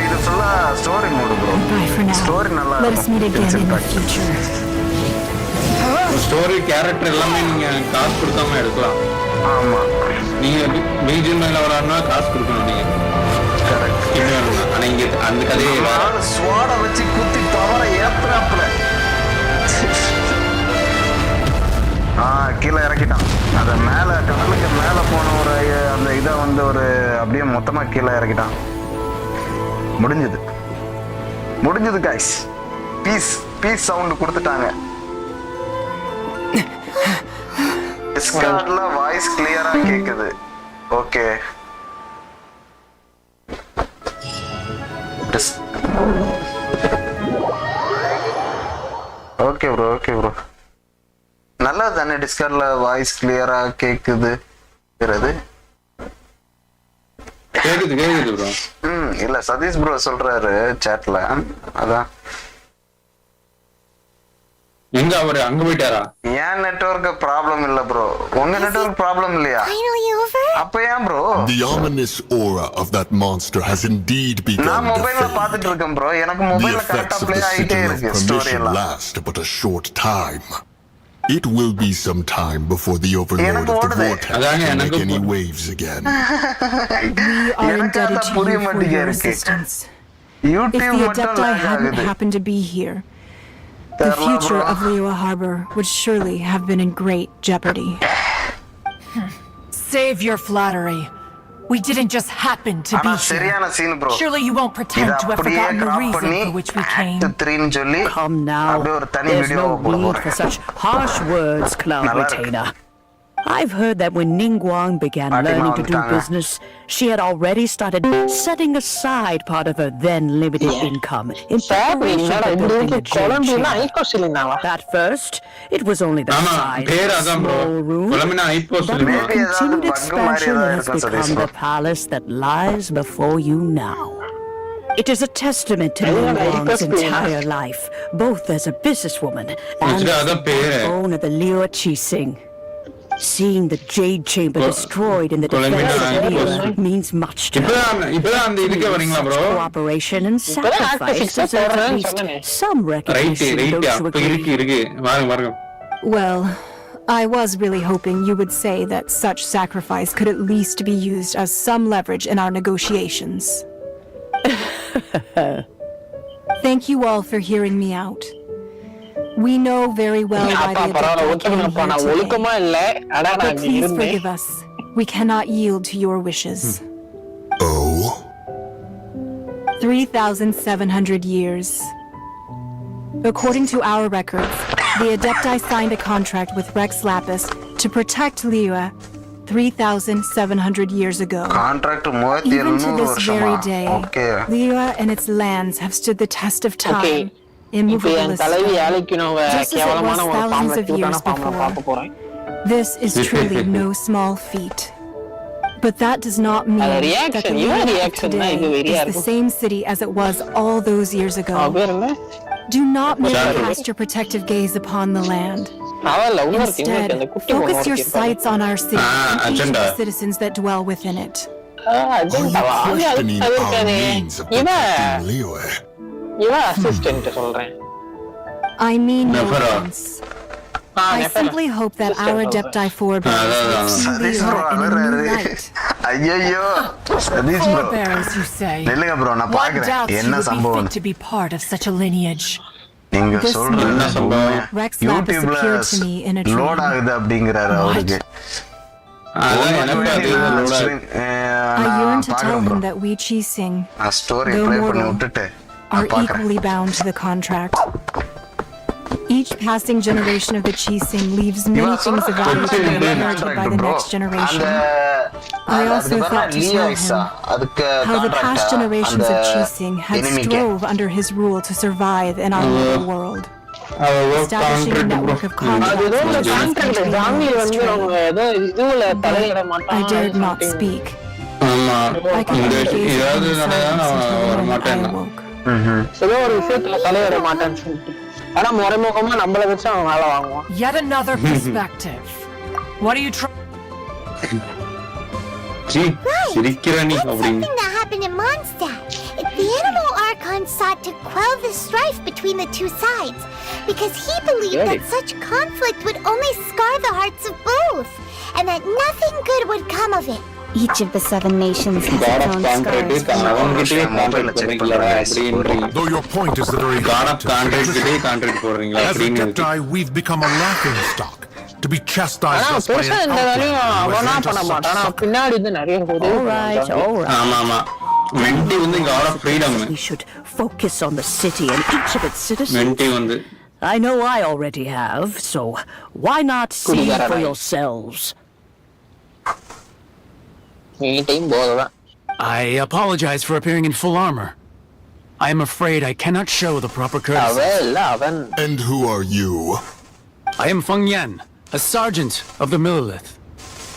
[SPEAKER 1] இது ஃபுல்லா story mode bro.
[SPEAKER 8] Bye for now.
[SPEAKER 1] Story நல்லா
[SPEAKER 8] Let us meet again in the future.
[SPEAKER 12] Story character எல்லாமே நீங்க காசு கொடுக்காம எடுக்கலாம்.
[SPEAKER 1] ஆமா
[SPEAKER 12] நீங்க பிஜிஎம் மேல விளையாடனா காசு கொடுக்கணும் நீங்க. கரெக்ட். ஆனா இங்க அந்த கதையை
[SPEAKER 1] ஸ்வாட வச்சு குத்தி பவரை ஏத்துறாப்ல. கீழே இறக்கிட்டான். அத மேல கடலுக்கு மேல போன ஒரு அந்த இதை வந்து ஒரு அப்படியே மொத்தமா கீழே இறக்கிட்டான். முடிஞ்சது கைஸ். பீஸ் சவுண்ட் கொடுத்துட்டாங்க. டிஸ்கார்ட்ல வாய்ஸ் கிளியரா கேக்குது. ஓகே. Okay bro. நல்லா தானே டிஸ்கார்ட்ல வாய்ஸ் கிளியரா கேக்குது.
[SPEAKER 12] கேக்குது ப்ரோ.
[SPEAKER 1] இல்ல சதீஷ் ப்ரோ சொல்றாரு சாட்ல. அதான்
[SPEAKER 12] எங்க அவரு அங்க போயிட்டாரா?
[SPEAKER 1] ஏன் நெட்வொர்க் ப்ராப்ளம் இல்ல ப்ரோ. உங்க நெட்வொர்க் ப்ராப்ளம் இல்லையா? அப்ப ஏன் bro?
[SPEAKER 15] The ominous aura of that monster has indeed begun.
[SPEAKER 1] நான் மொபைல்ல பாத்துட்டு இருக்கேன் ப்ரோ. எனக்கு மொபைல்ல கரெக்ட்டா ப்ளே ஆயிட்டே இருக்கு ஸ்டோரி எல்லாம்.
[SPEAKER 15] Last but a short time. It will be some time before the overlord of the vortex can make any waves again.
[SPEAKER 8] We are indebted to you for your assistance. If the Adepti hadn't happened to be here, the future of Liyue Harbor would surely have been in great jeopardy.
[SPEAKER 13] Save your flattery. We didn't just happen to be here. Surely you won't pretend to have forgotten the reason for which we came.
[SPEAKER 16] Come now. There's no need for such harsh words, Cloud Retainer. I've heard that when Ningguang began learning to do business, she had already started setting aside part of her then limited income in preparation for building the Jade chamber. At first, it was only the size of a small room, but with continued expansion, it has become the palace that lies before you now. It is a testament to Ningguang's entire life, both as a businesswoman and as the backbone of the Liyue Keqing. Seeing the Jade chamber destroyed in the defense of Liyue means much to her. Such cooperation and sacrifice deserve at least some recognition.
[SPEAKER 8] Well, I was really hoping you would say that such sacrifice could at least be used as some leverage in our negotiations. Thank you all for hearing me out. We know very well why the Adepti came here today. But please forgive us. We cannot yield to your wishes. 3,700 years. According to our records, the Adepti signed a contract with Rex Lapis to protect Liyue 3,700 years ago. Even to this very day, Liyue and its lands have stood the test of time. Immovable just as it was thousands of years before. This is truly no small feat. But that does not mean that the Liyue of today is the same city as it was all those years ago. Do not merely cast your protective gaze upon the land. Instead, focus your sights on our city and each of the citizens that dwell within it.
[SPEAKER 15] Are you questioning our means of protecting Liyue?
[SPEAKER 8] I mean no offense. I simply hope that our Adepti forebears will see Liyue in a new light.
[SPEAKER 13] Forebears, you say? One doubts you would be fit to be part of such a lineage.
[SPEAKER 8] This morning, Rex Lapis appeared to me in a dream. I yearn to tell him that we Keqing, though mortal, are equally bound to the contract. Each passing generation of the Keqing leaves many things of value to be inherited by the next generation. I also thought to tell him how the past generations of Keqing had strove under his rule to survive in our little world. Establishing a network of contacts I dared not speak. I could only gaze upon the silence until the moment I awoke.
[SPEAKER 13] Yet another perspective. What are you trying?
[SPEAKER 2] Something that happened in Mondstadt. The Anemo Archon sought to quell the strife between the two sides because he believed that such conflict would only scar the hearts of both, and that nothing good would come of it.
[SPEAKER 14] Each of the 7 nations has its own scars.
[SPEAKER 15] Though your point is the very as Adepti, we've become a laughing stock. To be chastised us by an
[SPEAKER 16] We should focus on the city and each of its citizens. I know I already have, so why not see for yourselves?
[SPEAKER 5] I apologize for appearing in full armor. I am afraid I cannot show the proper courtesy.
[SPEAKER 15] And who are you?
[SPEAKER 5] I am Feng Yan, a sergeant of the Millelith.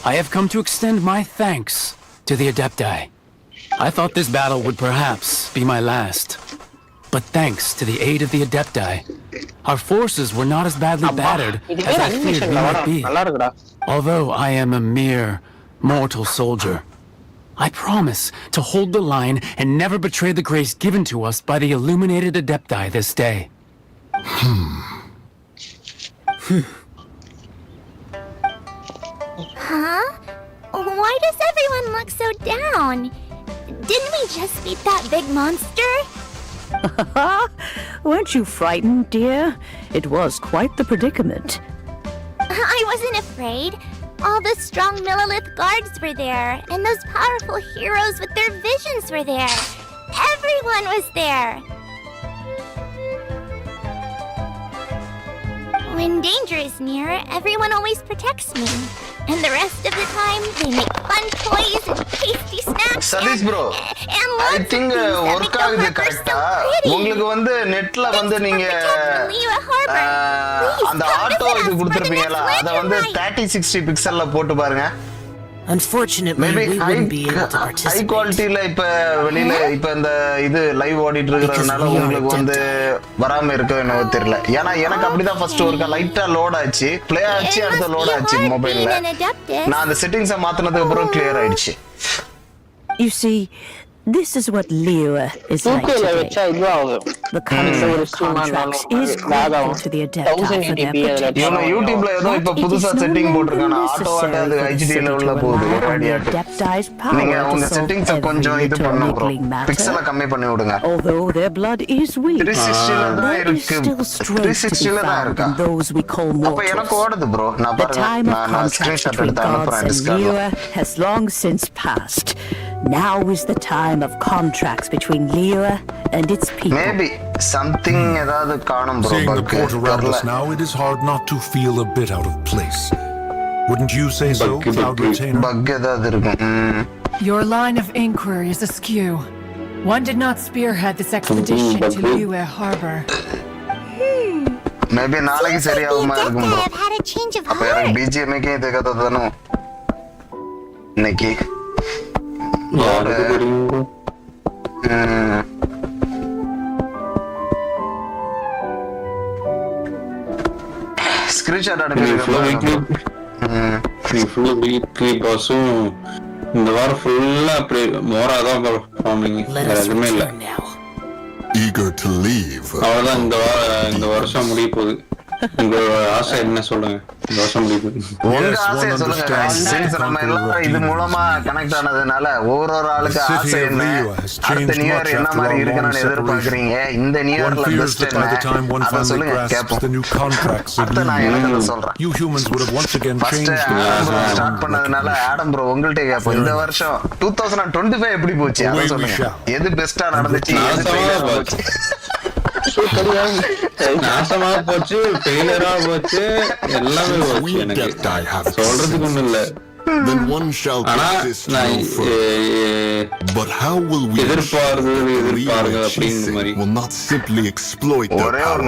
[SPEAKER 5] I have come to extend my thanks to the Adepti. I thought this battle would perhaps be my last. But thanks to the aid of the Adepti, our forces were not as badly battered as I feared we might be. Although I am a mere mortal soldier, I promise to hold the line and never betray the grace given to us by the illuminated Adepti this day.
[SPEAKER 2] Huh? Why does everyone look so down? Didn't we just beat that big monster?
[SPEAKER 16] Weren't you frightened, dear? It was quite the predicament.
[SPEAKER 2] I wasn't afraid. All the strong Millelith guards were there, and those powerful heroes with their visions were there. Everyone was there. When danger is near, everyone always protects me. And the rest of the time, they make fun toys and tasty snacks.
[SPEAKER 1] Sadish bro, I think work ஆகுது கரெக்ட்டா. உங்களுக்கு வந்து நெட்ல வந்து நீங்க அந்த auto இது கொடுத்திருப்பீங்கல அத வந்து 3060 பிக்சல்ல போட்டு பாருங்க.
[SPEAKER 17] Unfortunately, we wouldn't be able to participate.
[SPEAKER 1] High quality ல இப்ப வெளியில இப்ப இந்த இது லைவ் ஓடிட்டு இருக்கறதுனால உங்களுக்கு வந்து வராம இருக்கோ என்னவோ தெரியல. ஏனா எனக்கு அப்படிதான் ஃபர்ஸ்ட் ஒருக்க லைட்டா லோட் ஆச்சு, ப்ளே ஆச்சு, அடுத்து லோட் ஆச்சு மொபைல்ல. நான் அந்த செட்டிங்ஸை மாத்துனதுக்கு அப்புறம் கிளியர் ஆயிடுச்சு.
[SPEAKER 16] You see, this is what Liyue is like today. The contracts is grateful to the Adepti for their protection.
[SPEAKER 1] YouTubeல ஏதோ இப்ப புதுசா செட்டிங் போட்டுருக்காங்க. ஆட்டோ அது HD லெவல்ல போகுது ரேடியாட். நீங்க உங்க செட்டிங்ஸை கொஞ்சம் இது பண்ணு bro. பிக்சலை கம்மி பண்ணி விடுங்க.
[SPEAKER 16] Although their blood is weak,
[SPEAKER 1] 360 ல தான் இருக்கு. 360 ல தான் இருக்கா.
[SPEAKER 16] Those we call mortals.
[SPEAKER 1] அப்ப எனக்கு ஓடுது bro. நான் பாருங்க. நான் ஸ்கிரீன்ஷாட் எடுத்து அனுப்புறேன் டிஸ்கார்ட்ல.
[SPEAKER 16] Has long since passed. Now is the time of contracts between Liyue and its people.
[SPEAKER 1] Maybe something edavadhu kaanum bro.
[SPEAKER 15] Seeing the port around us now, it is hard not to feel a bit out of place. Wouldn't you say so, Cloud Retainer?
[SPEAKER 1] Bug edavadhu irukum.
[SPEAKER 13] Your line of inquiry is askew. One did not spearhead this expedition to Liyue Harbor.
[SPEAKER 1] Maybe நாளைக்கு சரியாகுமா இருக்கும் bro. அப்ப எனக்கு BGM K தேகததனோ. இன்னைக்கு screenshot அனுப்பிடுங்க.
[SPEAKER 12] இந்த வாரம் ஃபுல்லா அப்படி மோரா தான் ஃபார்மிங், எதுவுமே இல்லை.
[SPEAKER 15] Eager to leave.
[SPEAKER 12] அவ்வளவுதான் இந்த வருஷம் முடிய போகுது. உங்க ஆசை என்ன சொல்லுங்க? இந்த வருஷம் முடிய போகுது.
[SPEAKER 1] உங்க ஆசையை சொல்லுங்க. சின்ஸ் நம்ம எல்லாம் இது மூலமா கனெக்ட் ஆனதுனால ஒரு ஆளுக்கு ஆசை என்ன, அடுத்த நியூ இயர் என்ன மாதிரி இருக்கணும்னு எதிர்பார்க்கறீங்க, இந்த நியூ இயர்ல பெஸ்ட் என்ன அத சொல்லுங்க கேப்போம். அடுத்து நான் எனக்கு சொல்றேன்.
[SPEAKER 15] You humans would have once again changed
[SPEAKER 1] start பண்ணதுனால ஆடம் ப்ரோ உங்கள்ட்ட கேப்போம். இந்த வருஷம் 2025 எப்படி போச்சு அத சொல்லுங்க. எது பெஸ்டா நடந்துச்சு, எது ஃபெயிலியரா போச்சு?
[SPEAKER 12] நாசமா போச்சு, ஃபெயிலியரா போச்சு, எல்லாமே போச்சு. எனக்கு சொல்றதுக்கு ஒண்ணும் இல்ல.
[SPEAKER 15] Then one shall practice but how will we will not simply exploit their power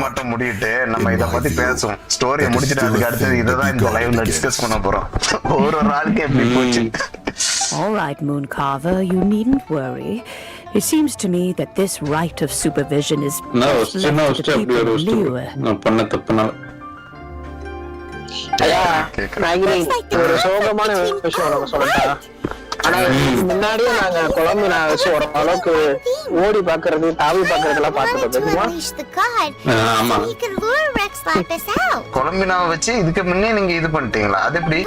[SPEAKER 1] மட்டும் முடிட்டு நம்ம இத பத்தி பேசுவோம். ஸ்டோரியை முடிச்சிட்டு அதுக்கு அடுத்து இததான் இந்த லைவ்ல டிஸ்கஸ் பண்ண போறோம். ஒரு ஆளுக்கு எப்படி போச்சு?
[SPEAKER 16] All right, Mooncarver, you needn't worry. It seems to me that this right of supervision is left to the people of Liyue.
[SPEAKER 12] நான் பண்ண தப்புனால
[SPEAKER 10] ஒரு சோகமான விஷயம் நம்ம சொல்லலாம். ஆனா முன்னாடியே நாங்க குழம்பு நான் வச்சு ஒரு அளவுக்கு ஓடி பாக்குறது, தாவி பாக்குறது எல்லாம்
[SPEAKER 1] கொலம்பினாவை வச்சு இதுக்கு முன்னே நீங்க இது பண்ணிட்டீங்களா? அது எப்படி?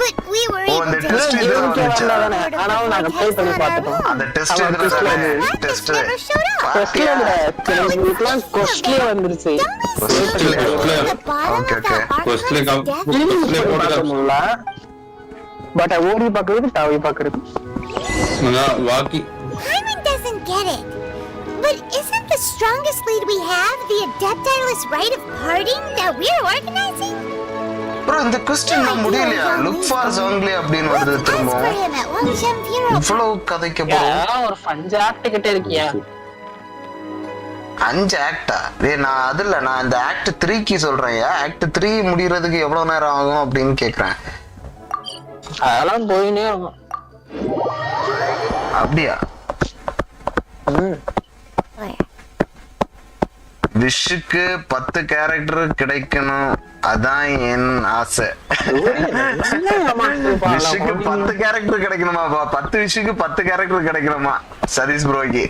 [SPEAKER 10] ஆனாலும் நாங்க ப்ளே பண்ணி பார்த்துட்டோம்.
[SPEAKER 1] அந்த டெஸ்ட்
[SPEAKER 10] கொஸ்ட்லியே வந்துருச்சு. பட் ஓடி பாக்குறது, தாவி பாக்குறது.
[SPEAKER 12] Walkie
[SPEAKER 2] Hyman doesn't get it. But isn't the strongest lead we have the adeptiless rite of parting that we're organizing?
[SPEAKER 1] Bro, இந்த क्वेश्चन நான் முடியலையா? Look for Zhongli அப்படினு வருது திரும்ப. இவ்வளவு கதைக்கு போறோம்.
[SPEAKER 10] ஒரு 5 ஆக்ட் கிட்ட இருக்கியா?
[SPEAKER 1] 5 ஆக்டா? நான் இந்த ஆக்ட் 3க்கு சொல்றேன்யா. ஆக்ட் 3 முடியறதுக்கு எவ்வளவு நேரம் ஆகும் அப்படினு கேக்குறேன்.
[SPEAKER 10] அதெல்லாம் போயினே ஆகும்.
[SPEAKER 1] அப்படியா? விஷுக்கு 10 கேரக்டர் கிடைக்கணும், அதான் என் ஆசை. விஷுக்கு 10 கேரக்டர் கிடைக்கணுமாப்பா? 10 விஷுக்கு 10 கேரக்டர் கிடைக்கணுமா சதீஷ் ப்ரோக்கு?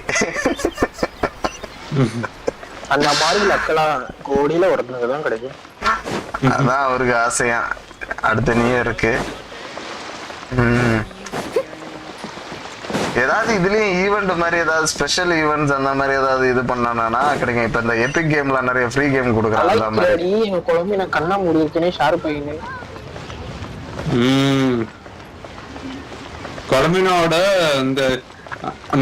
[SPEAKER 10] அந்த மாதிரி லக்கலா கோடியில ஒருத்தனுக்கு தான் கிடைக்கும்.
[SPEAKER 1] அதான் அவருக்கு ஆசையா. அடுத்த நியூ இருக்கு. ஏதாவது இதுலயும் ஈவெண்ட் மாதிரி ஏதாவது ஸ்பெஷல் ஈவெண்ட்ஸ் அந்த மாதிரி ஏதாவது இது பண்ணானா கிடைக்கும். இப்ப இந்த எபிக் கேம்ல நிறைய ஃப்ரீ கேம் கொடுக்குறாங்க. அந்த மாதிரி
[SPEAKER 10] எங்க குழம்பு நான் கண்ணா மூடி இருக்கேனே ஷார்ப் ஆயினே.
[SPEAKER 12] குழம்பினோட இந்த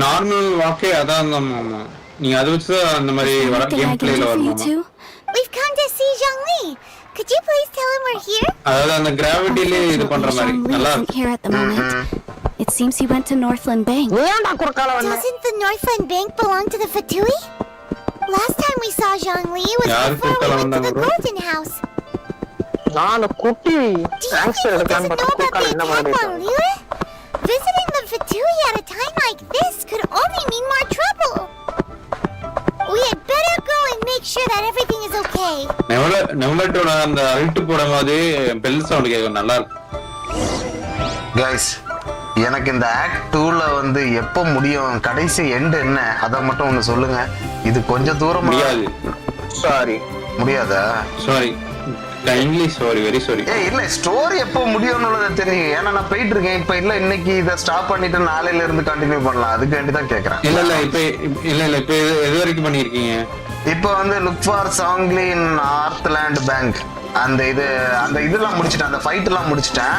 [SPEAKER 12] நார்மல் வாக்கே அதான் மாமா. நீங்க அதை வச்சு அந்த மாதிரி கேம் பிளேல வரணும்.
[SPEAKER 2] We've come to see Zhongli. Could you please tell him we're here?
[SPEAKER 12] அதாவது அந்த கிராவிட்டிலே இது பண்ற மாதிரி நல்லா
[SPEAKER 14] இருக்கு. It seems he went to Northland Bank.
[SPEAKER 2] Doesn't the Northland Bank belong to the Fatui? Last time we saw Zhongli was before we went to the Golden House. Visiting the Fatui at a time like this could only mean more trouble. We had better go and make sure that everything is okay.
[SPEAKER 12] நெவலட்டோட அந்த Alt போட மாதிரி bell sound கேட்கும், நல்லா இருக்கு.
[SPEAKER 1] Guys, எனக்கு இந்த act 2ல வந்து எப்ப முடியும், கடைசி எண்ட் என்ன, அத மட்டும் ஒன்னு சொல்லுங்க. இது கொஞ்சம் தூரம்
[SPEAKER 12] முடியாது.
[SPEAKER 1] சாரி, முடியாதா?
[SPEAKER 12] Sorry, kindly sorry, very sorry.
[SPEAKER 1] இல்ல, ஸ்டோரி எப்போ முடியும்னுள்ளது தெரியும். ஏன்னா நான் போயிட்டு இருக்கேன். இப்ப இல்ல, இன்னைக்கு இத ஸ்டாப் பண்ணிட்டு நாளையில இருந்து கண்டினியூ பண்ணலாம். அதுக்கு வேண்டி தான் கேக்குறேன்.
[SPEAKER 12] இப்ப எது வரைக்கும் பண்ணிருக்கீங்க?
[SPEAKER 1] இப்ப வந்து லுக் ஃபார் சாங்லி இன் நார்த்லேண்ட் பேங்க் அந்த இதெல்லாம் முடிச்சிட்டேன். அந்த ஃபைட் எல்லாம் முடிச்சிட்டேன்.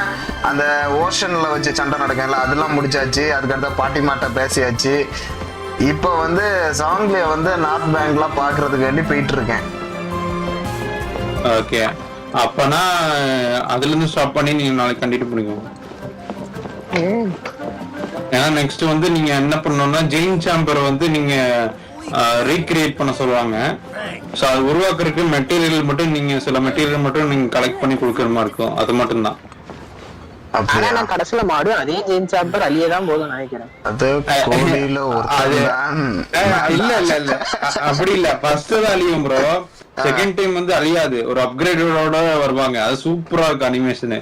[SPEAKER 1] அந்த ஓஷன்ல வச்சு சண்டை நடக்கல, அதெல்லாம் முடிச்சாச்சு. அதுக்கடுத்த பாட்டி மாட்ட பேசியாச்சு. இப்ப வந்து சாங்லிய வந்து நார்த் பேங்க்ல பாக்குறதுக்கு வேண்டி போயிட்டு இருக்கேன்.
[SPEAKER 12] ஓகே, அப்பனா அதுல இருந்து ஸ்டாப் பண்ணி நீங்க நாளைக்கு கண்டினியூ பண்ணிக்கோங்க. ஏன்னா நெக்ஸ்ட் வந்து நீங்க என்ன பண்ணணும்னா ஜெயின் சாம்பரை வந்து நீங்க ரீக்ரியேட் பண்ண சொல்லுவாங்க. ஸோ அது உருவாக்குறதுக்கு மெட்டீரியல் மட்டும் நீங்க சில மெட்டீரியல் மட்டும் நீங்க கலெக்ட் பண்ணி கொடுக்குற மாதிரி இருக்கும். அது மட்டும் தான்.
[SPEAKER 10] கடைசியில மாடு அதே ஜெயின் சாம்பர் அழியே தான் போதும் நினைக்கிறேன்.
[SPEAKER 12] இல்ல அப்படி இல்ல, ஃபர்ஸ்ட் தான் அழியும் ப்ரோ. செகண்ட் டைம் வந்து அழியாது, ஒரு அப்கிரேடோட வருவாங்க. அது சூப்பரா இருக்கு அனிமேஷனு.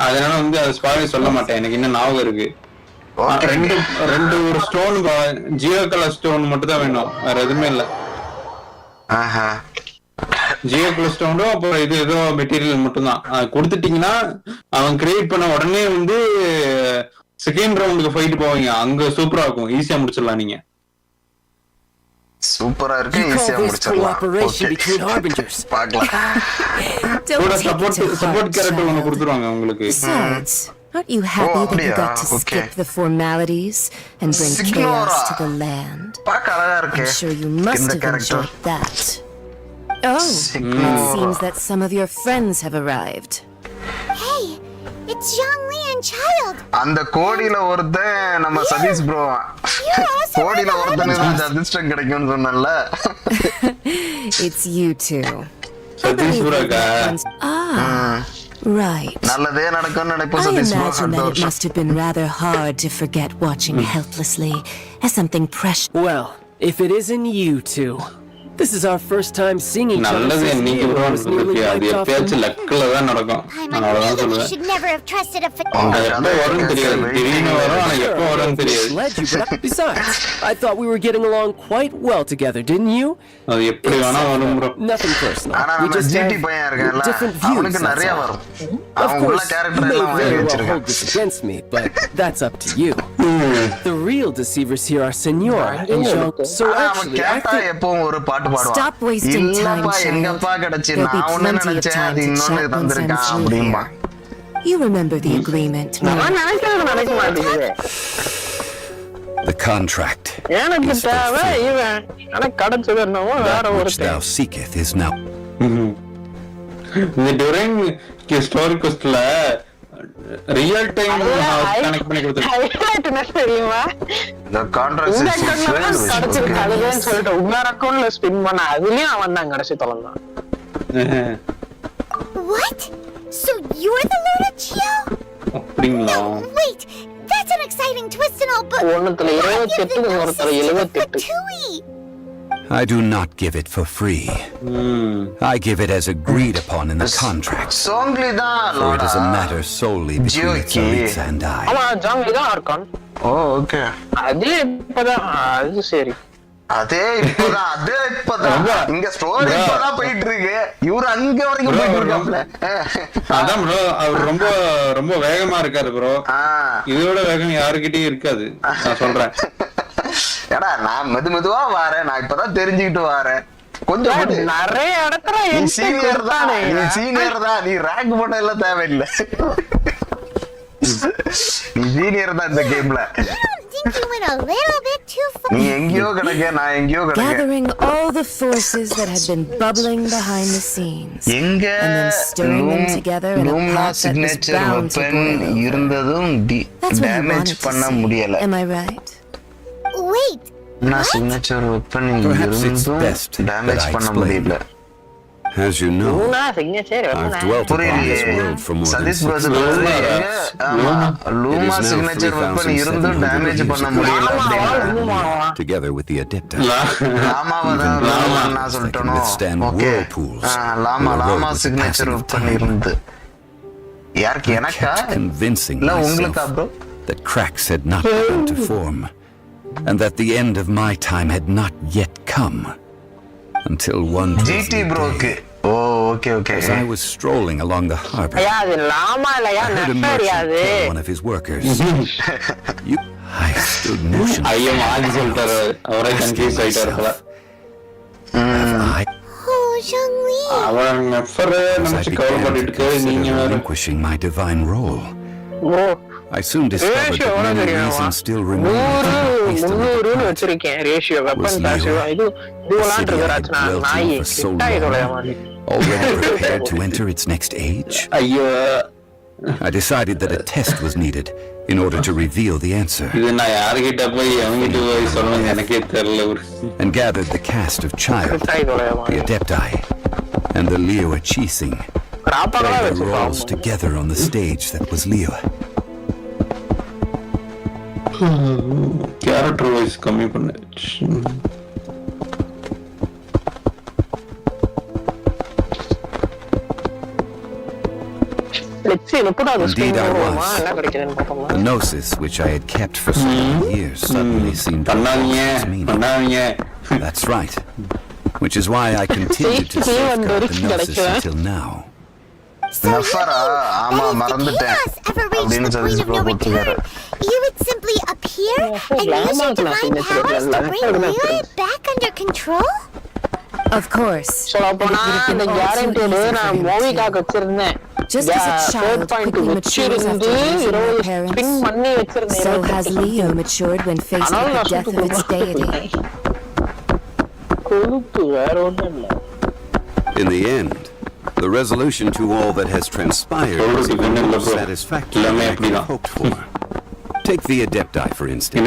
[SPEAKER 12] அதனால வந்து அது ஸ்பாயில் சொல்ல மாட்டேன், எனக்கு இன்னும் ஞாபகம் இருக்கு. ரெண்டு ஒரு ஸ்டோன், ஜியோ கலர் ஸ்டோன் மட்டும் தான் வேணும், வேற எதுவுமே இல்ல. ஜியோ கலர் ஸ்டோனும் அப்புறம் இது ஏதோ மெட்டீரியல் மட்டும் தான். கொடுத்துட்டீங்கன்னா அவன் கிரியேட் பண்ண உடனே வந்து செகண்ட் ரவுண்டுக்கு ஃபைட் போவீங்க. அங்க சூப்பரா இருக்கும், ஈஸியா முடிச்சிடலாம். நீங்க
[SPEAKER 1] சூப்பரா இருக்கு, ஈஸியா முடிச்சிடலாம். பார்க்கலாம்.
[SPEAKER 12] சப்போர்ட் கேரக்டர் ஒன்னு கொடுத்துருவாங்க உங்களுக்கு.
[SPEAKER 3] Aren't you happy that you got to skip the formalities and bring chaos to the land? I'm sure you must have enjoyed that. Oh, it seems that some of your friends have arrived.
[SPEAKER 2] Hey, it's Zhongli and Child.
[SPEAKER 1] அந்த கோடியில ஒருத்தன் நம்ம Satish bro. கோடியில ஒருத்தனுக்கு அதிர்ஷ்டம் கிடைக்கும்னு சொன்னல.
[SPEAKER 3] It's you two.
[SPEAKER 12] Satish Broca?
[SPEAKER 3] Right. I imagine that it must have been rather hard to forget watching helplessly as something precious.
[SPEAKER 5] Well, if it isn't you two, this is our first time seeing each other.
[SPEAKER 12] நல்லது, நீங்க bro வந்து அது எப்பயாச்சும் லக்ல தான் நடக்கும். நான் அவ்வளவுதான் சொல்லுவேன்.
[SPEAKER 2] should never have trusted a
[SPEAKER 12] எப்போ வரும்னு தெரியாது, திடீர்னு வரும், ஆனா எப்போ வரும்னு தெரியாது.
[SPEAKER 5] Besides, I thought we were getting along quite well together, didn't you?
[SPEAKER 12] அது எப்படி வேணா வரும் ப்ரோ.
[SPEAKER 5] Nothing personal.
[SPEAKER 1] ஆனா நம்ம ஜிடி பையன் இருக்கேன்ல, அவனுக்கு நிறைய வரும்.
[SPEAKER 5] Of course, you may very well hold this against me, but that's up to you. The real deceivers here are Senor and Jean. So actually, I think...
[SPEAKER 1] எப்பவும் ஒரு பாட்டு பாடுவான்.
[SPEAKER 3] Stop wasting time,
[SPEAKER 1] எங்கப்பா கிடைச்சு நான் ஒண்ணு நினைச்சேன், அது இன்னொன்னு தந்திருக்கான் அப்படிம்பா.
[SPEAKER 3] You remember the agreement.
[SPEAKER 11] The contract
[SPEAKER 10] எனக்கு
[SPEAKER 11] is
[SPEAKER 10] தேவை
[SPEAKER 11] fulfilled.
[SPEAKER 10] இவன் ஆனா கிடைச்சது என்னவோ வேற
[SPEAKER 11] That
[SPEAKER 10] ஒரு
[SPEAKER 11] which thou seeketh is now.
[SPEAKER 12] இந்த டியூரிங் ஸ்டோரி குவெஸ்ட்ல ரியல் டைம் கனெக்ட் பண்ணி கொடுத்துருக்கேன்
[SPEAKER 10] தெரியுமா
[SPEAKER 1] The contract is fulfilled.
[SPEAKER 10] கிடைச்சிருக்காதுன்னு சொல்லிட்டு இன்னொரு அக்கௌண்ட்ல ஸ்பின் பண்ண அதுலயும் அவன் தான் கடைசி தொலைந்தான்.
[SPEAKER 2] What? So you're the Luna Chio?
[SPEAKER 12] அப்படிங்களா?
[SPEAKER 2] Wait, that's an exciting twist and all, but
[SPEAKER 10] ஒண்ணுத்துல 28 ஒருத்தர 78.
[SPEAKER 11] I do not give it for free. I give it as agreed upon in the contract.
[SPEAKER 1] Songli da
[SPEAKER 11] For it is a matter solely between Tsalitsa and I.
[SPEAKER 10] ஆமா ஜாங்கி தான் Archon.
[SPEAKER 1] Okay.
[SPEAKER 10] அது இப்பதான் அது சரி.
[SPEAKER 1] அதே இப்பதான் இங்க ஸ்டோரி இப்பதான் போயிட்டு இருக்கு. இவரு அங்க வரைக்கும் போயிட்டு இருக்காப்ல.
[SPEAKER 12] அதான் ப்ரோ அவர் ரொம்ப ரொம்ப வேகமா இருக்காரு ப்ரோ. இதோட வேகம் யாருக்கிட்டயும் இருக்காது நான் சொல்றேன்.
[SPEAKER 1] ஏடா நான் மெதுவா வாரேன், நான் இப்பதான் தெரிஞ்சுக்கிட்டு வாரேன். கொஞ்சம்
[SPEAKER 10] நிறைய இடத்துல
[SPEAKER 1] நீ சீனியர் தான், நீ ரேங்க் போட்ட எல்லாம் தேவையில்லை. நீ சீனியர் தான் இந்த கேம்ல. நீ எங்கேயோ கிடக்க, நான் எங்கேயோ கிடக்க.
[SPEAKER 18] Gathering all the forces that had been bubbling behind the scenes,
[SPEAKER 1] எங்க
[SPEAKER 18] and then stirring them together in a pot that was bound to boil over.
[SPEAKER 1] இருந்ததும் டேமேஜ் பண்ண முடியல.
[SPEAKER 18] Am I right?
[SPEAKER 2] Wait.
[SPEAKER 1] நான் சிக்னேச்சர் வெப்பன்
[SPEAKER 11] Perhaps it's
[SPEAKER 1] இருந்தும்
[SPEAKER 11] best that
[SPEAKER 1] damage
[SPEAKER 11] I
[SPEAKER 1] பண்ண
[SPEAKER 11] explain.
[SPEAKER 1] முடியல.
[SPEAKER 11] As you know, I've dwelt upon this world for more than
[SPEAKER 1] Satish
[SPEAKER 11] 6
[SPEAKER 1] brother Luma signature weapon இருந்தும் damage பண்ண முடியல அப்படின்னா
[SPEAKER 11] together with the Adepta.
[SPEAKER 1] லாமாவை தான் நான் சொல்லிட்டேனோ. ஓகே லாமா சிக்னேச்சர் வெப்பன் இருந்து யாருக்கு எனக்கா
[SPEAKER 11] Convincing
[SPEAKER 1] இல்ல உங்களுக்கா
[SPEAKER 11] myself
[SPEAKER 1] bro
[SPEAKER 11] that cracks had not begun to form, and that the end of my time had not yet come, until one
[SPEAKER 1] GT broke. Oh, okay.
[SPEAKER 11] As I was strolling along the harbor,
[SPEAKER 10] ஐயா அது லாமா இல்லையா
[SPEAKER 11] I heard a
[SPEAKER 10] நெஃபரியா
[SPEAKER 11] merchant
[SPEAKER 10] அது
[SPEAKER 11] tell one of his workers. I stood motionless.
[SPEAKER 12] ஐயோ மாதி சொல்லிட்டாரு, அவரே confuse ஆயிட்டாரு.
[SPEAKER 2] Oh, Zhongli.
[SPEAKER 12] அவன் நெஃபரை நினைச்சு கவலைப்பட்டுட்டு நீங்க
[SPEAKER 11] relinquishing my divine role.
[SPEAKER 10] Bro
[SPEAKER 11] I soon discovered that many reasons still remained.
[SPEAKER 10] 300 வச்சிருக்கேன் ரேஷியோ வெப்பன் பாசிவ் இது விளையாடுறது ராஜனா நாய் கிட்டாய் தொலையாம
[SPEAKER 11] Already prepared to enter its next age?
[SPEAKER 12] ஐயோ
[SPEAKER 11] I decided that a test was needed in order to reveal the answer.
[SPEAKER 12] இது நான் யார்கிட்ட போய் அவங்கிட்ட போய் சொல்லுங்க எனக்கே தெரியல.
[SPEAKER 11] And gathered the cast of Child, the Adepti, and the Liyue Keqing. Played their roles together on the stage that was Liyue.
[SPEAKER 12] Character voice கம்மி பண்ணு.
[SPEAKER 11] Indeed I was. The gnosis which I had kept for so many years suddenly seemed to lose its meaning. That's right. Which is why I continued to safeguard the gnosis until now.
[SPEAKER 1] நஃபரா ஆமா மறந்துட்டேன் அப்படின்னு Satish bro போட்டுக்காரு.
[SPEAKER 2] You would simply appear and use your divine powers to bring Liyue back under control?
[SPEAKER 18] Of course.
[SPEAKER 10] சொல்லப்போனா இந்த guaranteed நான் மூவிக்காக வச்சிருந்தேன்.
[SPEAKER 18] Just as a child quickly matures after losing their parents, so has Liyue matured when faced with the death of its deity.
[SPEAKER 11] In the end, the resolution to all that has transpired is even more satisfactory than I could have hoped for. Take the Adepti, for instance.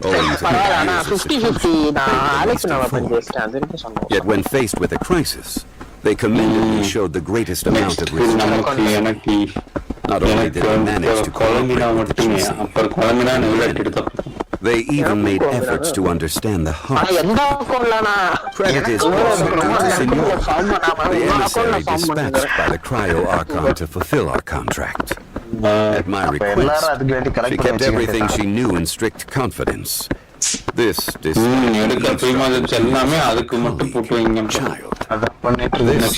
[SPEAKER 11] Owing to their years of seclusion, yet when faced with a crisis, they commendably showed the greatest amount of restraint. Not only did they manage to cooperate with the Keqing, they even made efforts to understand the heart. Credit is also due to Senor, the emissary dispatched by the Cryo Archon to fulfill our contract. At my request, she kept everything she knew in strict confidence. This child. This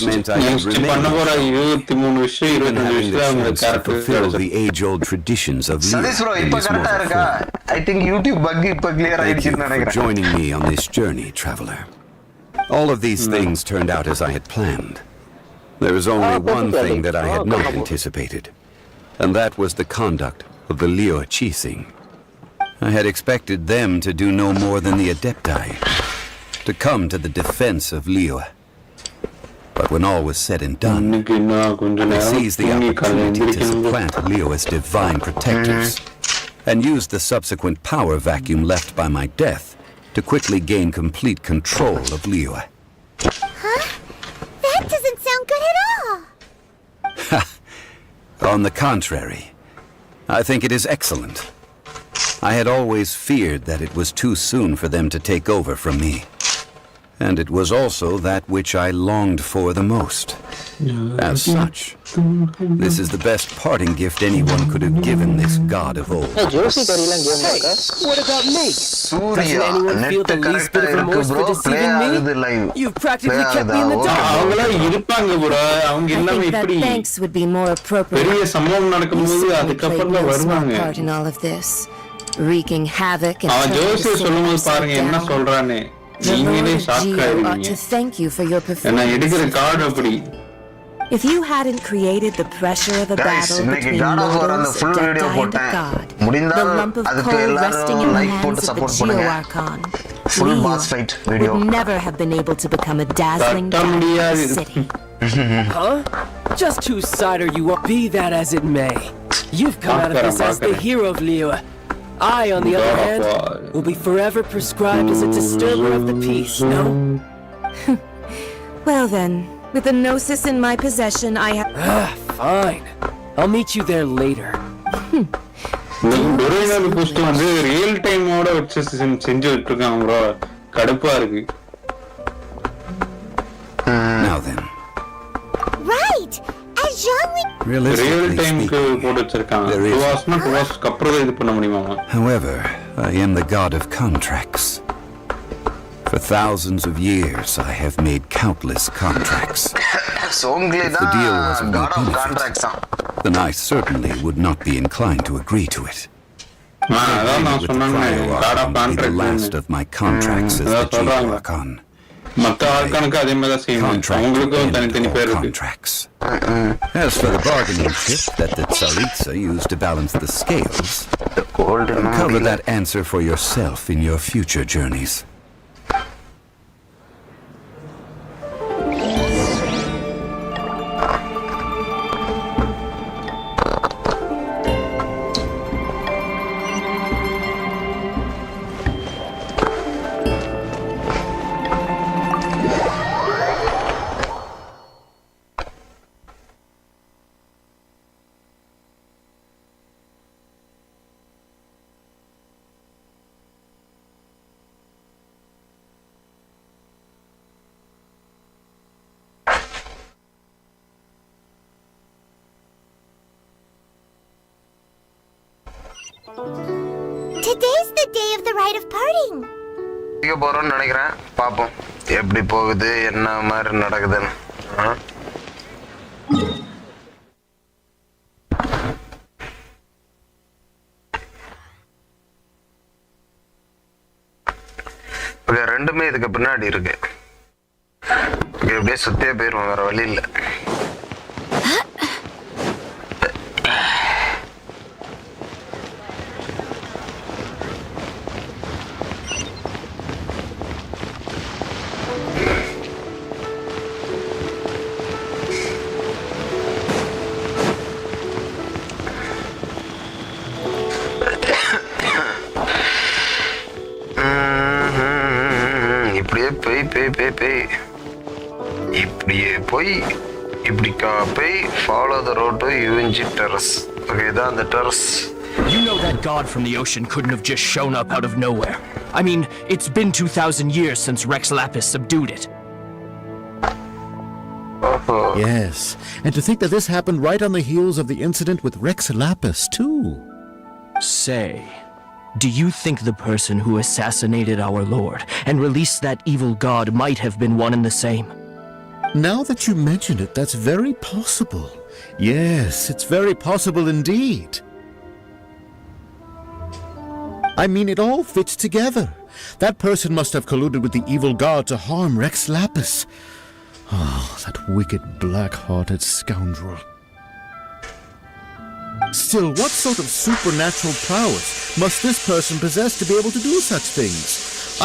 [SPEAKER 11] meant I could remain, even having the chance to fulfill the age-old traditions of Liyue in this mortal form.
[SPEAKER 1] I think YouTube bug இப்ப clear
[SPEAKER 11] Thank you
[SPEAKER 1] ஆயிடுச்சுன்னு
[SPEAKER 11] for
[SPEAKER 1] நினைக்கிறேன்.
[SPEAKER 11] joining me on this journey, traveler. All of these things turned out as I had planned. There is only one thing that I had not anticipated, and that was the conduct of the Liyue Keqing. I had expected them to do no more than the Adepti, to come to the defense of Liyue. But when all was said and done, I seized the opportunity to supplant Liyue's divine protectors, and used the subsequent power vacuum left by my death to quickly gain complete control of Liyue.
[SPEAKER 2] Huh? That doesn't sound good at all!
[SPEAKER 11] On the contrary, I think it is excellent. I had always feared that it was too soon for them to take over from me. And it was also that which I longed for the most. As such, this is the best parting gift anyone could have given this god of old.
[SPEAKER 5] Hey, what about me? Doesn't anyone feel the least bit of remorse for deceiving me? You've practically kept me in the dark.
[SPEAKER 3] I think that thanks would be more appropriate. You certainly played no small part in all of this, wreaking havoc and trying to sit down. The Lord of Geo ought to thank you for your performance. If you hadn't created the pressure of a battle between mortals, Adepti, and a god, the lump of coal resting in the hands of the Geo Archon, Liyue would never have been able to become a dazzling capital city.
[SPEAKER 5] Huh? Just whose side are you on? Be that as it may. You've come out of this as the hero of Liyue. I, on the other hand, will be forever prescribed as a disturber of the peace, no?
[SPEAKER 3] Well then, with the Gnosis in my possession, I have...
[SPEAKER 5] Fine. I'll meet you there later.
[SPEAKER 11] Now then.
[SPEAKER 2] Right! As
[SPEAKER 11] However, I am the god of contracts. For thousands of years, I have made countless contracts. If the deal was of no benefit, then I certainly would not be inclined to agree to it. With the Cryo-Archon be the last of my contracts as the Geo-Archon. Contracts. As for the bargaining chip that the Tsaritsa used to balance the scales, cover that answer for yourself in your future journeys.
[SPEAKER 2] Today's the day of the rite of parting.
[SPEAKER 1] போறோம்னு நினைக்கிறேன். பாப்போம் எப்படி போகுது என்ன மாதிரி நடக்குதுன்னு. ரெண்டுமே இதுக்கு பின்னாடி இருக்கு. அப்படியே சுத்தியே போயிருவோம், வேற வழி இல்லை. Follow the road to UNG Terrace. Okay, that's the terrace.
[SPEAKER 6] You know that god from the ocean couldn't have just shown up out of nowhere. I mean, it's been 2,000 years since Rex Lapis subdued it.
[SPEAKER 15] Yes, and to think that this happened right on the heels of the incident with Rex Lapis, too.
[SPEAKER 6] Say, do you think the person who assassinated our lord and released that evil god might have been one and the same?
[SPEAKER 15] Now that you mention it, that's very possible. Yes, it's very possible indeed. I mean, it all fits together. That person must have colluded with the evil god to harm Rex Lapis. Oh, that wicked, black-hearted scoundrel. Still, what sort of supernatural powers must this person possess to be able to do such things?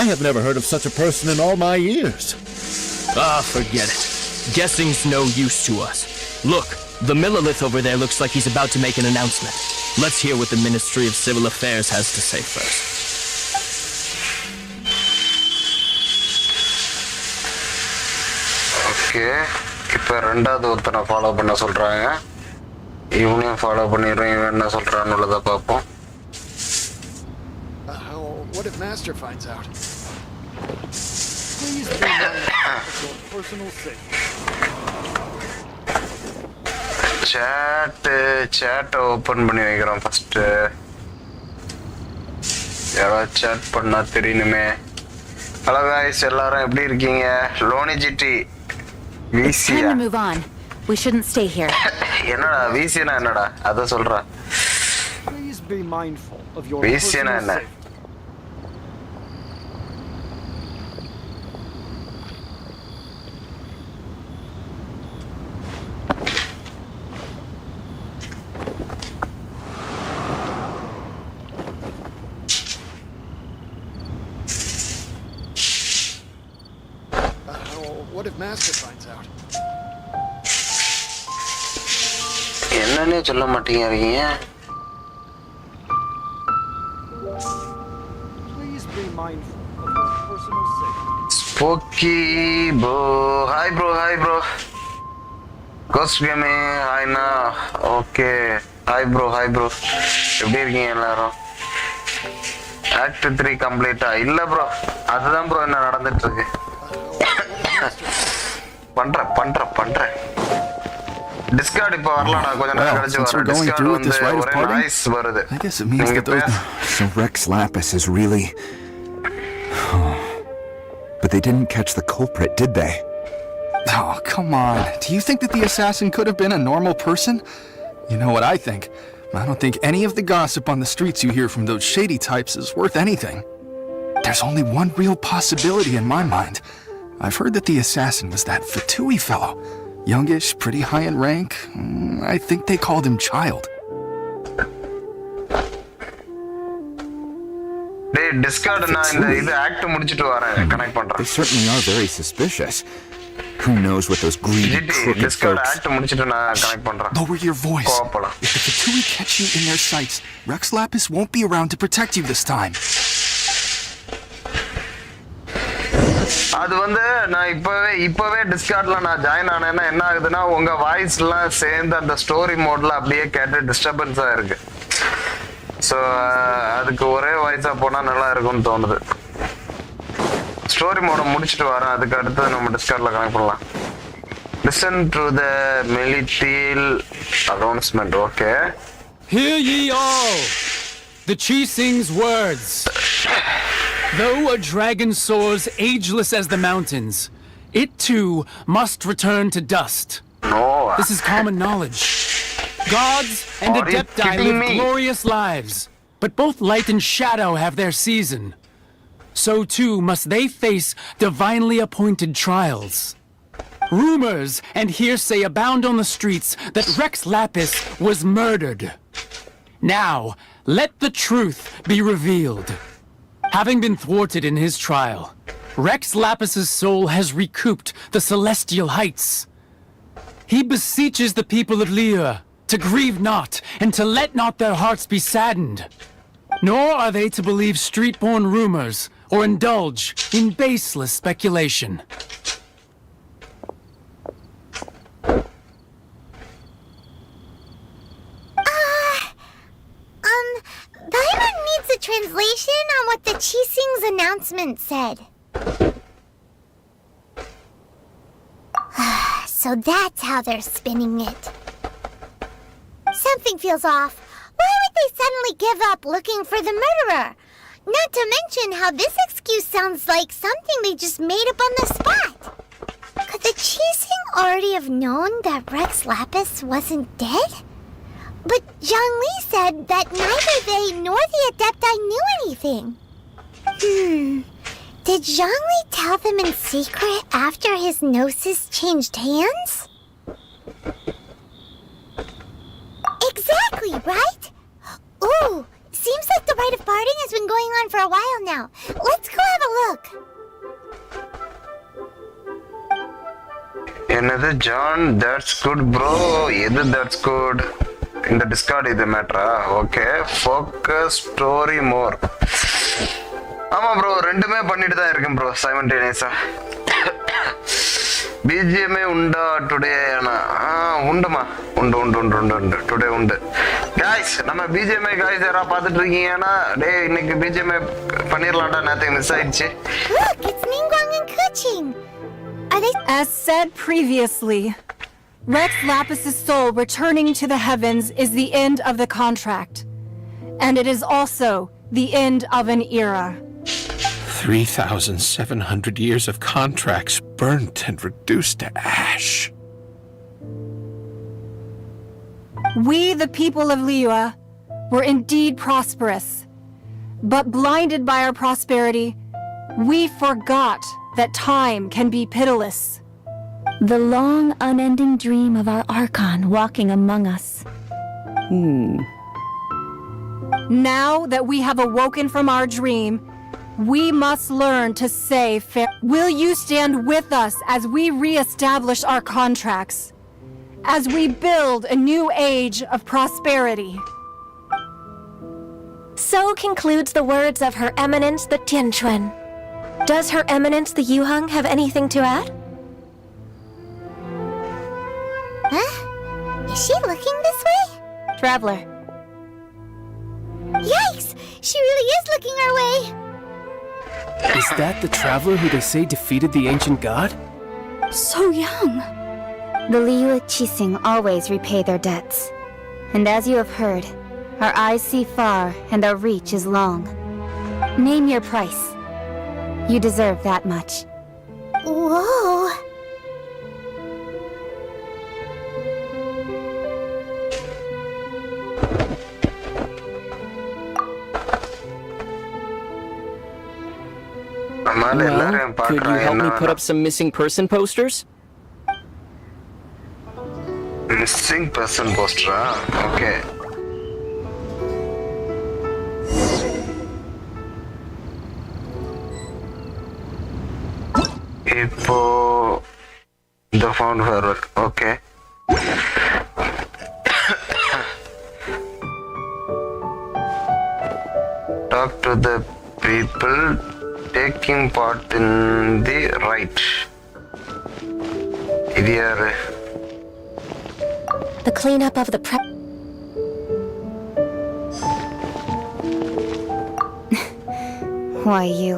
[SPEAKER 15] I have never heard of such a person in all my years.
[SPEAKER 6] Ah, forget it. Guessing's no use to us. Look, the Millelith over there looks like he's about to make an announcement. Let's hear what the Ministry of Civil Affairs has to say first.
[SPEAKER 1] Okay, இப்போ ரெண்டாவது ஒருத்தனை follow பண்ண சொல்றாங்க. இவனையும் follow பண்ணிடுறோம். இவன் என்ன சொல்றான்னு பார்ப்போம்.
[SPEAKER 4] What if Master finds out? Please be your personal safety.
[SPEAKER 1] chat open பண்ணி வைக்கிறோம் ஃபர்ஸ்ட். யாராவது chat பண்ணா தெரியணுமே. ஹலோ गाइस எல்லாரும் எப்படி இருக்கீங்க? லோனி ஜிடி
[SPEAKER 14] It's time to move on. We shouldn't stay here.
[SPEAKER 1] என்னடா வீசினா என்னடா அத சொல்றா.
[SPEAKER 4] Please be mindful of your
[SPEAKER 1] வீசினா என்ன?
[SPEAKER 4] What if Master finds out?
[SPEAKER 1] என்னன்னே சொல்ல மாட்டீங்க.
[SPEAKER 4] Please be mindful of your personal safety.
[SPEAKER 1] Spooky bro. Hi bro. Ghost Gaming, hi na. Okay. Hi bro. எப்படி இருக்கீங்க எல்லாரும்? Act 3 complete இல்ல bro. அதுதான் bro என்ன நடந்துட்டு இருக்கு. பண்றேன். Discard இப்ப வரலடா கொஞ்ச நேரம் கழிச்சு வர. Discard வந்து ஒரு நாய்ஸ் வருது.
[SPEAKER 19] I guess it means that those... So Rex Lapis is really... But they didn't catch the culprit, did they?
[SPEAKER 4] Oh, come on. Do you think that the assassin could have been a normal person? You know what I think? I don't think any of the gossip on the streets you hear from those shady types is worth anything. There's only one real possibility in my mind. I've heard that the assassin was that Fatui fellow. Youngish, pretty high in rank. I think they called him Child.
[SPEAKER 1] They discard na இந்த act முடிச்சிட்டு வரேன் connect பண்றேன்.
[SPEAKER 19] They certainly are very suspicious. Who knows what those greedy crooked
[SPEAKER 1] discard
[SPEAKER 19] folks...
[SPEAKER 1] act முடிச்சிட்டு நான் connect பண்றேன்.
[SPEAKER 4] Lower your voice. If the Fatui catch you in their sights, Rex Lapis won't be around to protect you this time.
[SPEAKER 1] அது வந்து நான் இப்பவே டிஸ்கார்ட்ல நான் join ஆனேன்னா என்ன ஆகுதுன்னா உங்க வாய்ஸ் எல்லாம் சேர்ந்து அந்த ஸ்டோரி மோட்ல அப்படியே கேட்டு டிஸ்டர்பன்ஸா இருக்கு. ஸோ அதுக்கு ஒரே வாய்ஸா போனா நல்லா இருக்கும்னு தோணுது. ஸ்டோரி மோட முடிச்சுட்டு வரேன். அதுக்கு அடுத்து நம்ம டிஸ்கார்ட்ல கனெக்ட் பண்ணலாம். Listen to the Millelith announcement. Okay.
[SPEAKER 5] Hear ye all the Keqing's words. Though a dragon soars ageless as the mountains, it too must return to dust.
[SPEAKER 1] No.
[SPEAKER 5] This is common knowledge. Gods and Adepti live glorious lives, but both light and shadow have their season. So too must they face divinely appointed trials. Rumors and hearsay abound on the streets that Rex Lapis was murdered. Now, let the truth be revealed. Having been thwarted in his trial, Rex Lapis's soul has recouped the celestial heights. He beseeches the people of Liyue to grieve not and to let not their hearts be saddened. Nor are they to believe street-born rumors or indulge in baseless speculation.
[SPEAKER 2] Diamond needs a translation on what the Keqing's announcement said. So that's how they're spinning it. Something feels off. Why would they suddenly give up looking for the murderer? Not to mention how this excuse sounds like something they just made up on the spot. Could the Keqing already have known that Rex Lapis wasn't dead? But Zhongli said that neither they nor the Adepti knew anything. Did Zhongli tell them in secret after his gnosis changed hands? Exactly! Exactly, right? Ooh, seems like the rite of parting has been going on for a while now. Let's go have a look.
[SPEAKER 1] Another John, that's good, bro. Either that's good. In the Discord is the matter. Okay, focus story more. ஆமா bro, ரெண்டுமே பண்ணிட்டு தான் இருக்கேன் bro சைமல்டேனியஸா. பிஜிஎம்ஏ உண்டா today? உண்டுமா, உண்டு today உண்டு. Guys, நம்ம பிஜிஎம்ஏ guys யாரா பார்த்துட்டு இருக்கீங்கன்னா டேய் இன்னைக்கு பிஜிஎம்ஏ பண்ணிரலாம்டா, நேத்து மிஸ் ஆயிடுச்சு.
[SPEAKER 2] Look, it's Ningguang and Keqing. Are they?
[SPEAKER 8] As said previously, Rex Lapis's soul returning to the heavens is the end of the contract. And it is also the end of an era.
[SPEAKER 15] 3,700 years of contracts burnt and reduced to ash.
[SPEAKER 8] We, the people of Liyue, were indeed prosperous. But blinded by our prosperity, we forgot that time can be pitiless.
[SPEAKER 14] The long, unending dream of our Archon walking among us.
[SPEAKER 8] Now that we have awoken from our dream, we must learn to say will you stand with us as we re-establish our contracts? As we build a new age of prosperity?
[SPEAKER 3] So concludes the words of Her Eminence the Tianquan. Does Her Eminence the Yuheng have anything to add?
[SPEAKER 2] Huh? Is she looking this way?
[SPEAKER 3] Traveler.
[SPEAKER 2] Yikes! She really is looking our way!
[SPEAKER 5] Is that the traveler who they say defeated the ancient god?
[SPEAKER 14] So young. The Liyue Keqing always repay their debts. And as you have heard, our eyes see far and our reach is long. Name your price. You deserve that much.
[SPEAKER 2] Whoa!
[SPEAKER 6] Well, could you help me put up some missing person posters?
[SPEAKER 1] Missing person poster, okay. Ipo the found her work, okay. Talk to the people taking part in the rite.
[SPEAKER 3] The cleanup of the
[SPEAKER 14] Why you?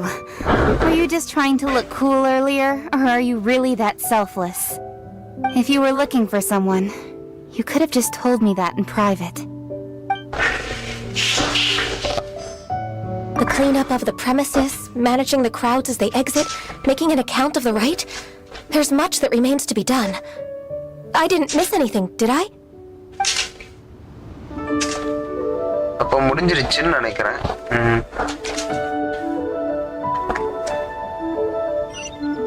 [SPEAKER 14] Were you just trying to look cool earlier, or are you really that selfless? If you were looking for someone, you could have just told me that in private.
[SPEAKER 3] The cleanup of the premises, managing the crowds as they exit, making an account of the rite. There's much that remains to be done. I didn't miss anything, did I?
[SPEAKER 1] அப்ப முடிஞ்சிருச்சுன்னு நினைக்கிறேன்.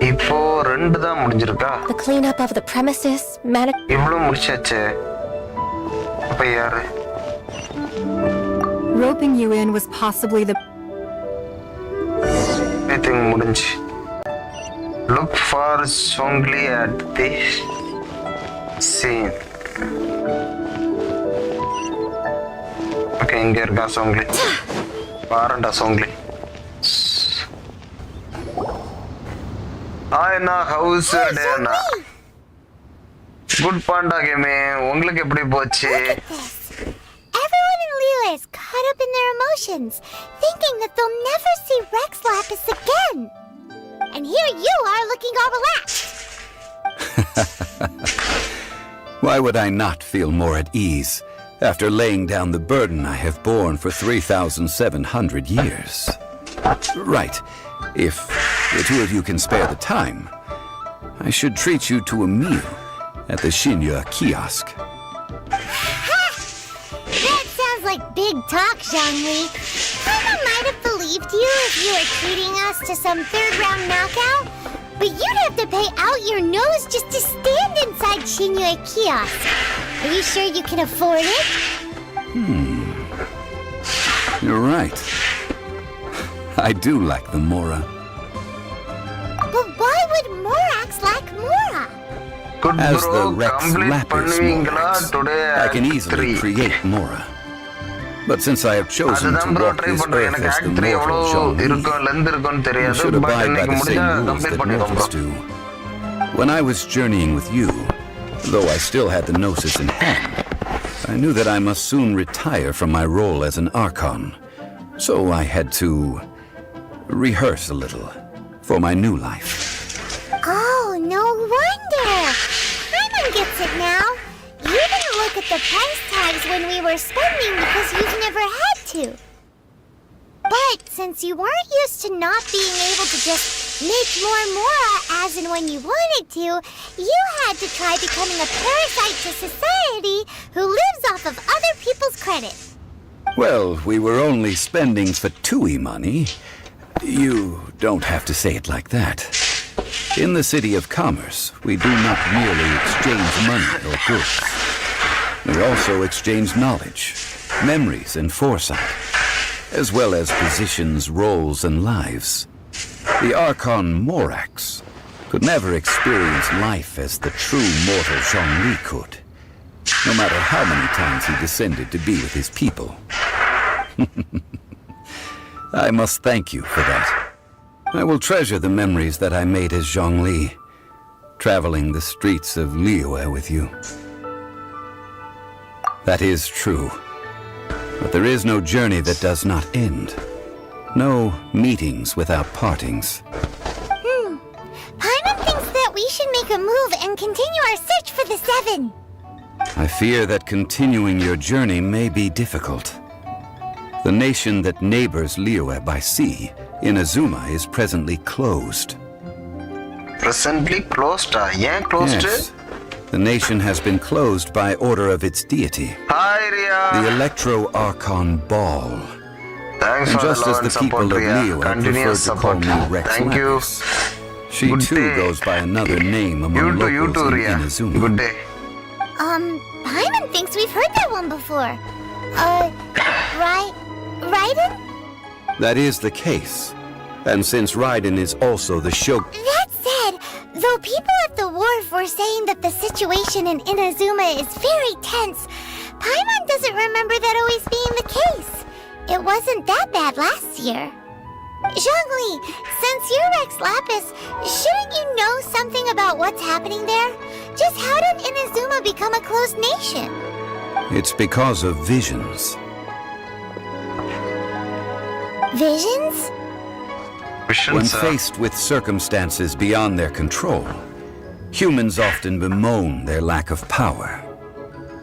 [SPEAKER 1] இப்போ ரெண்டு தான் முடிஞ்சிருக்கா?
[SPEAKER 3] The cleanup of the premises,
[SPEAKER 1] இவ்வளவு முடிச்சாச்சு. அப்ப யாரு?
[SPEAKER 8] Roping you in was possibly the
[SPEAKER 1] Everything முடிஞ்சு. Look for strongly at the scene. Okay, இங்க இருக்கா சோங்லி. பாருடா சோங்லி. ஆயனா ஹவுஸ் டேனா. குட் பாண்டா கேமே. உங்களுக்கு எப்படி போச்சு?
[SPEAKER 2] Everyone in Liyue is caught up in their emotions, thinking that they'll never see Rex Lapis again. And here you are looking all relaxed.
[SPEAKER 11] Why would I not feel more at ease after laying down the burden I have borne for 3,700 years? Right. If the two of you can spare the time, I should treat you to a meal at the Xinyue kiosk.
[SPEAKER 2] That sounds like big talk, Zhongli. I might have believed you if you were treating us to some third-round knockout, but you'd have to pay out your nose just to stand inside Xinyue kiosk. Are you sure you can afford it?
[SPEAKER 11] You're right. I do lack the Mora.
[SPEAKER 2] But why would Morax lack Mora?
[SPEAKER 11] As the Rex Lapis Morax, I can easily create Mora. But since I have chosen to walk this earth as the mortal Zhongli, you should abide by the same rules that mortals do. When I was journeying with you, though I still had the Gnosis in hand, I knew that I must soon retire from my role as an Archon. So I had to rehearse a little for my new life.
[SPEAKER 2] Oh, no wonder! Paimon gets it now. You didn't look at the price tags when we were spending because you've never had to. But since you weren't used to not being able to just make more Mora as and when you wanted to, you had to try becoming a parasite to society who lives off of other people's credit.
[SPEAKER 11] Well, we were only spending Fatui money. You don't have to say it like that. In the City of Commerce, we do not merely exchange money or goods. We also exchange knowledge, memories, and foresight, as well as positions, roles, and lives. The Archon Morax could never experience life as the true mortal Zhongli could, no matter how many times he descended to be with his people. I must thank you for that. I will treasure the memories that I made as Zhongli, traveling the streets of Liyue with you. That is true. But there is no journey that does not end. No meetings without partings.
[SPEAKER 2] Paimon thinks that we should make a move and continue our search for the Seven.
[SPEAKER 11] I fear that continuing your journey may be difficult. The nation that neighbors Liyue by sea, Inazuma, is presently closed.
[SPEAKER 1] Presently closed? Yeah, closed?
[SPEAKER 11] Yes. The nation has been closed by order of its deity.
[SPEAKER 1] Hi, Ria.
[SPEAKER 11] The Electro-Archon Ball.
[SPEAKER 1] Thanks
[SPEAKER 11] and
[SPEAKER 1] for
[SPEAKER 11] just
[SPEAKER 1] the
[SPEAKER 11] as the people of Liyue prefer to call me Rex
[SPEAKER 1] Thank
[SPEAKER 11] Lapis, she
[SPEAKER 1] Good
[SPEAKER 11] too
[SPEAKER 1] day.
[SPEAKER 11] goes by another name among locals in
[SPEAKER 1] Ria.
[SPEAKER 11] Inazuma.
[SPEAKER 1] Good day.
[SPEAKER 2] Paimon thinks we've heard that one before. Raiden?
[SPEAKER 11] That is the case. And since Raiden is also the Shogun...
[SPEAKER 2] That said, though people at the wharf were saying that the situation in Inazuma is very tense, Paimon doesn't remember that always being the case. It wasn't that bad last year. Zhongli, since you're Rex Lapis, shouldn't you know something about what's happening there? Just how did Inazuma become a closed nation?
[SPEAKER 11] It's because of visions.
[SPEAKER 2] Visions?
[SPEAKER 11] When faced with circumstances beyond their control, humans often bemoan their lack of power.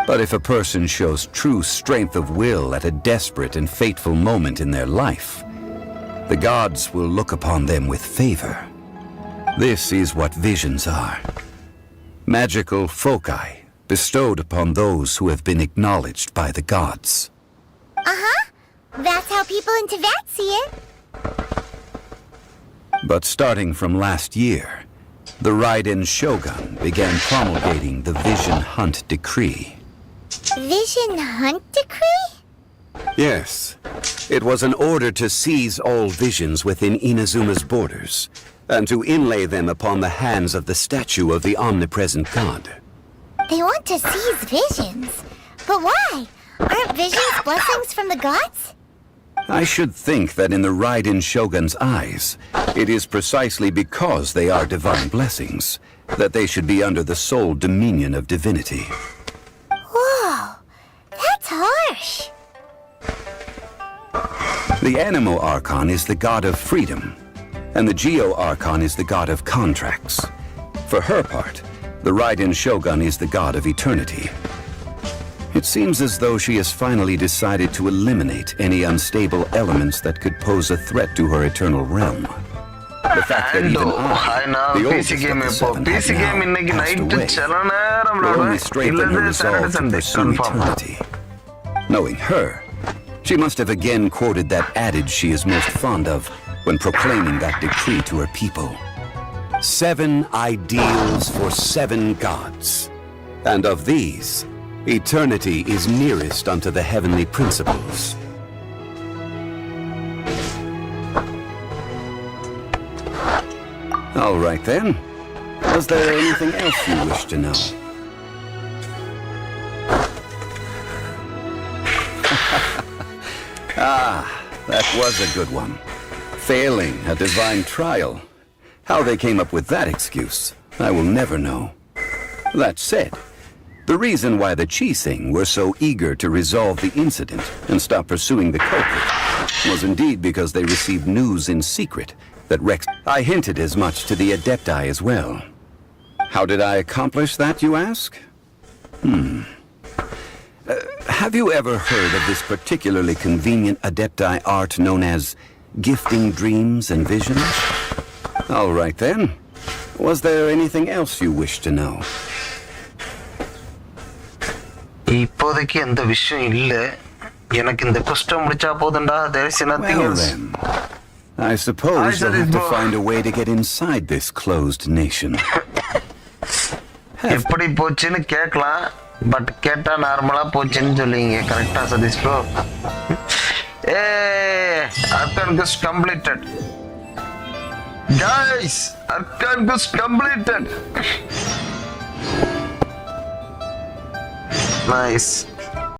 [SPEAKER 11] But if a person shows true strength of will at a desperate and fateful moment in their life, the gods will look upon them with favor. This is what visions are. Magical foci bestowed upon those who have been acknowledged by the gods.
[SPEAKER 2] Uh-huh. That's how people in Teyvat see it.
[SPEAKER 11] But starting from last year, the Raiden Shogun began promulgating the Vision Hunt Decree.
[SPEAKER 2] Vision Hunt Decree?
[SPEAKER 11] Yes. It was an order to seize all visions within Inazuma's borders, and to inlay them upon the hands of the statue of the omnipresent god.
[SPEAKER 2] They want to seize visions. But why? Aren't visions blessings from the gods?
[SPEAKER 11] I should think that in the Raiden Shogun's eyes, it is precisely because they are divine blessings that they should be under the sole dominion of divinity.
[SPEAKER 2] Whoa, that's harsh.
[SPEAKER 11] The Anemo Archon is the god of freedom, and the Geo Archon is the god of contracts. For her part, the Raiden Shogun is the god of eternity. It seems as though she has finally decided to eliminate any unstable elements that could pose a threat to her eternal realm. The fact that even I, the oldest of the seven, have now passed away, will only strengthen her resolve to pursue eternity. Knowing her, she must have again quoted that adage she is most fond of when proclaiming that decree to her people. 7 ideals for 7 gods, and of these, Eternity is nearest unto the heavenly principles. All right then. Was there anything else you wish to know? That was a good one. Failing a divine trial. How they came up with that excuse, I will never know. That said, the reason why the Keqing were so eager to resolve the incident and stop pursuing the culprit was indeed because they received news in secret that Rex... I hinted as much to the Adepti as well. How did I accomplish that, you ask? Have you ever heard of this particularly convenient Adepti art known as gifting dreams and visions? All right then. Was there anything else you wish to know?
[SPEAKER 1] இப்போதைக்கு எந்த விஷயம் இல்ல எனக்கு இந்த குஷ்டம் முடிச்சா போதும்டா there is nothing else
[SPEAKER 11] then I suppose you'll have to find a way to get inside this closed nation.
[SPEAKER 1] எப்படி போச்சுன்னு கேட்கலாம் பட் கேட்டா நார்மலா போச்சுன்னு சொல்லுவீங்க கரெக்டா Satish bro Archon quest completed guys Archon quest completed nice